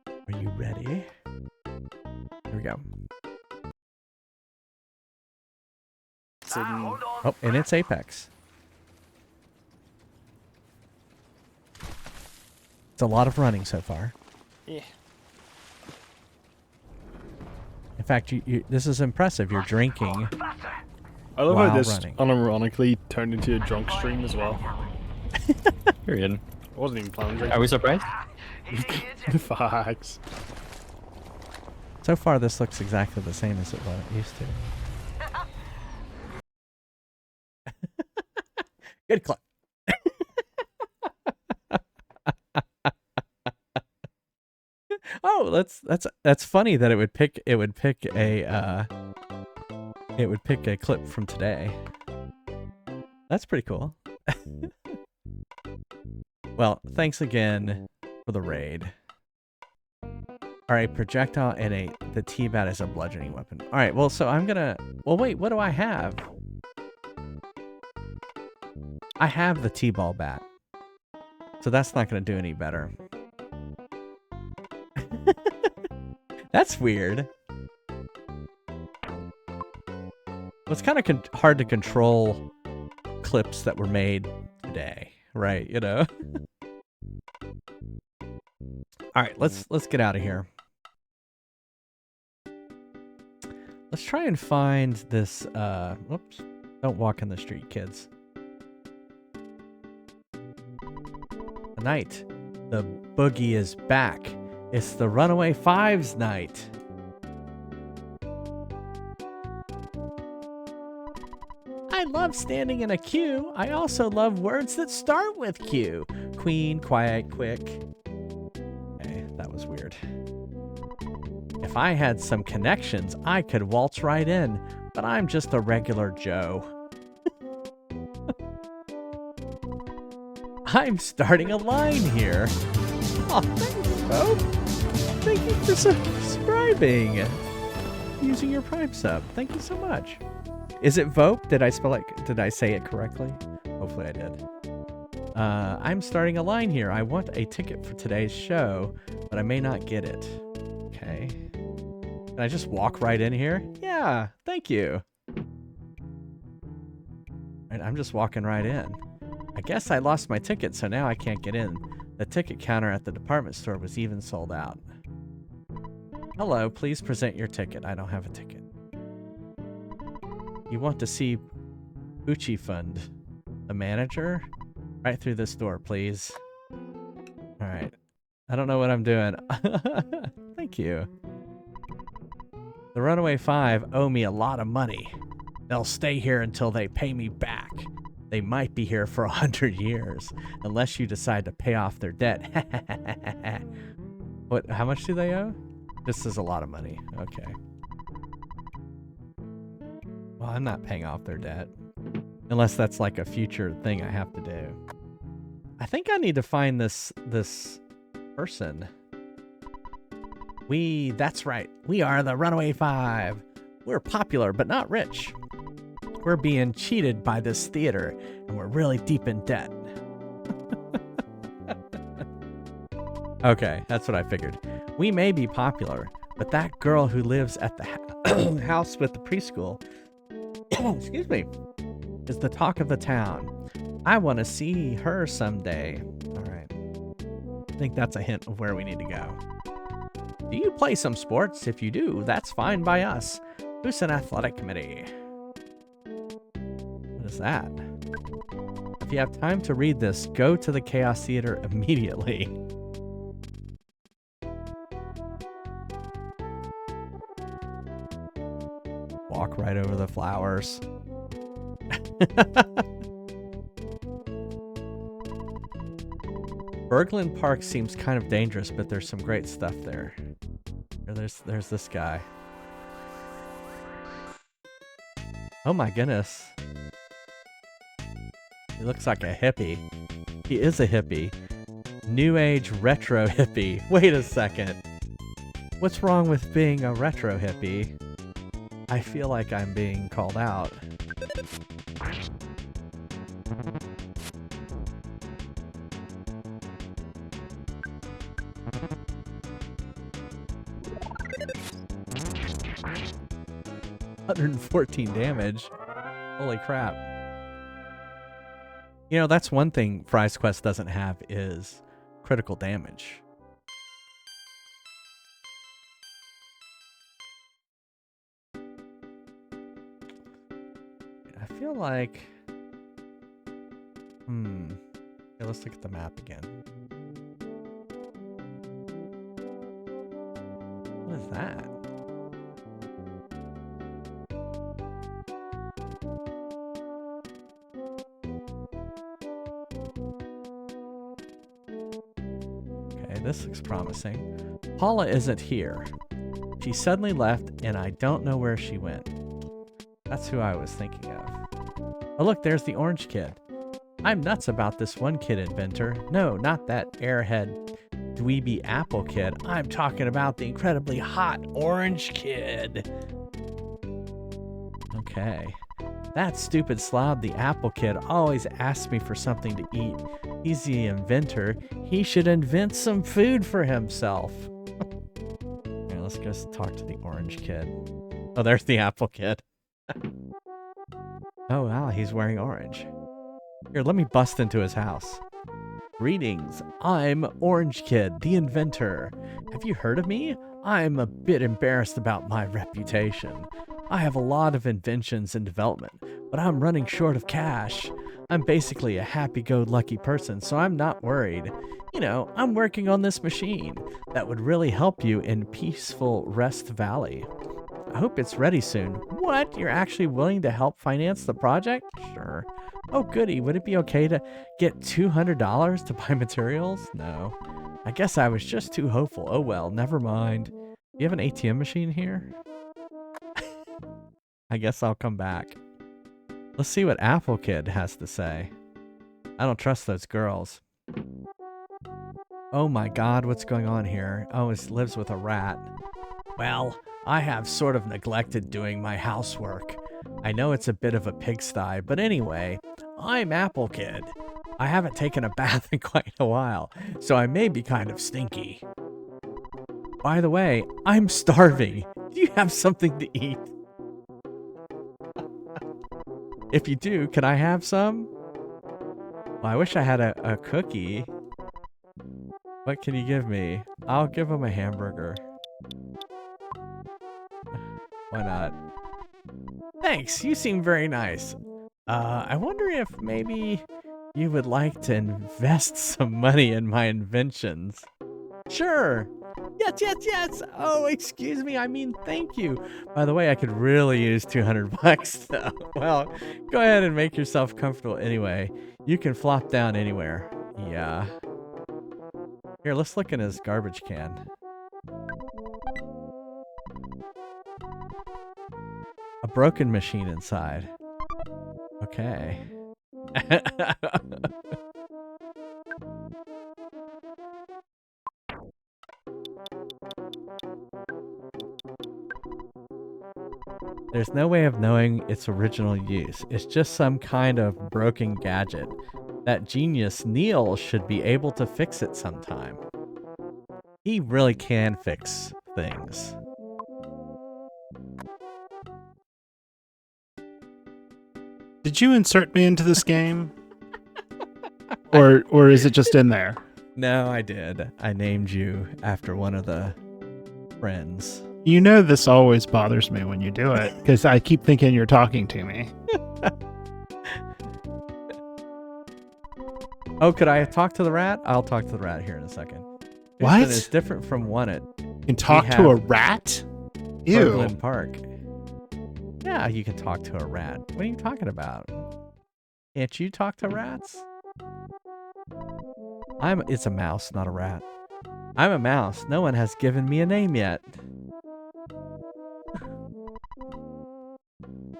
Are you ready? Here we go. Oh, and it's Apex. It's a lot of running so far. Yeah. In fact, this is impressive. You're drinking. I love while how this running. unironically turned into a drunk stream as well. Period. I wasn't even planning drinking. Are we surprised? Facts. So far, this looks exactly the same as it used to. Good clip. Oh, that's funny that it would pick a clip from today. That's pretty cool. Well, thanks again for the raid. All right, projectile and the T-bat is a bludgeoning weapon. All right, well, so I'm gonna. Well, wait, what do I have? I have the T-ball bat, so that's not gonna do any better. That's weird. Well, it's kind of hard to control clips that were made today, right? You know. All right, let's get out of here. Let's try and find this. Whoops! Don't walk in the street, kids. Tonight, the boogie is back. It's the Runaway Fives night. I love standing in a queue. I also love words that start with Q. Queen, quiet, quick. Okay, that was weird. If I had some connections, I could waltz right in, but I'm just a regular Joe. I'm starting a line here. Oh, thank you, Bo. Thank you for subscribing. Using your Prime sub. Thank you so much. Is it Vope? Did I say it correctly? Hopefully I did. I'm starting a line here. I want a ticket for today's show, but I may not get it. Okay. Can I just walk right in here? Yeah, thank you. Right, I'm just walking right in. I guess I lost my ticket, so now I can't get in. The ticket counter at the department store was even sold out. Hello, please present your ticket. I don't have a ticket. You want to see Bucci Fund, the manager? Right through this door, please. Alright. I don't know what I'm doing. Thank you. The Runaway Five owe me a lot of money. They'll stay here until they pay me back. They might be here for 100 years, unless you decide to pay off their debt. What? How much do they owe? This is a lot of money. Okay. Well, I'm not paying off their debt. Unless that's like a future thing I have to do. I think I need to find this person. That's right. We are the Runaway Five. We're popular, but not rich. We're being cheated by this theater, and we're really deep in debt. Okay, that's what I figured. We may be popular, but that girl who lives at the house with the preschool, excuse me, is the talk of the town. I want to see her someday. All right. I think that's a hint of where we need to go. Do you play some sports? If you do, that's fine by us. Who's an athletic committee? What is that? If you have time to read this, go to the Chaos Theater immediately. Walk right over the flowers. Berglund Park seems kind of dangerous, but there's some great stuff there. There's this guy. Oh my goodness. He looks like a hippie. He is a hippie. New age retro hippie. Wait a second. What's wrong with being a retro hippie? I feel like I'm being called out. $114 damage. Holy crap. You know, that's one thing Fry's Quest doesn't have is critical damage. I feel like... Okay, let's look at the map again. What is that? This looks promising. Paula isn't here. She suddenly left, and I don't know where she went. That's who I was thinking of. Oh, look, there's the orange kid. I'm nuts about this one kid inventor. No, not that airhead dweeby apple kid. I'm talking about the incredibly hot orange kid. Okay. That stupid slob, the apple kid, always asks me for something to eat. He's the inventor. He should invent some food for himself. Here, let's go talk to the orange kid. Oh, there's the apple kid. Oh, wow, he's wearing orange. Here, let me bust into his house. Greetings, I'm Orange Kid, the inventor. Have you heard of me? I'm a bit embarrassed about my reputation. I have a lot of inventions in development, but I'm running short of cash. I'm basically a happy-go-lucky person, so I'm not worried. You know, I'm working on this machine that would really help you in peaceful Rest Valley. I hope it's ready soon. What? You're actually willing to help finance the project? Sure. Oh, goody. Would it be okay to get $200 to buy materials? No. I guess I was just too hopeful. Oh, well, never mind. Do you have an ATM machine here? I guess I'll come back. Let's see what Apple Kid has to say. I don't trust those girls. Oh my god, what's going on here? Oh, he lives with a rat. Well, I have sort of neglected doing my housework. I know it's a bit of a pigsty, but anyway, I'm Apple Kid. I haven't taken a bath in quite a while, so I may be kind of stinky. By the way, I'm starving. Do you have something to eat? If you do, can I have some? Well, I wish I had a cookie. What can you give me? I'll give him a hamburger. Why not? Thanks, you seem very nice. I wonder if maybe you would like to invest some money in my inventions. Sure. Yes, yes, yes. Oh, excuse me. I mean, thank you. By the way, I could really use $200 though. Well, go ahead and make yourself comfortable anyway. You can flop down anywhere. Yeah. Here, let's look in his garbage can. A broken machine inside. Okay. There's no way of knowing its original use. It's just some kind of broken gadget. That genius Neil should be able to fix it sometime. He really can fix things. Did you insert me into this game? Or is it just in there? No, I did. I named you after one of the friends. You know this always bothers me when you do it, because I keep thinking you're talking to me. Oh, could I talk to the rat? I'll talk to the rat here in a second. What? Houston is different from Onett. You can talk to a rat? Ew. Berglund Park. Yeah, you can talk to a rat. What are you talking about? Can't you talk to rats? It's a mouse, not a rat. I'm a mouse. No one has given me a name yet.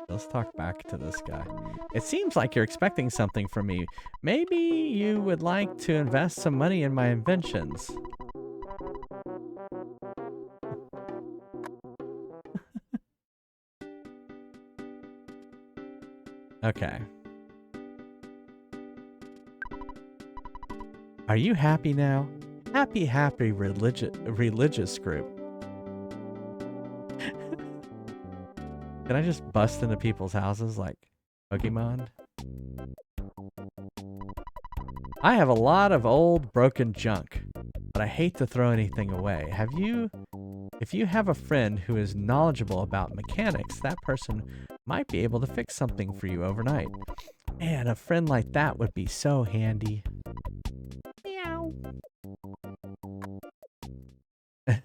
Let's talk back to this guy. It seems like you're expecting something from me. Maybe you would like to invest some money in my inventions. Okay. Are you happy now? Happy religious group. Can I just bust into people's houses like Pokemon? I have a lot of old broken junk, but I hate to throw anything away. If you have a friend who is knowledgeable about mechanics, that person might be able to fix something for you overnight. Man, a friend like that would be so handy. Meow.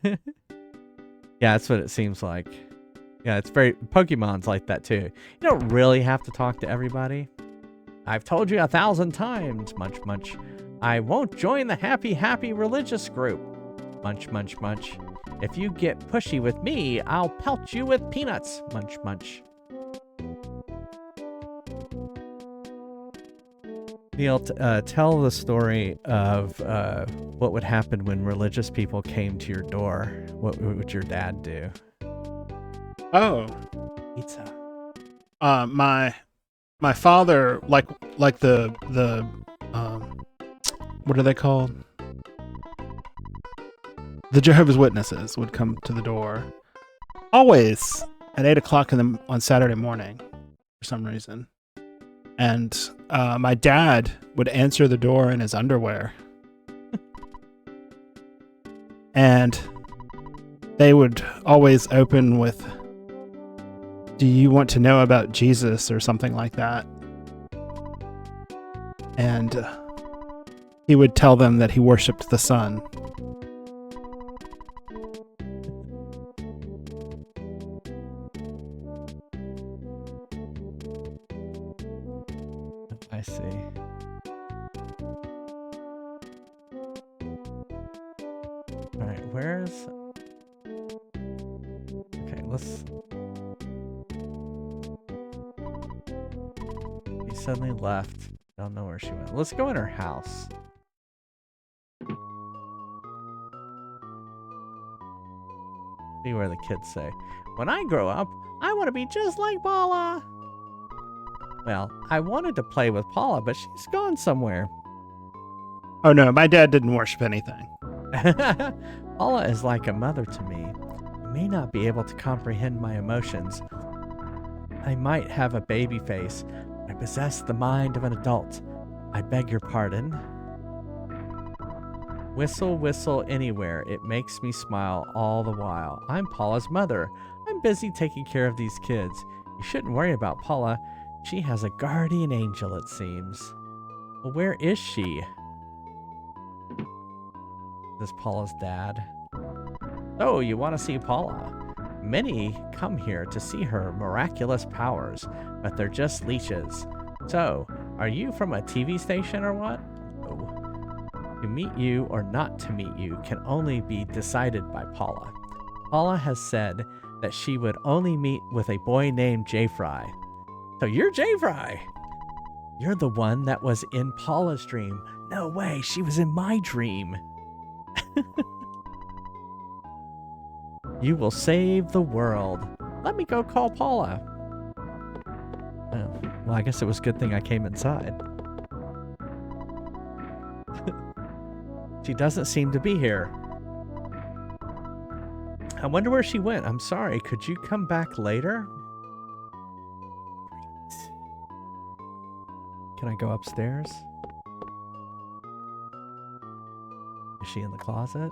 Yeah, that's what it seems like. Yeah, it's very... Pokemon's like that too. You don't really have to talk to everybody. I've told you 1,000 times, Munch Munch. I won't join the happy religious group. Munch Munch Munch. If you get pushy with me, I'll pelt you with peanuts. Munch Munch. Neil, tell the story of what would happen when religious people came to your door. What would your dad do? Oh. Pizza. My father, like the what are they called? The Jehovah's Witnesses would come to the door always at 8 o'clock on Saturday morning for some reason. And my dad would answer the door in his underwear. And they would always open with, "Do you want to know about Jesus?" or something like that. And he would tell them that he worshipped the sun. I see. All right, where's... Okay, let's... He suddenly left. Don't know where she went. Let's go in her house. See where the kids say, "When I grow up, I want to be just like Paula." Well, I wanted to play with Paula, but she's gone somewhere. Oh no, my dad didn't worship anything. Paula is like a mother to me. You may not be able to comprehend my emotions. I might have a baby face, but I possess the mind of an adult. I beg your pardon. Whistle, whistle anywhere. It makes me smile all the while. I'm Paula's mother. I'm busy taking care of these kids. You shouldn't worry about Paula. She has a guardian angel, it seems. Well, where is she? This is Paula's dad. Oh, you want to see Paula? Many come here to see her miraculous powers, but they're just leeches. So, are you from a TV station or what? Oh. To meet you or not to meet you can only be decided by Paula. Paula has said that she would only meet with a boy named JFries. So you're JFries. You're the one that was in Paula's dream. No way, she was in my dream. You will save the world. Let me go call Paula. Oh, well, I guess it was a good thing I came inside. She doesn't seem to be here. I wonder where she went. I'm sorry. Could you come back later? Can I go upstairs? Is she in the closet?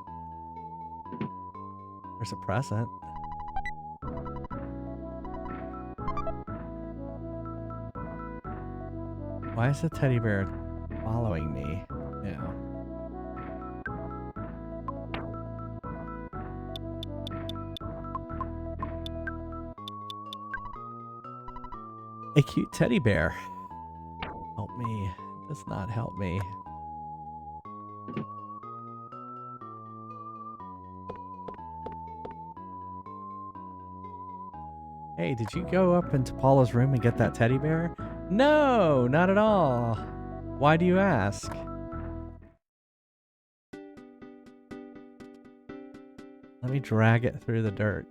There's a present. Why is the teddy bear following me now? A cute teddy bear. Help me. Does not help me. Hey, did you go up into Paula's room and get that teddy bear? No, not at all. Why do you ask? Let me drag it through the dirt.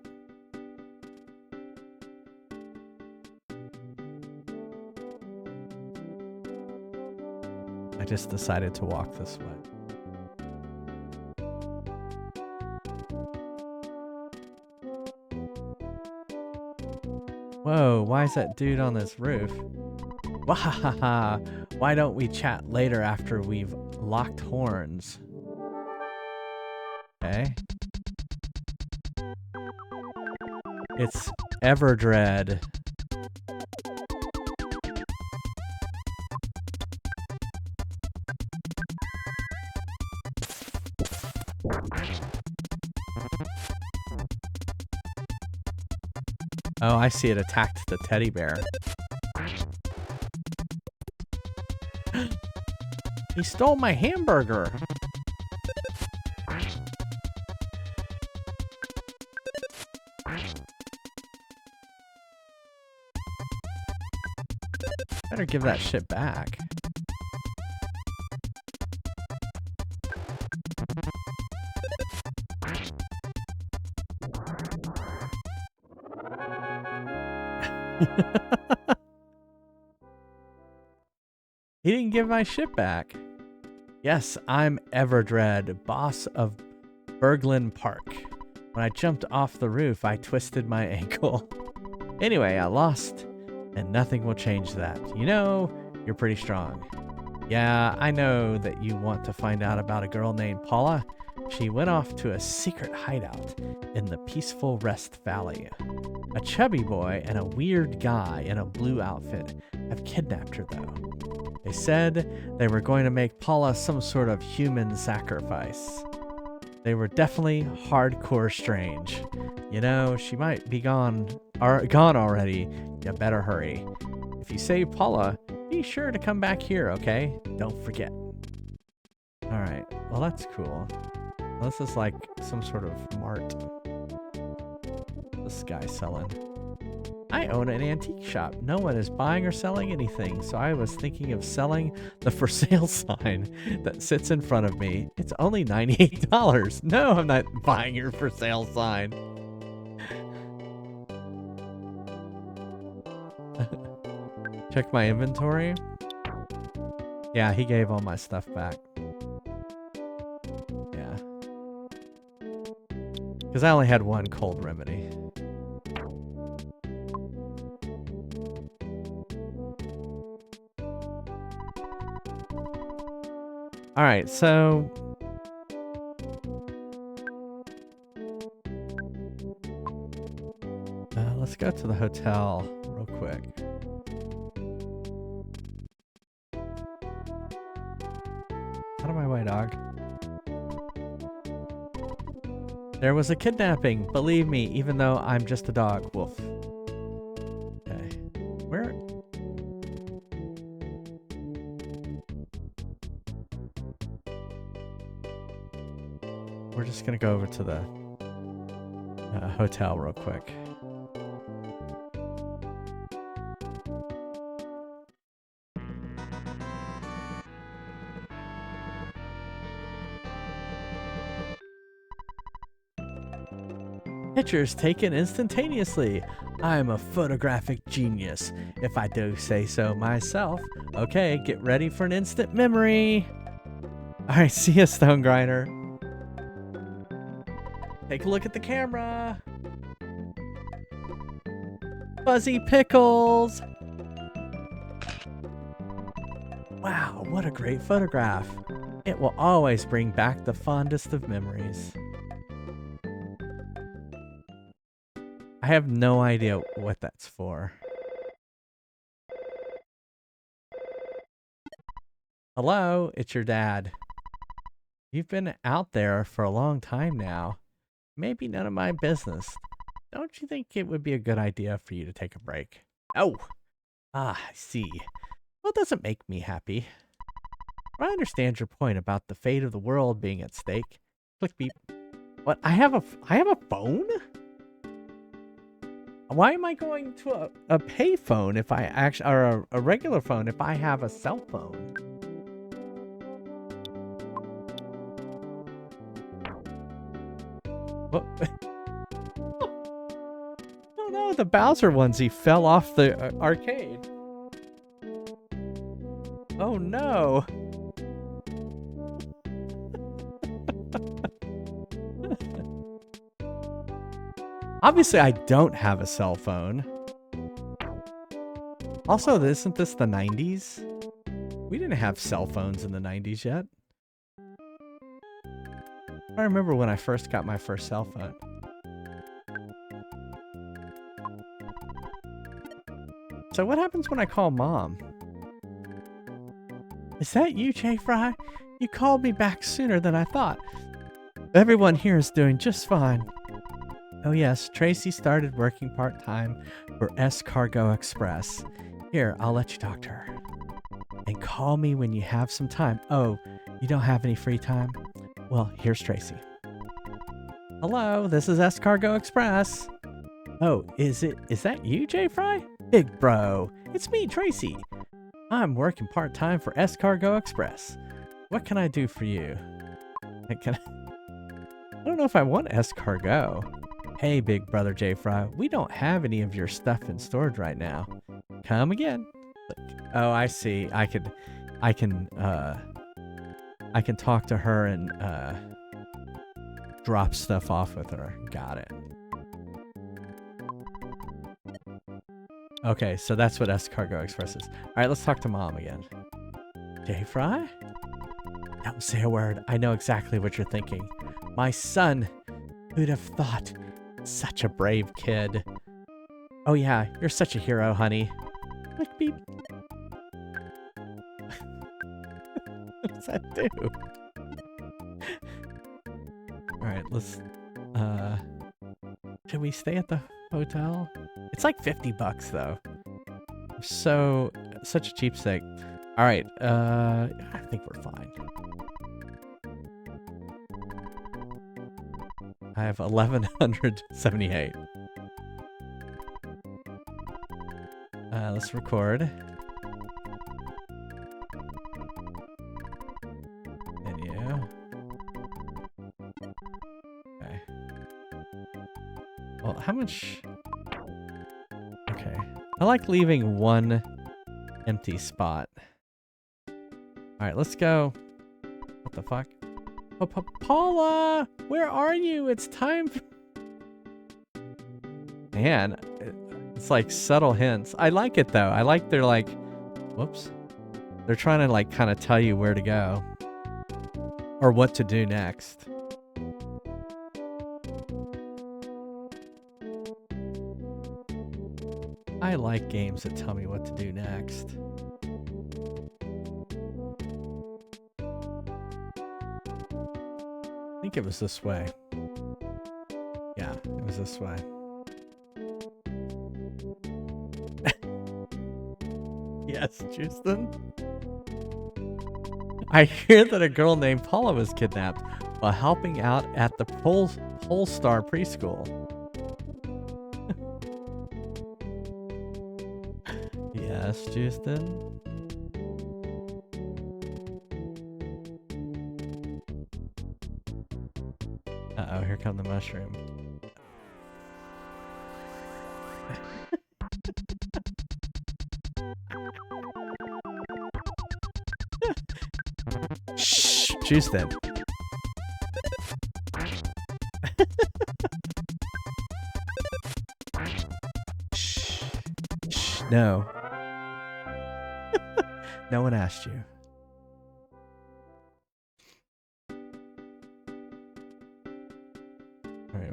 I just decided to walk this way. Whoa, why is that dude on this roof? Wahahaha, why don't we chat later after we've locked horns? Okay. It's Everdread. Oh, I see, it attacked the teddy bear. He stole my hamburger. Better give that shit back. He didn't give my shit back. Yes, I'm Everdread, boss of Berglund Park. When I jumped off the roof, I twisted my ankle. Anyway, I lost, and nothing will change that. You know, you're pretty strong. Yeah, I know that you want to find out about a girl named Paula. She went off to a secret hideout in the peaceful Rest Valley. A chubby boy and a weird guy in a blue outfit have kidnapped her, though. They said they were going to make Paula some sort of human sacrifice. They were definitely hardcore strange. You know, she might be gone already. You better hurry. If you save Paula, be sure to come back here, okay? Don't forget. Alright, well that's cool. This is like some sort of mart. This guy selling. I own an antique shop. No one is buying or selling anything, so I was thinking of selling the for sale sign that sits in front of me. It's only $98. No, I'm not buying your for sale sign. Check my inventory. Yeah, he gave all my stuff back. Yeah. Because I only had one cold remedy. Alright, so... let's go to the hotel real quick. Out of my way, dog. There was a kidnapping, believe me, even though I'm just a dog. Wolf. Okay. Where? We're just gonna go over to the hotel real quick. Pictures taken instantaneously. I'm a photographic genius, if I do say so myself. Okay, get ready for an instant memory. Alright, see ya, Stone Grinder. Take a look at the camera. Fuzzy Pickles. Wow, what a great photograph. It will always bring back the fondest of memories. I have no idea what that's for. Hello, it's your dad. You've been out there for a long time now. Maybe none of my business. Don't you think it would be a good idea for you to take a break? Oh! Ah, I see. Well, it doesn't make me happy. I understand your point about the fate of the world being at stake. Click beep. What? I have a phone? Why am I going to a pay phone if I actually, or a regular phone if I have a cell phone? What? Oh no, the Bowser onesie fell off the arcade. Oh no. Obviously, I don't have a cell phone. Also, isn't this the 90s? We didn't have cell phones in the 90s yet. I remember when I first got my first cell phone. So what happens when I call Mom? Is that you, JFries? You called me back sooner than I thought. Everyone here is doing just fine. Oh yes, Tracy started working part-time for S Cargo Express. Here, I'll let you talk to her. And call me when you have some time. Oh, you don't have any free time? Well, here's Tracy. Hello, this is S Cargo Express. Oh, is that you, JFries? Big bro, it's me, Tracy. I'm working part-time for S Cargo Express. What can I do for you? I don't know if I want S Cargo. Hey, big brother JFries, we don't have any of your stuff in storage right now. Come again. Oh, I see. I can talk to her and drop stuff off with her. Got it. Okay, so that's what S Cargo Express is. All right, let's talk to Mom again. JFries? Don't say a word. I know exactly what you're thinking. My son. Who'd have thought? Such a brave kid. Oh yeah, you're such a hero, honey. Click beep. What does that do? Alright, let's should we stay at the hotel? It's like $50 though. Such a cheapsake. Alright, I think we're fine. I have 1178. Let's record. Menu. Okay. Well, how much? Okay. I like leaving one empty spot. Alright, let's go. What the fuck? Oh, Paula! Where are you? It's time for... Man, it's like subtle hints. I like it though. I like they're like... Whoops. They're trying to like kind of tell you where to go. Or what to do next. I like games that tell me what to do next. I think it was this way. Yeah, it was this way. Yes, Justin. I hear that a girl named Paula was kidnapped while helping out at the Polestar preschool. Yes, Justin. Uh-oh, here come the mushroom. Shh, Justin. Shh. Shh. No. No one asked you.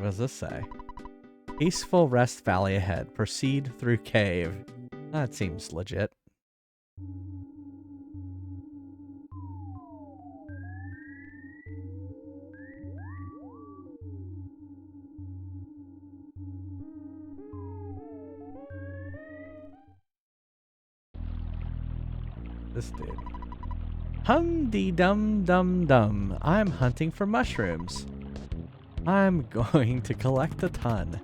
What does this say? Peaceful rest valley ahead. Proceed through cave. That seems legit. This dude. Hum-dee-dum-dum-dum. I'm hunting for mushrooms. I'm going to collect a ton.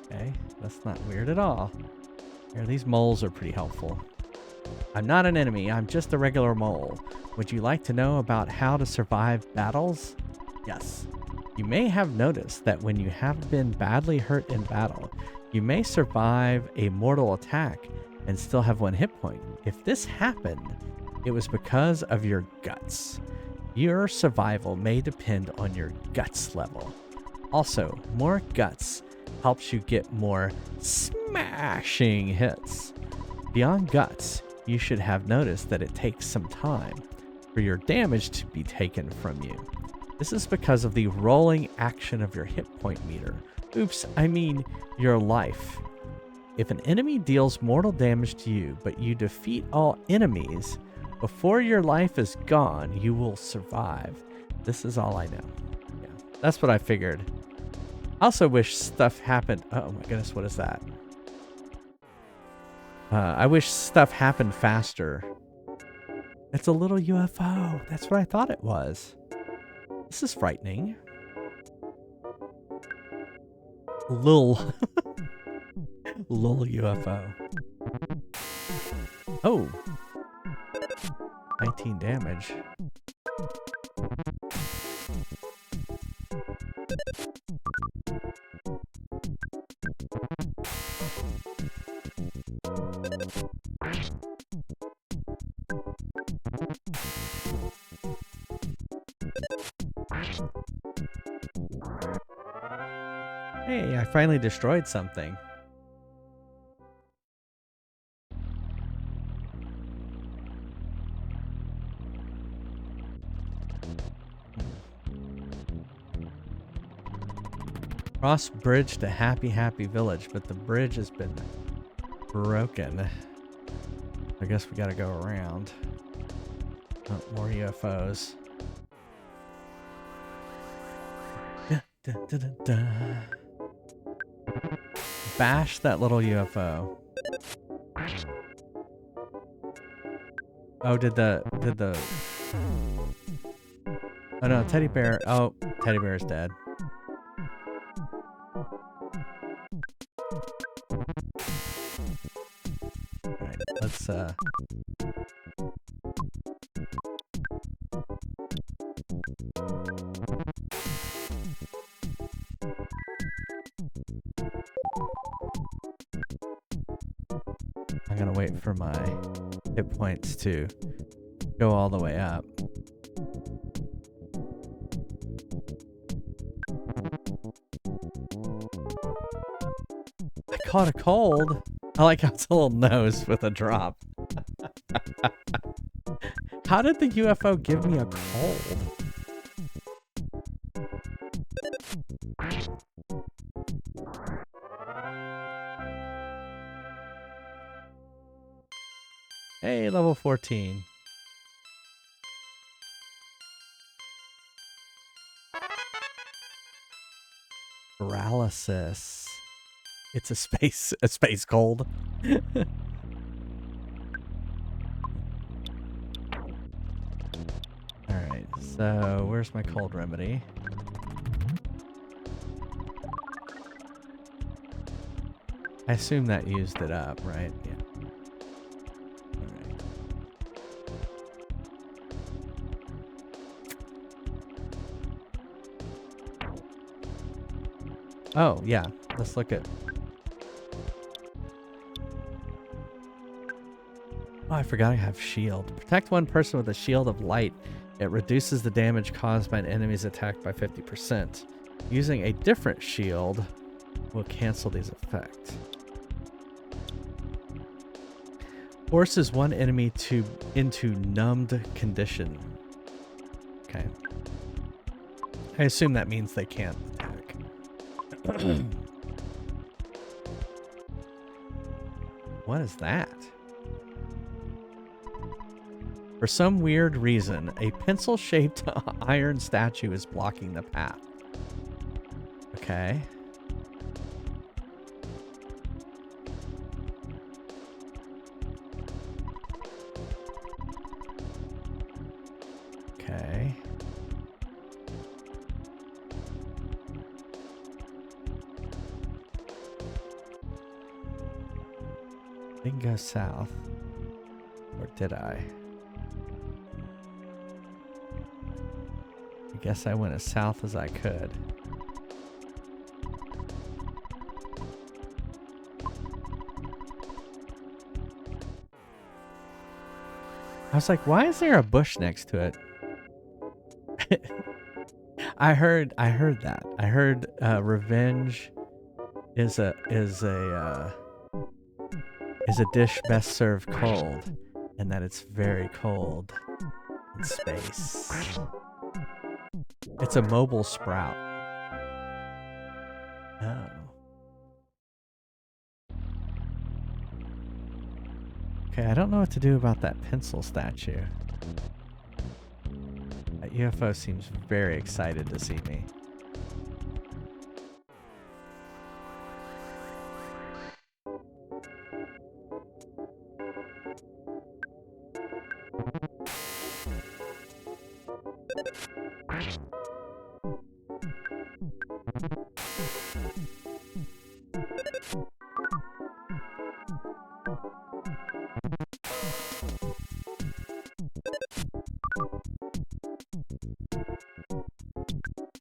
Okay, that's not weird at all. Here, these moles are pretty helpful. I'm not an enemy, I'm just a regular mole. Would you like to know about how to survive battles? Yes. You may have noticed that when you have been badly hurt in battle, you may survive a mortal attack and still have 1 hit point. If this happened, it was because of your guts. Your survival may depend on your guts level. Also, more guts helps you get more smashing hits. Beyond guts, you should have noticed that it takes some time for your damage to be taken from you. This is because of the rolling action of your hit point meter. Oops, I mean your life. If an enemy deals mortal damage to you, but you defeat all enemies, before your life is gone, you will survive. This is all I know. Yeah, that's what I figured. I also wish stuff happened. Oh my goodness, what is that? I wish stuff happened faster. It's a little UFO. That's what I thought it was. This is frightening. Lul. Lul UFO. Oh. 19 damage. Hey, I finally destroyed something. Cross bridge to Happy Village, but the bridge has been broken. I guess we gotta go around. Oh, more UFOs. Da, da, da, da. Bash that little UFO. Oh, did the oh no, teddy bear. Oh, teddy bear is dead. Alright, let's I'm gonna wait for my hit points to go all the way up. I caught a cold. I like how it's a little nose with a drop. How did the UFO give me a cold? Hey, level 14. Paralysis. It's a space cold. Alright, so where's my cold remedy? I assume that used it up, right? Yeah. Oh, yeah. Let's look at... Oh, I forgot I have shield. Protect one person with a shield of light. It reduces the damage caused by an enemy's attack by 50%. Using a different shield will cancel these effects. Forces one enemy into numbed condition. Okay. I assume that means they can't attack. What is that? For some weird reason, a pencil-shaped iron statue is blocking the path. Okay. Okay. Didn't go south. Or did I? I guess I went as south as I could. I was like, why is there a bush next to it? I heard that. I heard revenge is a dish best served cold, and that it's very cold in space. It's a mobile sprout. Oh. Okay, I don't know what to do about that pencil statue. That UFO seems very excited to see me.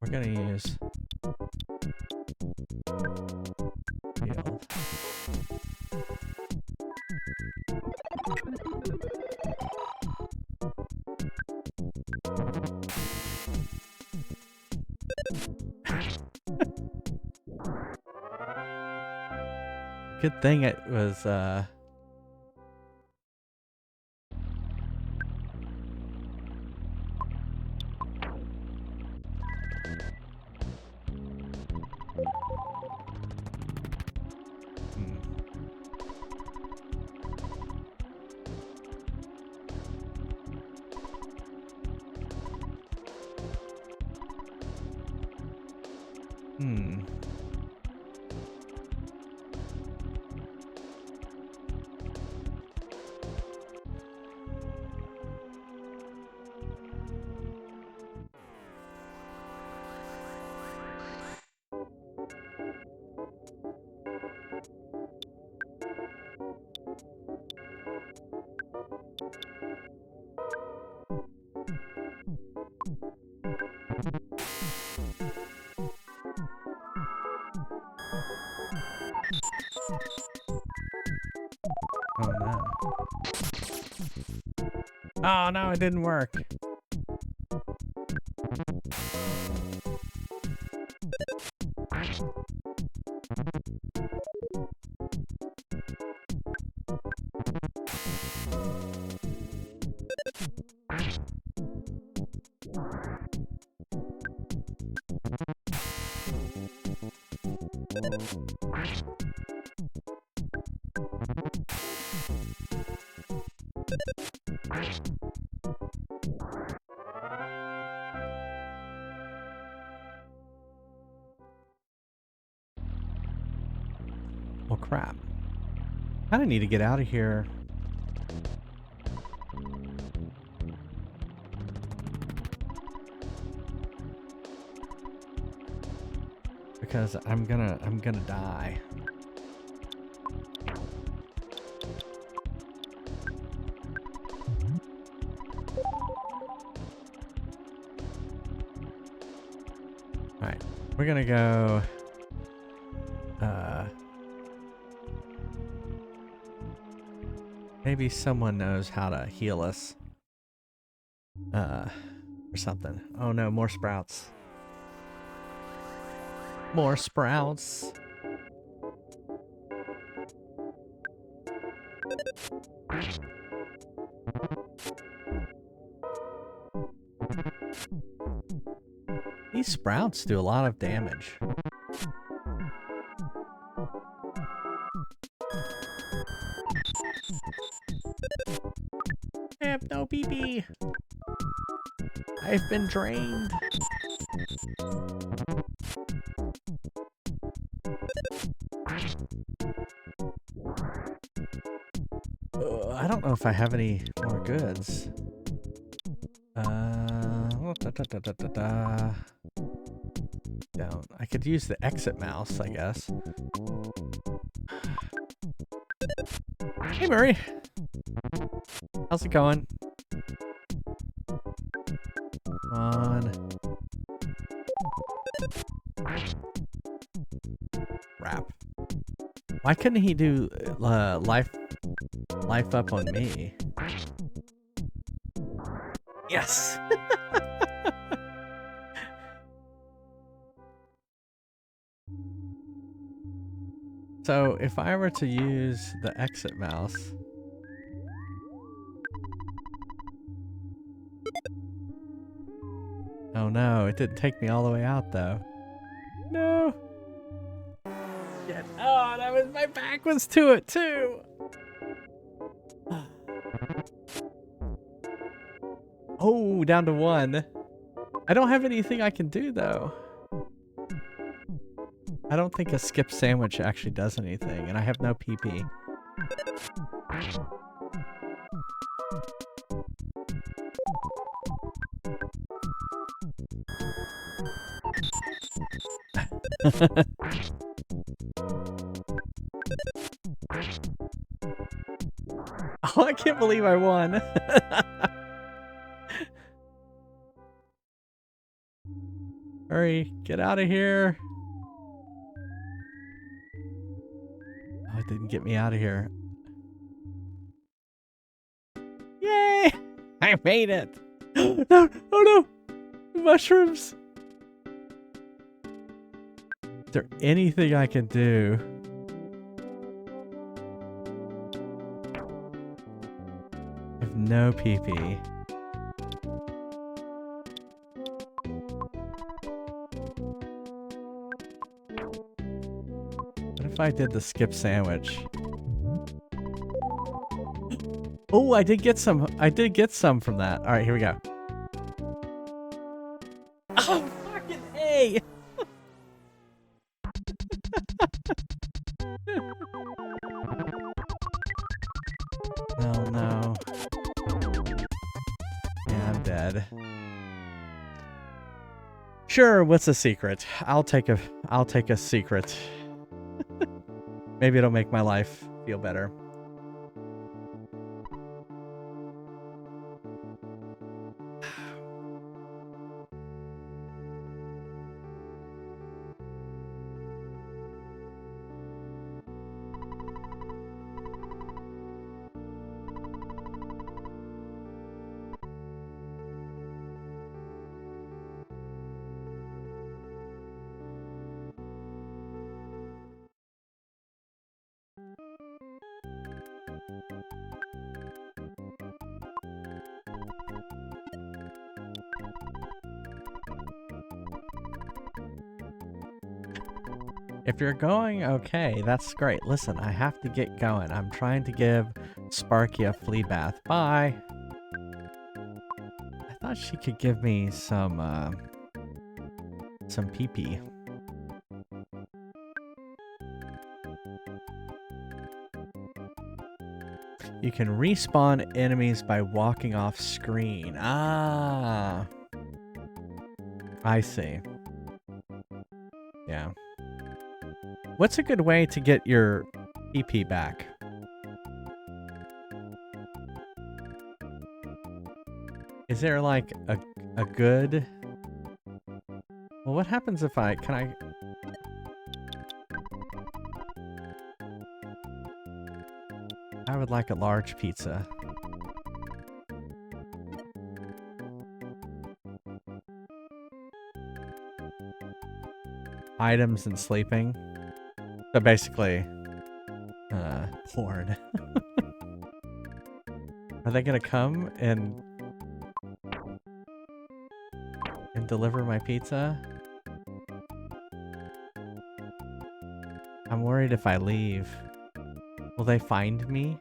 We're gonna use field. Good thing it was oh no. Oh no, it didn't work. Well, crap. I kind of need to get out of here. Because I'm gonna die. Alright, we're gonna go maybe someone knows how to heal us. Or something. Oh no, more sprouts. More sprouts. These sprouts do a lot of damage. I have no PP. I've been drained. I don't know if I have any more goods. Down. I could use the exit mouse, I guess. Hey, Murray. How's it going? Come on. Crap. Why couldn't he do life up on me? Yes. So if I were to use the exit mouse, oh no, it didn't take me all the way out though. No. Shit. Oh, that was, my back was to it too. Oh, down to 1. I don't have anything I can do though. I don't think a skip sandwich actually does anything, and I have no PP. Oh, I can't believe I won. Hurry, get out of here. Oh, it didn't get me out of here. Yay! I made it. No, oh no! Mushrooms. Is there anything I can do? I have no PP. What if I did the skip sandwich? Oh, I did get some. I did get some from that. All right, here we go. Oh, fucking A! Oh no. Yeah, I'm dead. Sure, what's a secret? I'll take a secret. Maybe it'll make my life feel better. If you're going okay, that's great. Listen, I have to get going. I'm trying to give Sparky a flea bath. Bye. I thought she could give me some pee-pee. You can respawn enemies by walking off screen. Ah. I see. Yeah. What's a good way to get your PP back? Is there like a good... Well, what happens if I... Can I... I would like a large pizza. Items and sleeping. So basically, porn. Are they gonna come and deliver my pizza? I'm worried if I leave, will they find me?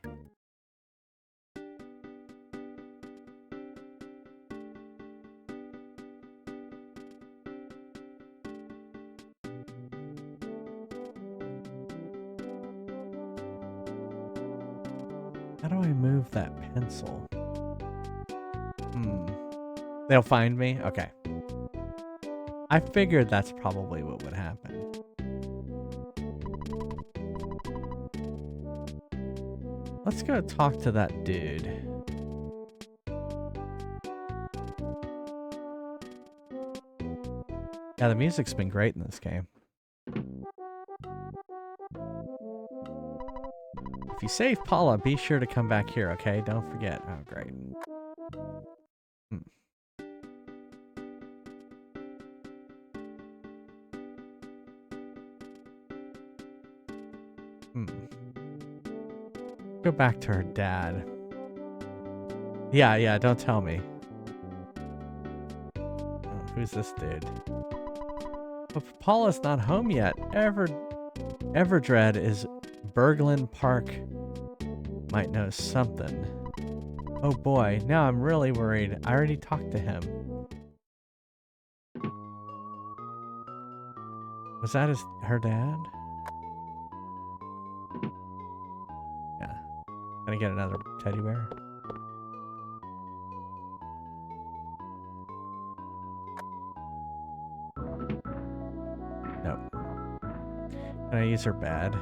How do I move that pencil? They'll find me? Okay. I figured that's probably what would happen. Let's go talk to that dude. Yeah, the music's been great in this game. If you save Paula, be sure to come back here, okay? Don't forget. Oh, great. Go back to her dad. Yeah, don't tell me. Oh, who's this dude? But Paula's not home yet. Everdread is Berglund Park. Might know something. Oh boy, now I'm really worried. I already talked to him. Was that her dad? Yeah. Can I get another teddy bear? Nope. Can I use her bed?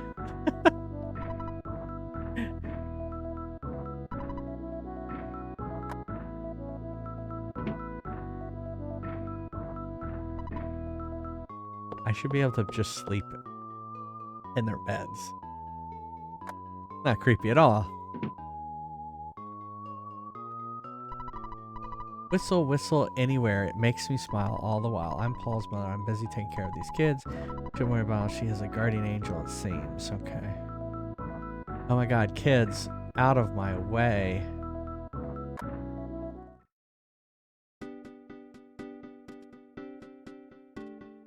I should be able to just sleep in their beds. Not creepy at all. Whistle, whistle anywhere. It makes me smile all the while. I'm Paul's mother. I'm busy taking care of these kids. Don't worry about it. She is a guardian angel, it seems. Okay. Oh my god, kids, out of my way.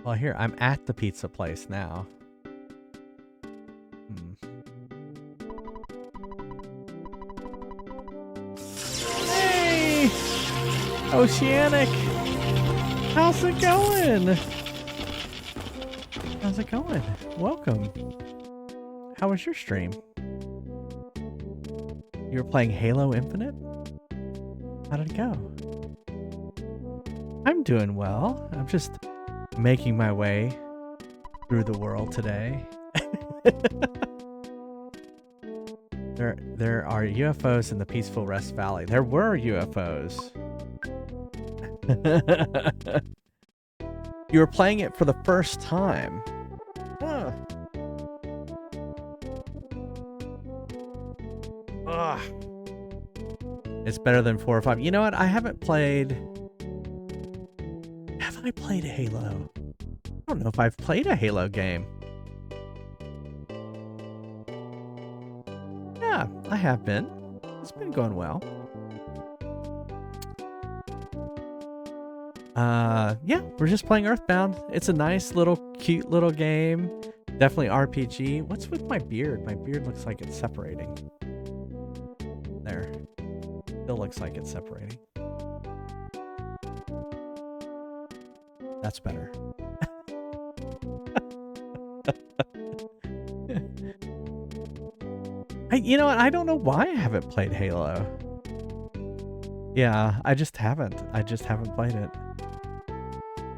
Well, here, I'm at the pizza place now. Hey! Oceanic! How's it going? How's it going? Welcome. How was your stream? You were playing Halo Infinite? How did it go? I'm doing well. I'm just making my way through the world today. There are UFOs in the peaceful Rest Valley. There were UFOs. You were playing it for the first time. Huh. Ugh. It's better than 4 or 5. You know what? I haven't played... Have I played Halo? I don't know if I've played a Halo game. Yeah, I have been. It's been going well. Yeah, we're just playing EarthBound. It's a nice little, cute little game. Definitely RPG. What's with my beard? My beard looks like it's separating. There. Still looks like it's separating. That's better. You know what? I don't know why I haven't played Halo. Yeah, I just haven't played it.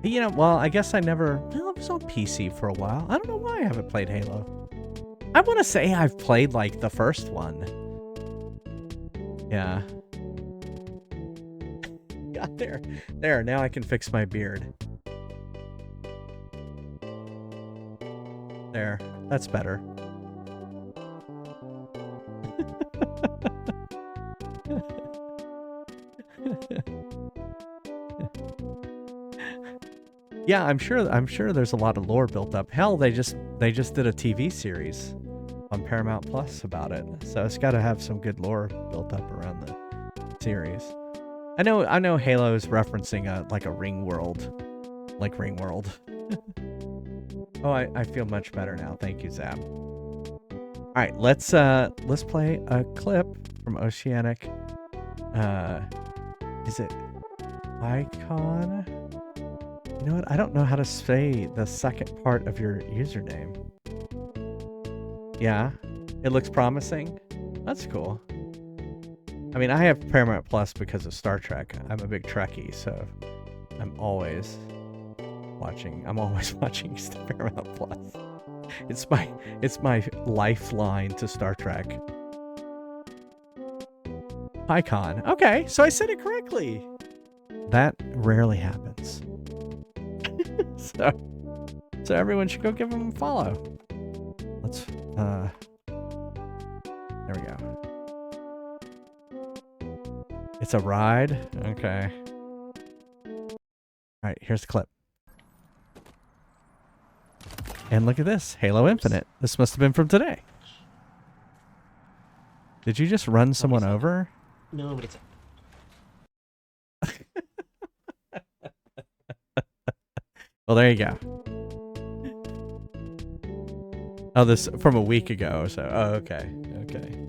You know, well, I guess I never... Well, it was on PC for a while. I don't know why I haven't played Halo. I want to say I've played, like, the first one. Yeah. Got there. There, now I can fix my beard. There. That's better. Yeah, I'm sure there's a lot of lore built up. Hell, they just did a TV series on Paramount Plus about it. So it's got to have some good lore built up around the series. I know Halo is referencing like a ring world like Ringworld. Oh, I feel much better now. Thank you, Zab. All right, let's play a clip from Oceanic. Is it Icon? You know what? I don't know how to say the second part of your username. Yeah, it looks promising. That's cool. I mean, I have Paramount Plus because of Star Trek. I'm a big Trekkie, so I'm always watching Paramount Plus. It's my lifeline to Star Trek. Icon. Okay, so I said it correctly. That rarely happens. so everyone should go give him a follow. Let's there we go. It's a ride? Okay. Alright, here's the clip. And look at this. Halo Infinite. This must have been from today. Did you just run someone over? No, but it's... Well, there you go. Oh, this from a week ago. So, oh, okay. Okay.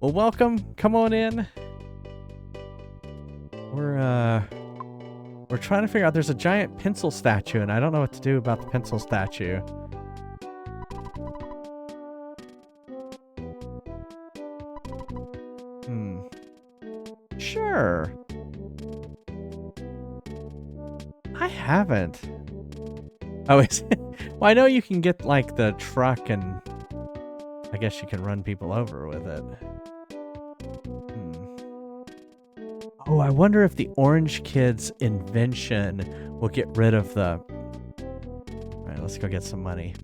Well, welcome. Come on in. We're trying to figure out, there's a giant pencil statue, and I don't know what to do about the pencil statue. Sure. I haven't. Oh, is it? Well, I know you can get, like, the truck, and I guess you can run people over with it. Oh, I wonder if the Orange Kid's invention will get rid of the... Alright, let's go get some money.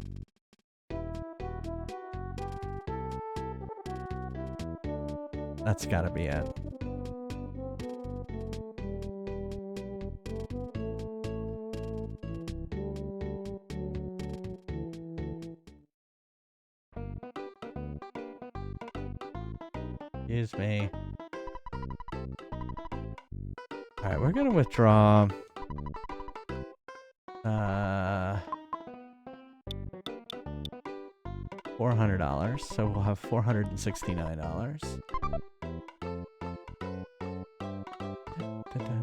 That's gotta be it. Excuse me. Alright, we're gonna withdraw $400, so we'll have $469.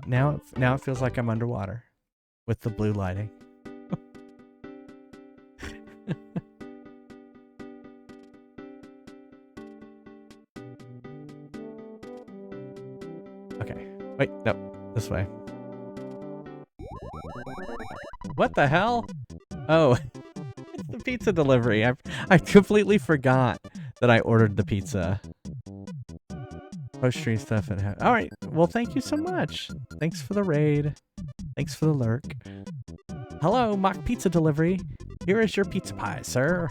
Now it feels like I'm underwater with the blue lighting. Okay. Wait, no. This way. What the hell? Oh, it's the pizza delivery. I completely forgot that I ordered the pizza. Post-stream stuff and all right. Well, thank you so much. Thanks for the raid. Thanks for the lurk. Hello, mock pizza delivery. Here is your pizza pie, sir.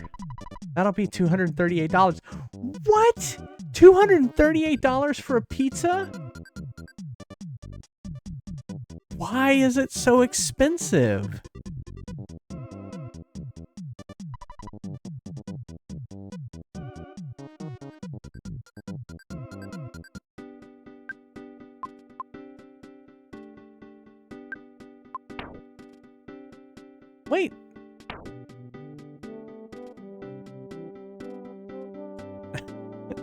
That'll be $238. What? $238 for a pizza? Why is it so expensive? Wait.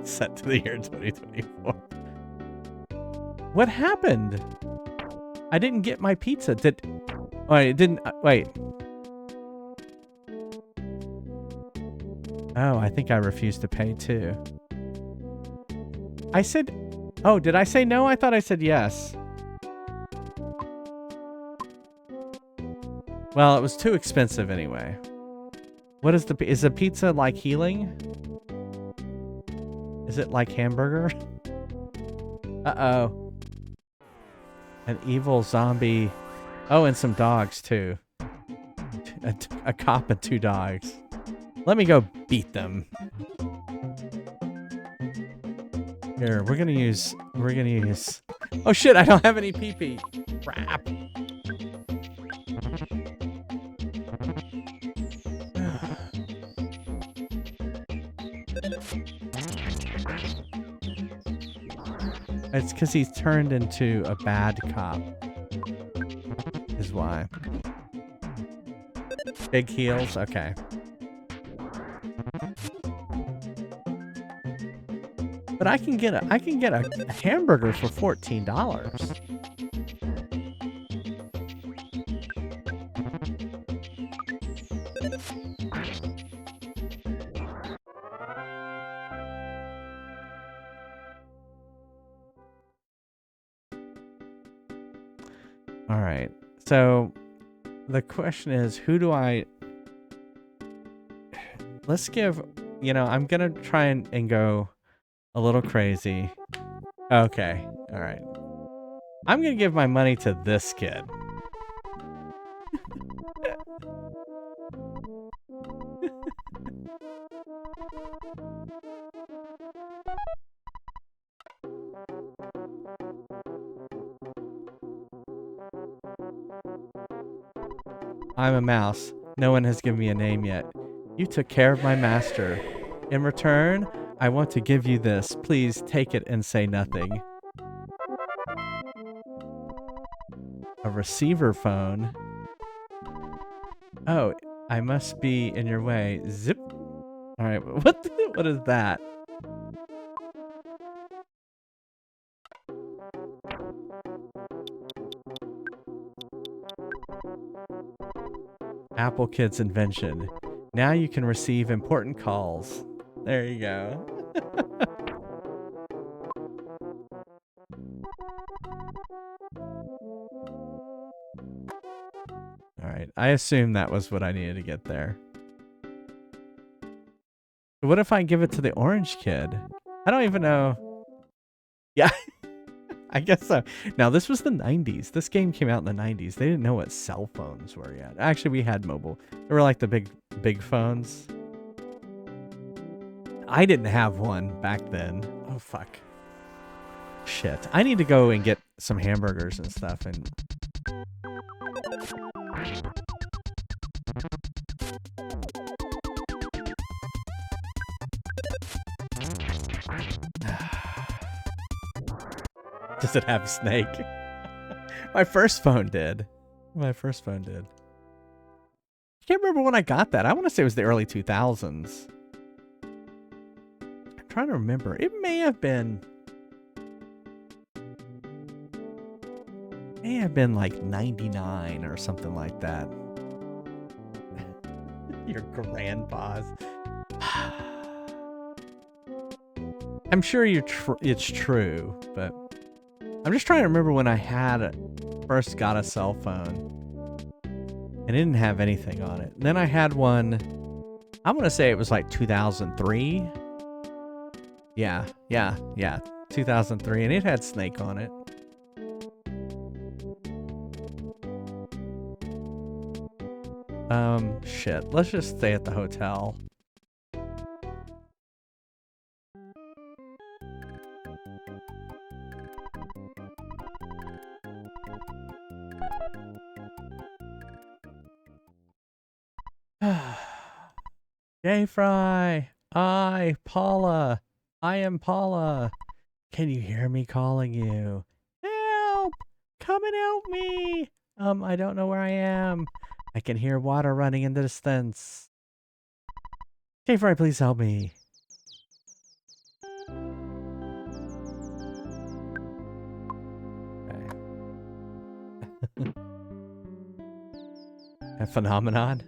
Set to the year 2024. What happened? I didn't get my pizza. Oh, it didn't. Wait. Oh, I think I refused to pay too. I said, oh, did I say no? I thought I said yes. Well, it was too expensive anyway. What is is the pizza like healing? Is it like hamburger? Uh-oh. An evil zombie. Oh, and some dogs too. A cop and 2 dogs. Let me go beat them. Here, we're gonna use... Oh shit, I don't have any pee-pee. Crap. It's because he's turned into a bad cop. Is why. Big heels. Okay. But I can get a hamburger for $14. All right. So the question is, who do I... Let's give... You know, I'm going to try and go a little crazy. Okay. All right. I'm going to give my money to this kid. I'm a mouse. No one has given me a name yet. You took care of my master. In return, I want to give you this. Please take it and say nothing. A receiver phone. Oh, I must be in your way. Zip. All right, what is that? Apple Kid's invention. Now you can receive important calls. There you go. All right, I assume that was what I needed to get there. What if I give it to the orange kid? I don't even know. Yeah, I guess so. Now, this was the 90s. This game came out in the 90s. They didn't know what cell phones were yet. Actually, we had mobile. They were like the big phones. I didn't have one back then. Oh, fuck. Shit. I need to go and get some hamburgers and stuff and... Does it have Snake? My first phone did. My first phone did. I can't remember when I got that. I want to say it was the early 2000s. I'm trying to remember. It may have been like 99 or something like that. Your grandpa's. I'm sure it's true, but I'm just trying to remember when I first got a cell phone and it didn't have anything on it. And then I had one, I'm going to say it was like 2003. Yeah, 2003, and it had Snake on it. Shit, let's just stay at the hotel. JFries, Paula. I am Paula. Can you hear me calling you? Help! Come and help me! I don't know where I am. I can hear water running in the distance. JFries, please help me. Okay. A phenomenon?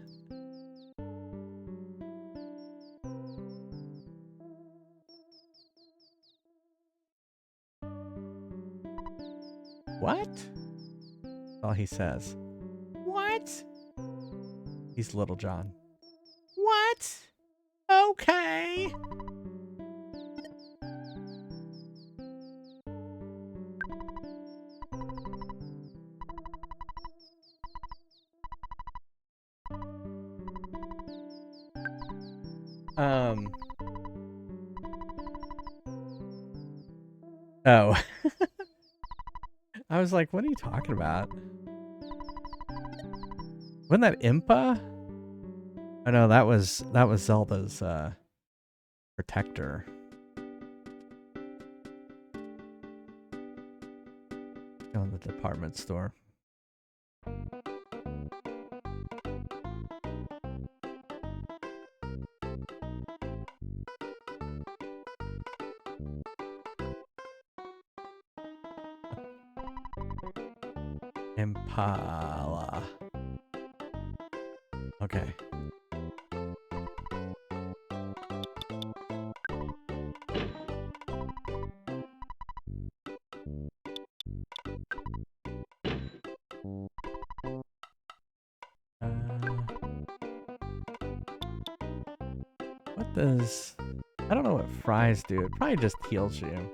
What? That's all he says. What? He's Little John. What? Okay. Oh. I was like, what are you talking about? Wasn't that Impa? Oh no, that was Zelda's protector. Go in the department store. Impala. Okay. What does... I don't know what fries do. It probably just heals you.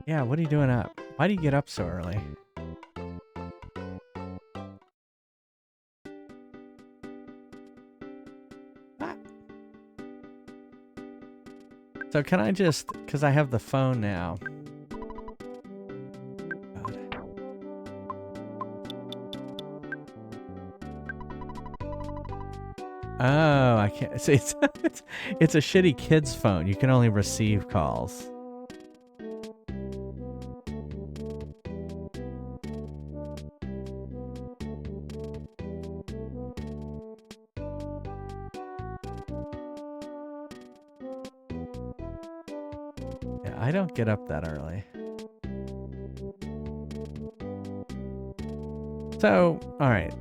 Yeah, what are you doing up? Why do you get up so early? Ah. So can I just... Because I have the phone now. God. Oh, I can't... See, it's a shitty kid's phone. You can only receive calls. I don't get up that early. So, alright.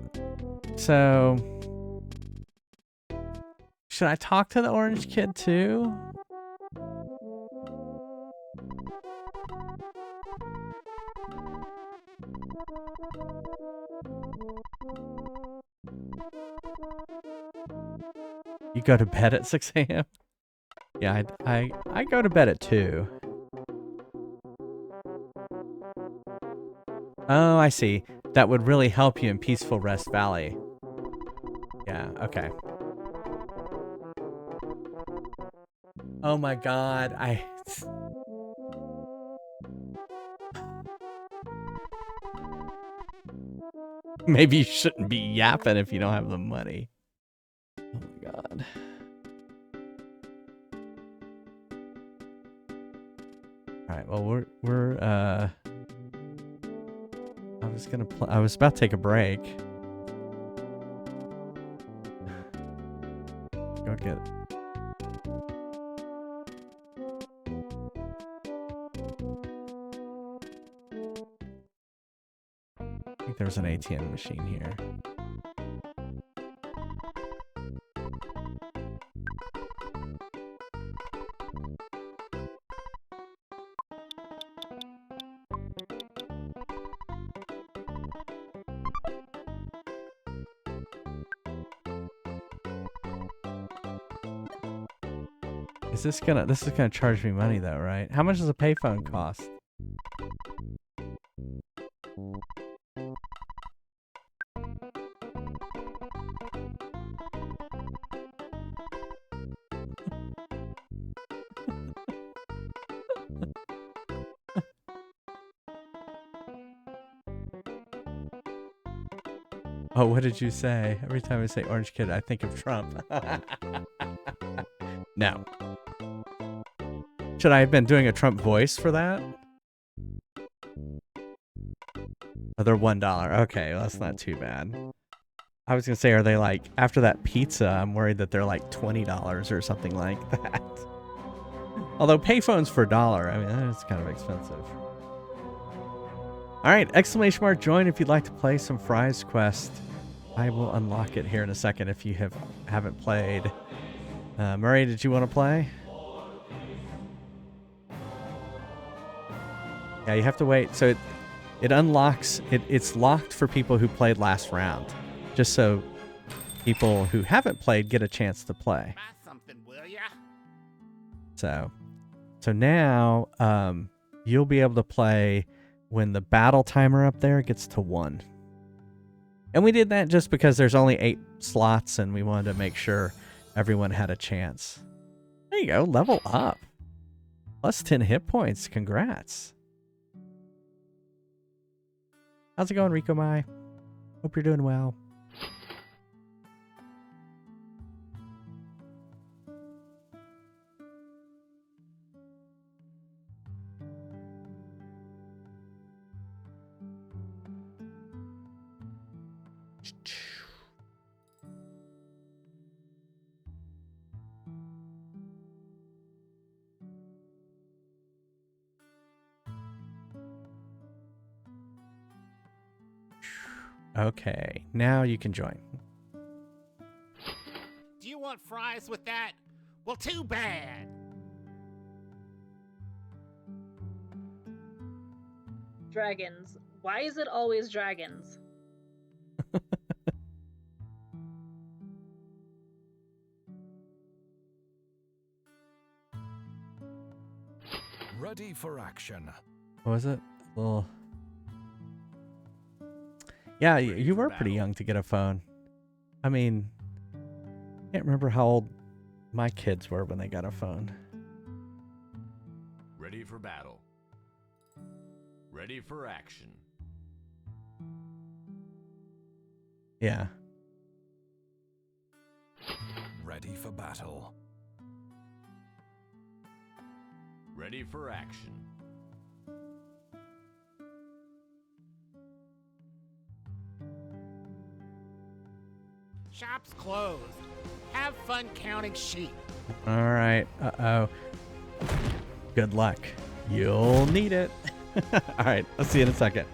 So, should I talk to the orange kid too? You go to bed at 6 a.m.? Yeah, I go to bed at 2. Oh, I see. That would really help you in Peaceful Rest Valley. Yeah, okay. Oh my god, Maybe you shouldn't be yapping if you don't have the money. Oh my god. Alright, well we're I was about to take a break. Go get it. I think there's an ATM machine here. This is gonna charge me money though, right? How much does a payphone cost? Oh, what did you say? Every time I say orange kid, I think of Trump. No. Should I have been doing a Trump voice for that? Oh, they're $1. Okay, well, that's not too bad. I was gonna say, are they like, after that pizza, I'm worried that they're like $20 or something like that. Although payphones for $1, I mean, that's kind of expensive. Alright, exclamation mark join if you'd like to play some Fries Quest. I will unlock it here in a second if you haven't played. Murray, did you want to play? Yeah, you have to wait. So it unlocks, it's locked for people who played last round. Just so people who haven't played get a chance to play. Buy something, will ya? So now you'll be able to play when the battle timer up there gets to 1. And we did that just because there's only 8 slots and we wanted to make sure everyone had a chance. There you go, level up. Plus 10 hit points, congrats. How's it going, Rico Mai? Hope you're doing well. Okay, now you can join. Do you want fries with that? Well, too bad. Dragons. Why is it always dragons? Ready for action. What was it? Well, yeah, Ready you for were pretty battle. young to get a phone. I mean, can't remember how old my kids were when they got a phone. Ready for battle. Ready for action. Yeah. Ready for battle. Ready for action. Shop's closed. Have fun counting sheep. All right. Uh-oh. Good luck. You'll need it. All right. I'll see you in a second.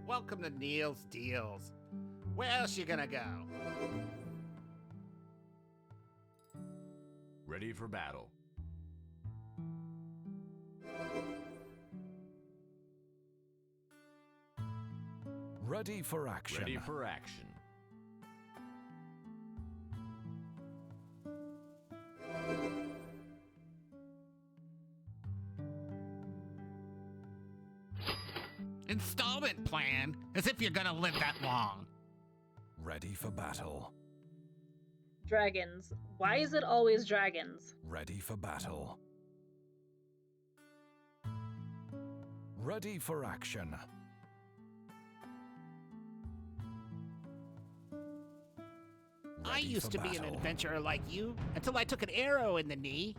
Welcome to Neil's Deals. Where else you gonna go? Ready for battle. Ready for action. Ready for action. Installment plan? As if you're gonna live that long. Ready for battle. Dragons. Why is it always dragons? Ready for battle. Ready for action. I Ready used for to be an battle. adventurer like you until I took an arrow in the knee.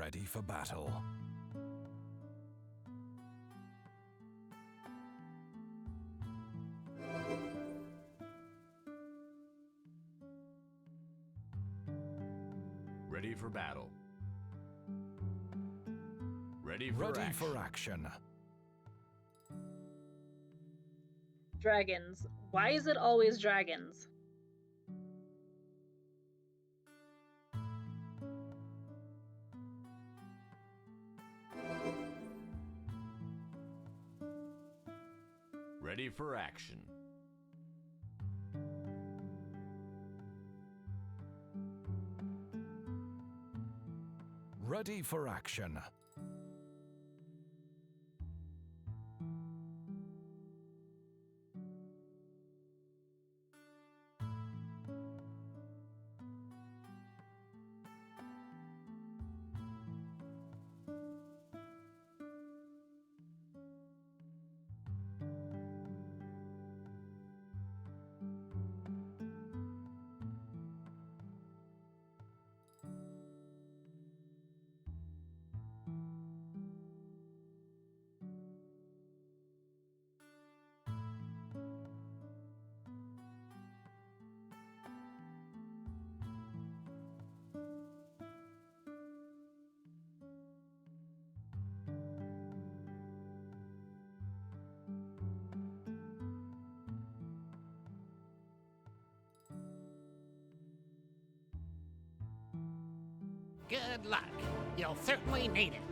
Ready for battle. Ready for battle. Ready for Ready action. for action. Dragons. Why is it always dragons? Ready for action. Ready for action. Good luck. You'll certainly need it.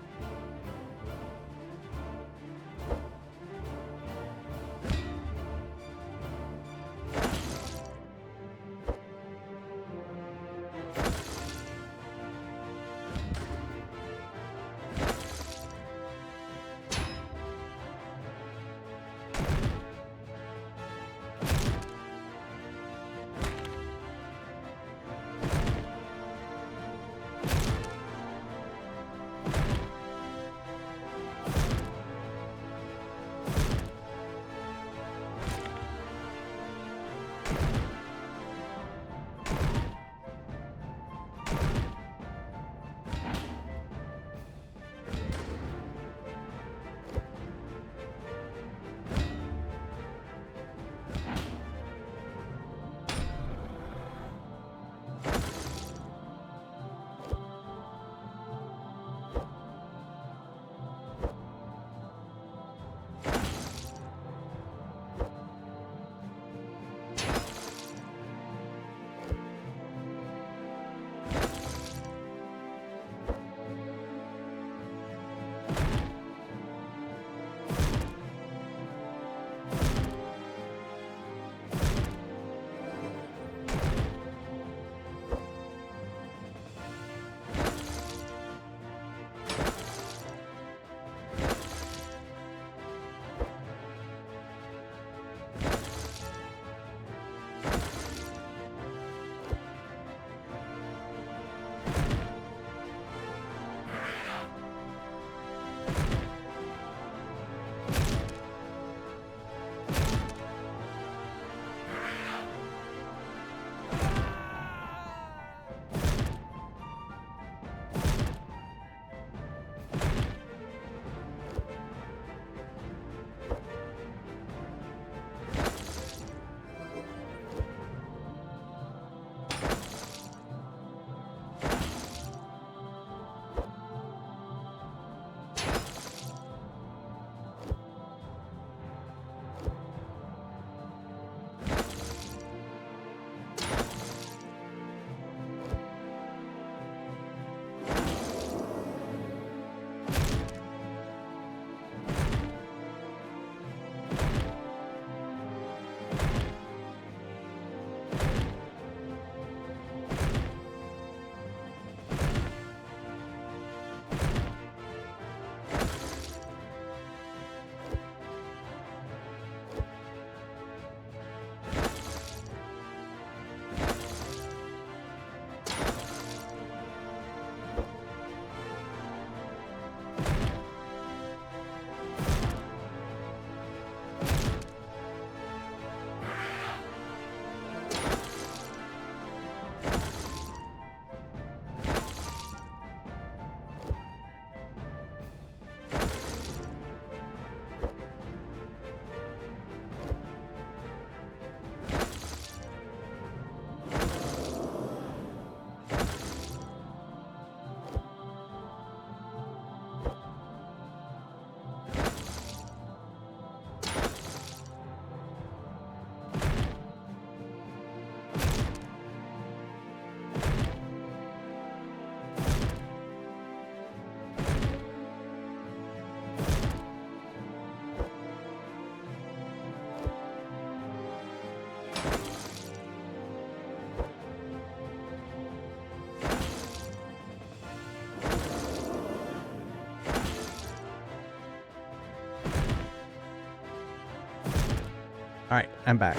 All right, I'm back.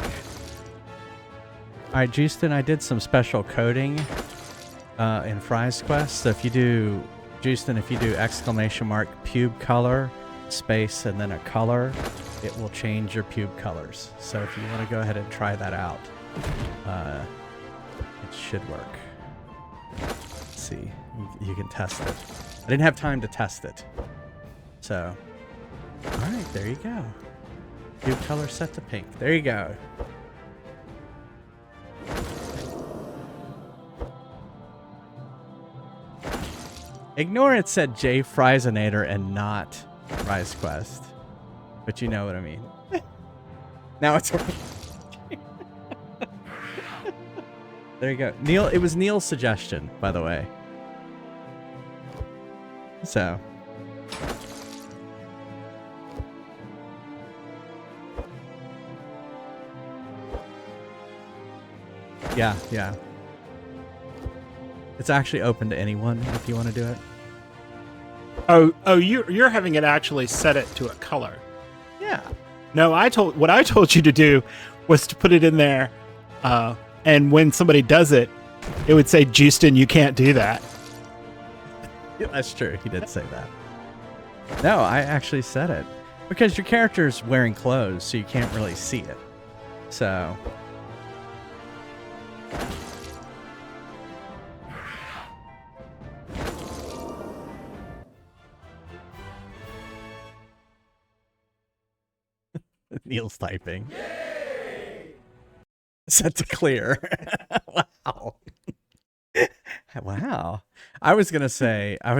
All right, Justin, I did some special coding in Fries Quest. So if you do, Justin, if you do ! pube color space and then a color, it will change your pube colors. So if you want to go ahead and try that out, it should work. Let's see, you can test it. I didn't have time to test it. So, all right, there you go. Pube color set to pink. There you go. Ignore it said JFriesinator and not Fries Quest. But you know what I mean. Now it's there you go. Neil, it was Neil's suggestion, by the way. So. Yeah. It's actually open to anyone if you want to do it. Oh, you're having it actually set it to a color. Yeah. No, what I told you to do was to put it in there, and when somebody does it, it would say, "Justin, you can't do that." Yeah, that's true. He did say that. No, I actually said it because your character's wearing clothes, so you can't really see it. So. Neil's typing. Yay! Set to clear. Wow. Wow. I was gonna say. And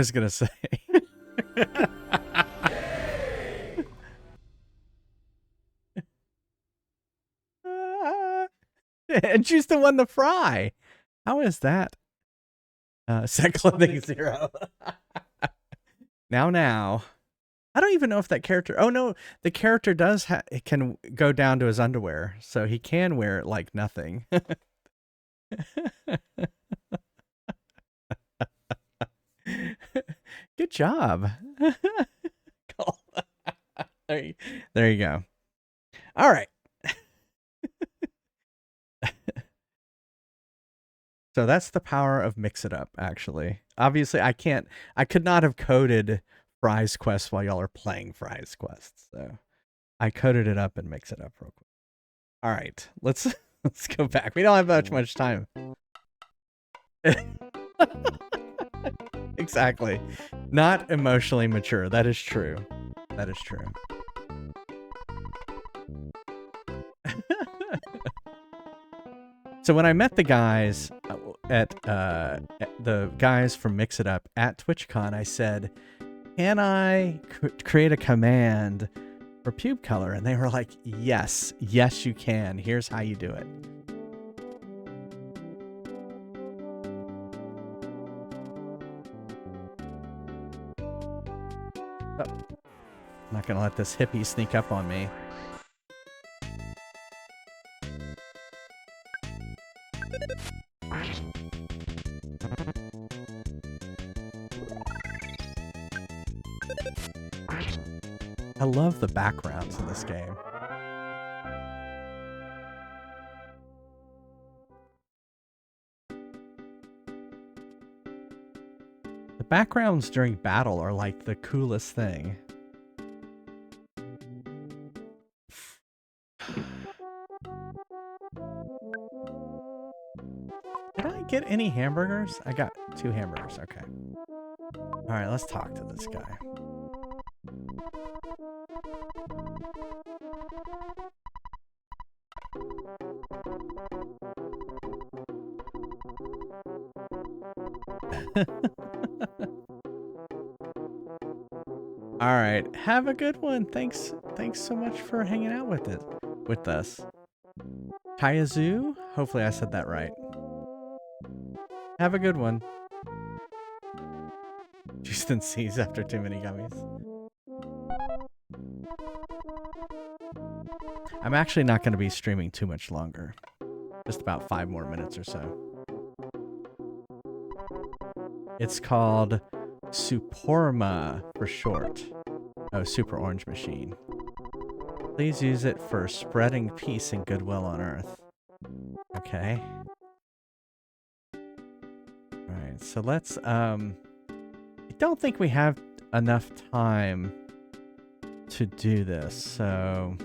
Justin won the fry. How is that? Set clothing 0. Now. I don't even know if that character... Oh, no. The character does it can go down to his underwear, so he can wear it like nothing. Good job. Cool. There you go. All right. So that's the power of Mix It Up, actually. Obviously, I could not have coded Fries Quest while y'all are playing Fries Quest. So I coded it up and Mix It Up real quick. All right, let's go back. We don't have much time. Exactly. Not emotionally mature. That is true. That is true. So when I met the guys the guys from Mix It Up at TwitchCon, I said, "Can I create a command for pube color?" And they were like, yes, you can. Here's how you do it. Oh, I'm not gonna let this hippie sneak up on me. I love the backgrounds in this game. The backgrounds during battle are like the coolest thing. Did I get any hamburgers? I got 2 hamburgers. Okay. All right, let's talk to this guy. All right, have a good one. Thanks so much for hanging out with us. Kayazu? Hopefully I said that right. Have a good one. Justin sees after too many gummies. I'm actually not going to be streaming too much longer. Just about 5 more minutes or so. It's called Superma for short. Oh, Super Orange Machine. Please use it for spreading peace and goodwill on Earth. Okay. Alright, so let's, I don't think we have enough time to do this, so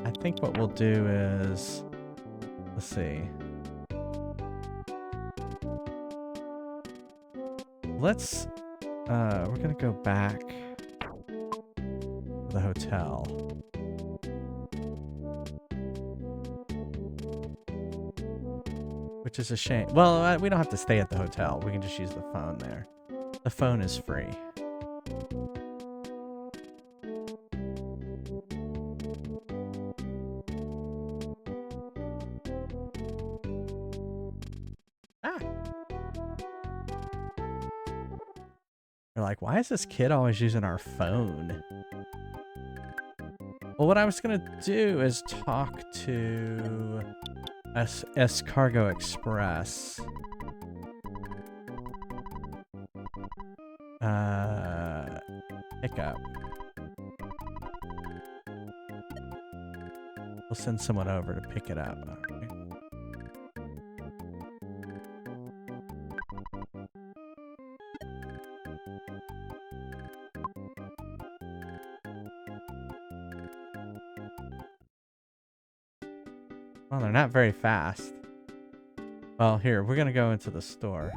I think what we'll do is, let's see. Let's, we're gonna go back to the hotel. Which is a shame. Well, we don't have to stay at the hotel. We can just use the phone there. The phone is free. Ah! They're like, why is this kid always using our phone? Well, what I was going to do is talk to S Cargo Express. Pickup. We'll send someone over to pick it up. Okay. Well, they're not very fast. Well, here, we're gonna go into the store.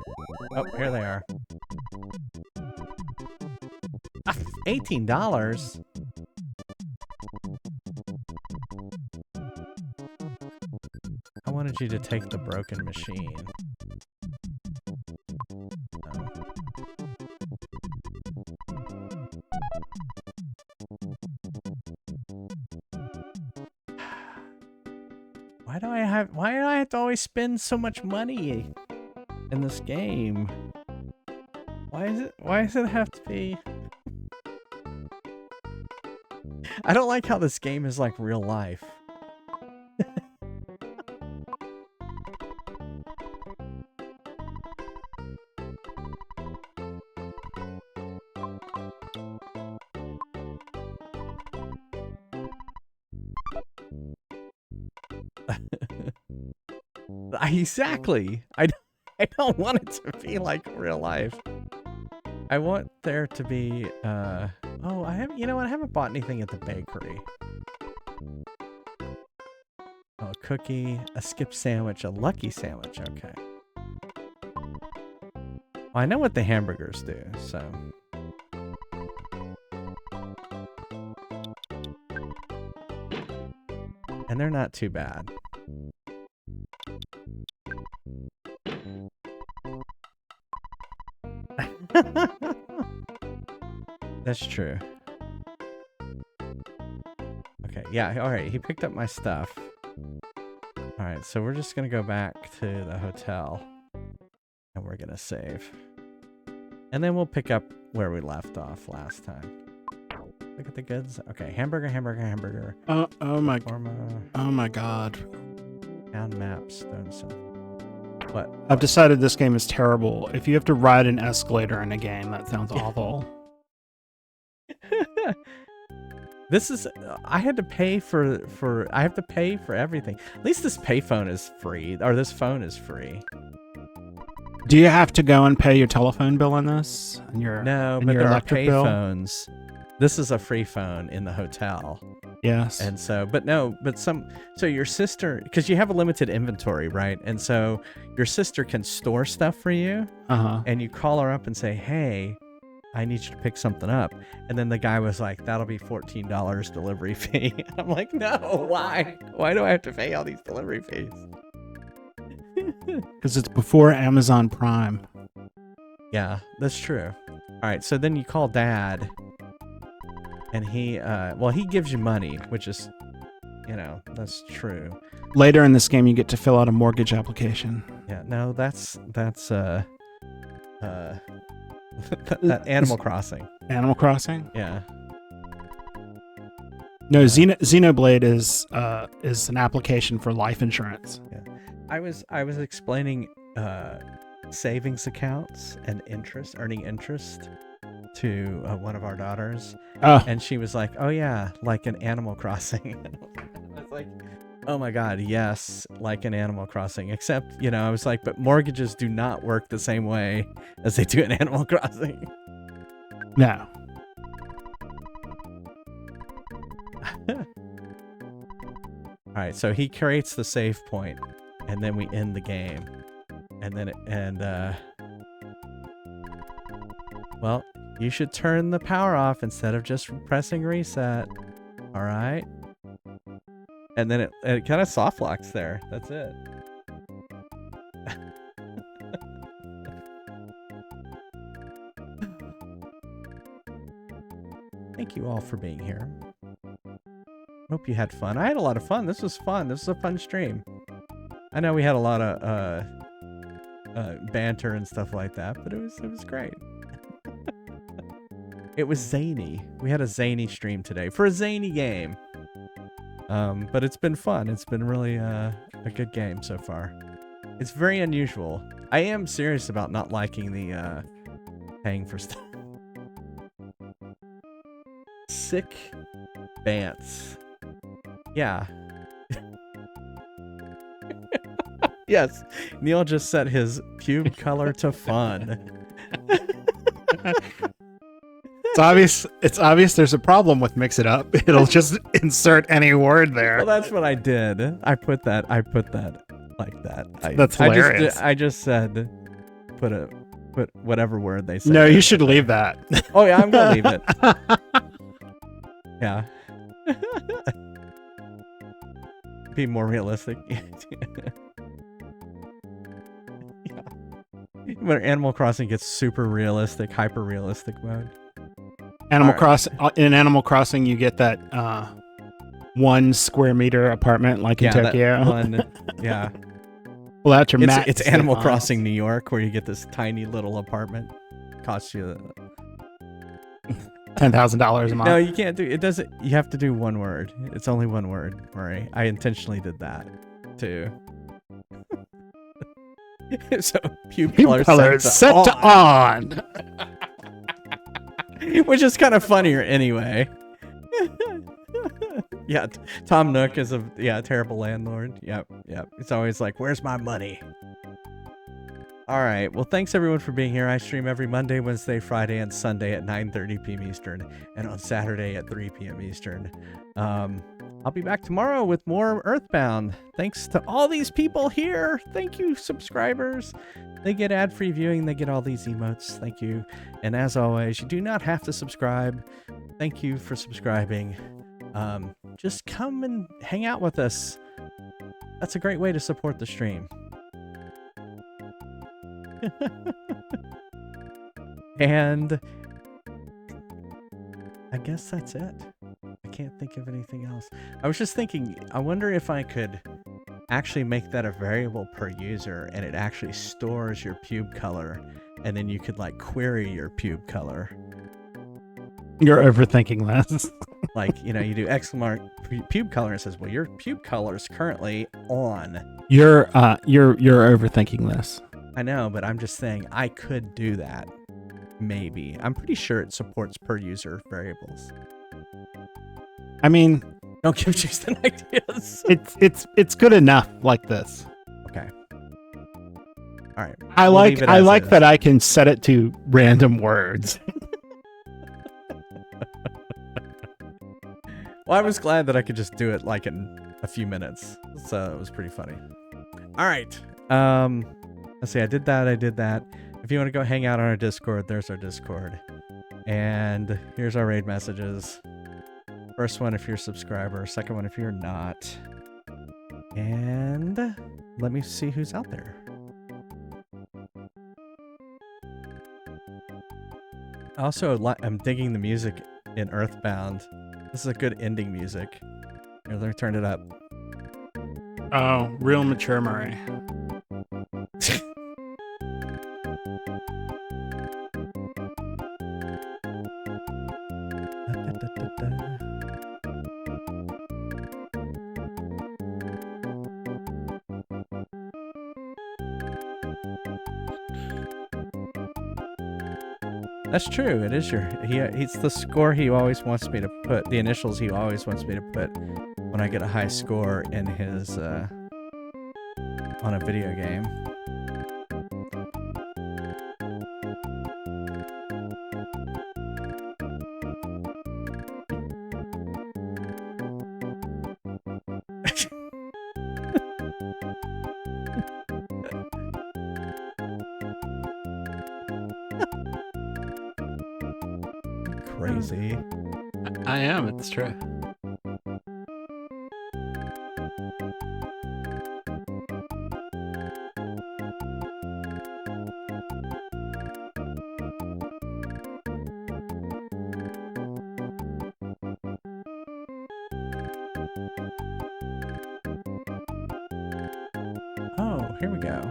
Oh, here they are. Ah, $18? I wanted you to take the broken machine. Oh. Why do I have to always spend so much money in this game? Why does it have to be? I don't like how this game is like real life. Exactly. I don't want it to be like real life. I want there to be oh, I haven't bought anything at the bakery. Oh, a cookie, a skip sandwich, a lucky sandwich. Okay. Well, I know what the hamburgers do, so. And they're not too bad. That's true. Okay, yeah, alright, he picked up my stuff. Alright, so we're just gonna go back to the hotel. And we're gonna save. And then we'll pick up where we left off last time. Look at the goods. Okay, hamburger. Oh my god. Town maps, stone stuff. What? I've decided this game is terrible. If you have to ride an escalator in a game, that sounds awful. This is I have to pay for everything. At least this payphone is free, or this phone is free. Do you have to go and pay your telephone bill in this? No, but there are payphones. This is a free phone in the hotel. Yes. And so, so your sister, because you have a limited inventory, right? And so your sister can store stuff for you. Uh-huh. And you call her up and say, hey, I need you to pick something up. And then the guy was like, that'll be $14 delivery fee. And I'm like, no, why? Why do I have to pay all these delivery fees? Because it's before Amazon Prime. Yeah, that's true. All right, so then you call Dad. And he gives you money, which is, that's true. Later in this game, you get to fill out a mortgage application. Yeah, no, that's Animal Crossing. Animal Crossing? Yeah. No, Xenoblade is an application for life insurance. Yeah. I was explaining savings accounts and earning interest. to one of our daughters, Oh, and she was like, "Oh yeah, like an Animal Crossing." I was like, "Oh my God, yes, like an Animal Crossing." Except, I was like, "But mortgages do not work the same way as they do in Animal Crossing." no. All right, so he creates the save point, and then we end the game, and then well, you should turn the power off instead of just pressing reset. All right, and then it kind of soft locks there. That's it. Thank you all for being here. Hope you had fun. I had a lot of fun. This was fun. This was a fun stream. I know we had a lot of banter and stuff like that, but it was great. It was zany. We had a zany stream today for a zany game. But it's been fun. It's been really a good game so far. It's very unusual. I am serious about not liking the paying for stuff. Sick Bants. Yeah. Yes. Neil just set his pube color to fun. It's obvious there's a problem with Mix It Up. It'll just insert any word there. Well, that's what I did. I put that like that. That's hilarious. I just said put whatever word they said. No, you should leave that. Oh yeah, I'm gonna leave it. Yeah. Be more realistic. Yeah. When Animal Crossing gets super realistic, hyper realistic mode. In Animal Crossing, you get that 1 square meter apartment like in Tokyo. Yeah. Well, that's your It's Animal Crossing New York, where you get this tiny little apartment. Costs you $10,000 a month. No, you can't do it. Doesn't. You have to do one word. It's only one word, Murray. I intentionally did that too. So pube color set to on. Which is kind of funnier anyway. Yeah, Tom Nook is a terrible landlord. Yep. It's always like, "Where's my money?" All right. Well, thanks everyone for being here. I stream every Monday, Wednesday, Friday, and Sunday at 9:30 p.m. Eastern, and on Saturday at 3 p.m. Eastern. I'll be back tomorrow with more EarthBound. Thanks to all these people here. Thank you, subscribers. They get ad-free viewing. They get all these emotes. Thank you. And as always, you do not have to subscribe. Thank you for subscribing. Just come and hang out with us. That's a great way to support the stream. And I guess that's it. I can't think of anything else. I was just thinking, I wonder if I could actually make that a variable per user, and it actually stores your pube color, and then you could like query your pube color. You're overthinking this. Like, you do exclamation pube color, and it says, well, your pube color is currently on. You're overthinking this. I know, but I'm just saying I could do that. Maybe. I'm pretty sure it supports per user variables. I mean, don't give Jason ideas. It's good enough like this. Okay. All right. I like that I can set it to random words. Well, I was glad that I could just do it like in a few minutes. So it was pretty funny. All right. Let's see. I did that. If you want to go hang out on our Discord, there's our Discord. And here's our raid messages. First one if you're a subscriber. Second one if you're not. And let me see who's out there. Also, I'm digging the music in EarthBound. This is a good ending music. Here, let me turn it up. Oh, real mature Murray. That's true. It is he's the score he always wants me to put, the initials he always wants me to put when I get a high score in his on a video game. Crazy. I am. It's true. Oh, here we go.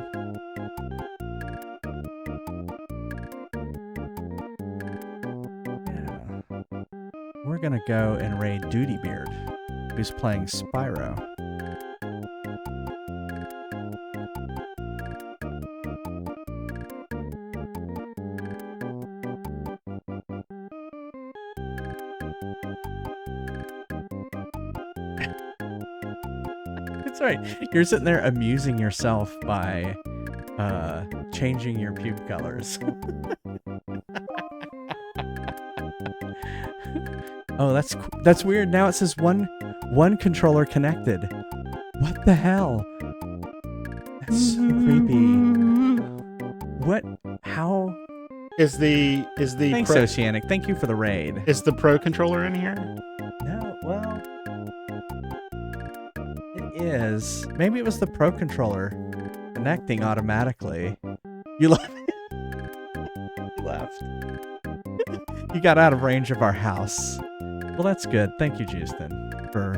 Yeah. We're gonna go and raid Duty Beard, who's playing Spyro. That's right. You're sitting there amusing yourself by changing your pube colors. Oh, that's weird. Now it says one controller connected. What the hell? That's so creepy. What? How? Is the Thanks, Oceanic. Thank you for the raid. Is the Pro controller in here? No, well, it is. Maybe it was the Pro controller connecting automatically. You left. You left. You got out of range of our house. Well, that's good. Thank you, Justin, for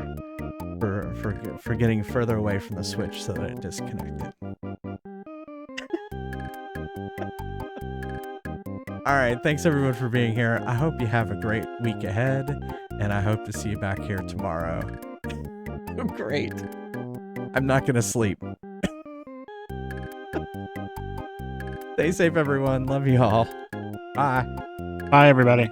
getting further away from the Switch so that it disconnected. All right, thanks everyone for being here. I hope you have a great week ahead, and I hope to see you back here tomorrow. Great. I'm not gonna sleep. Stay safe, everyone. Love you all. Bye. Bye, everybody.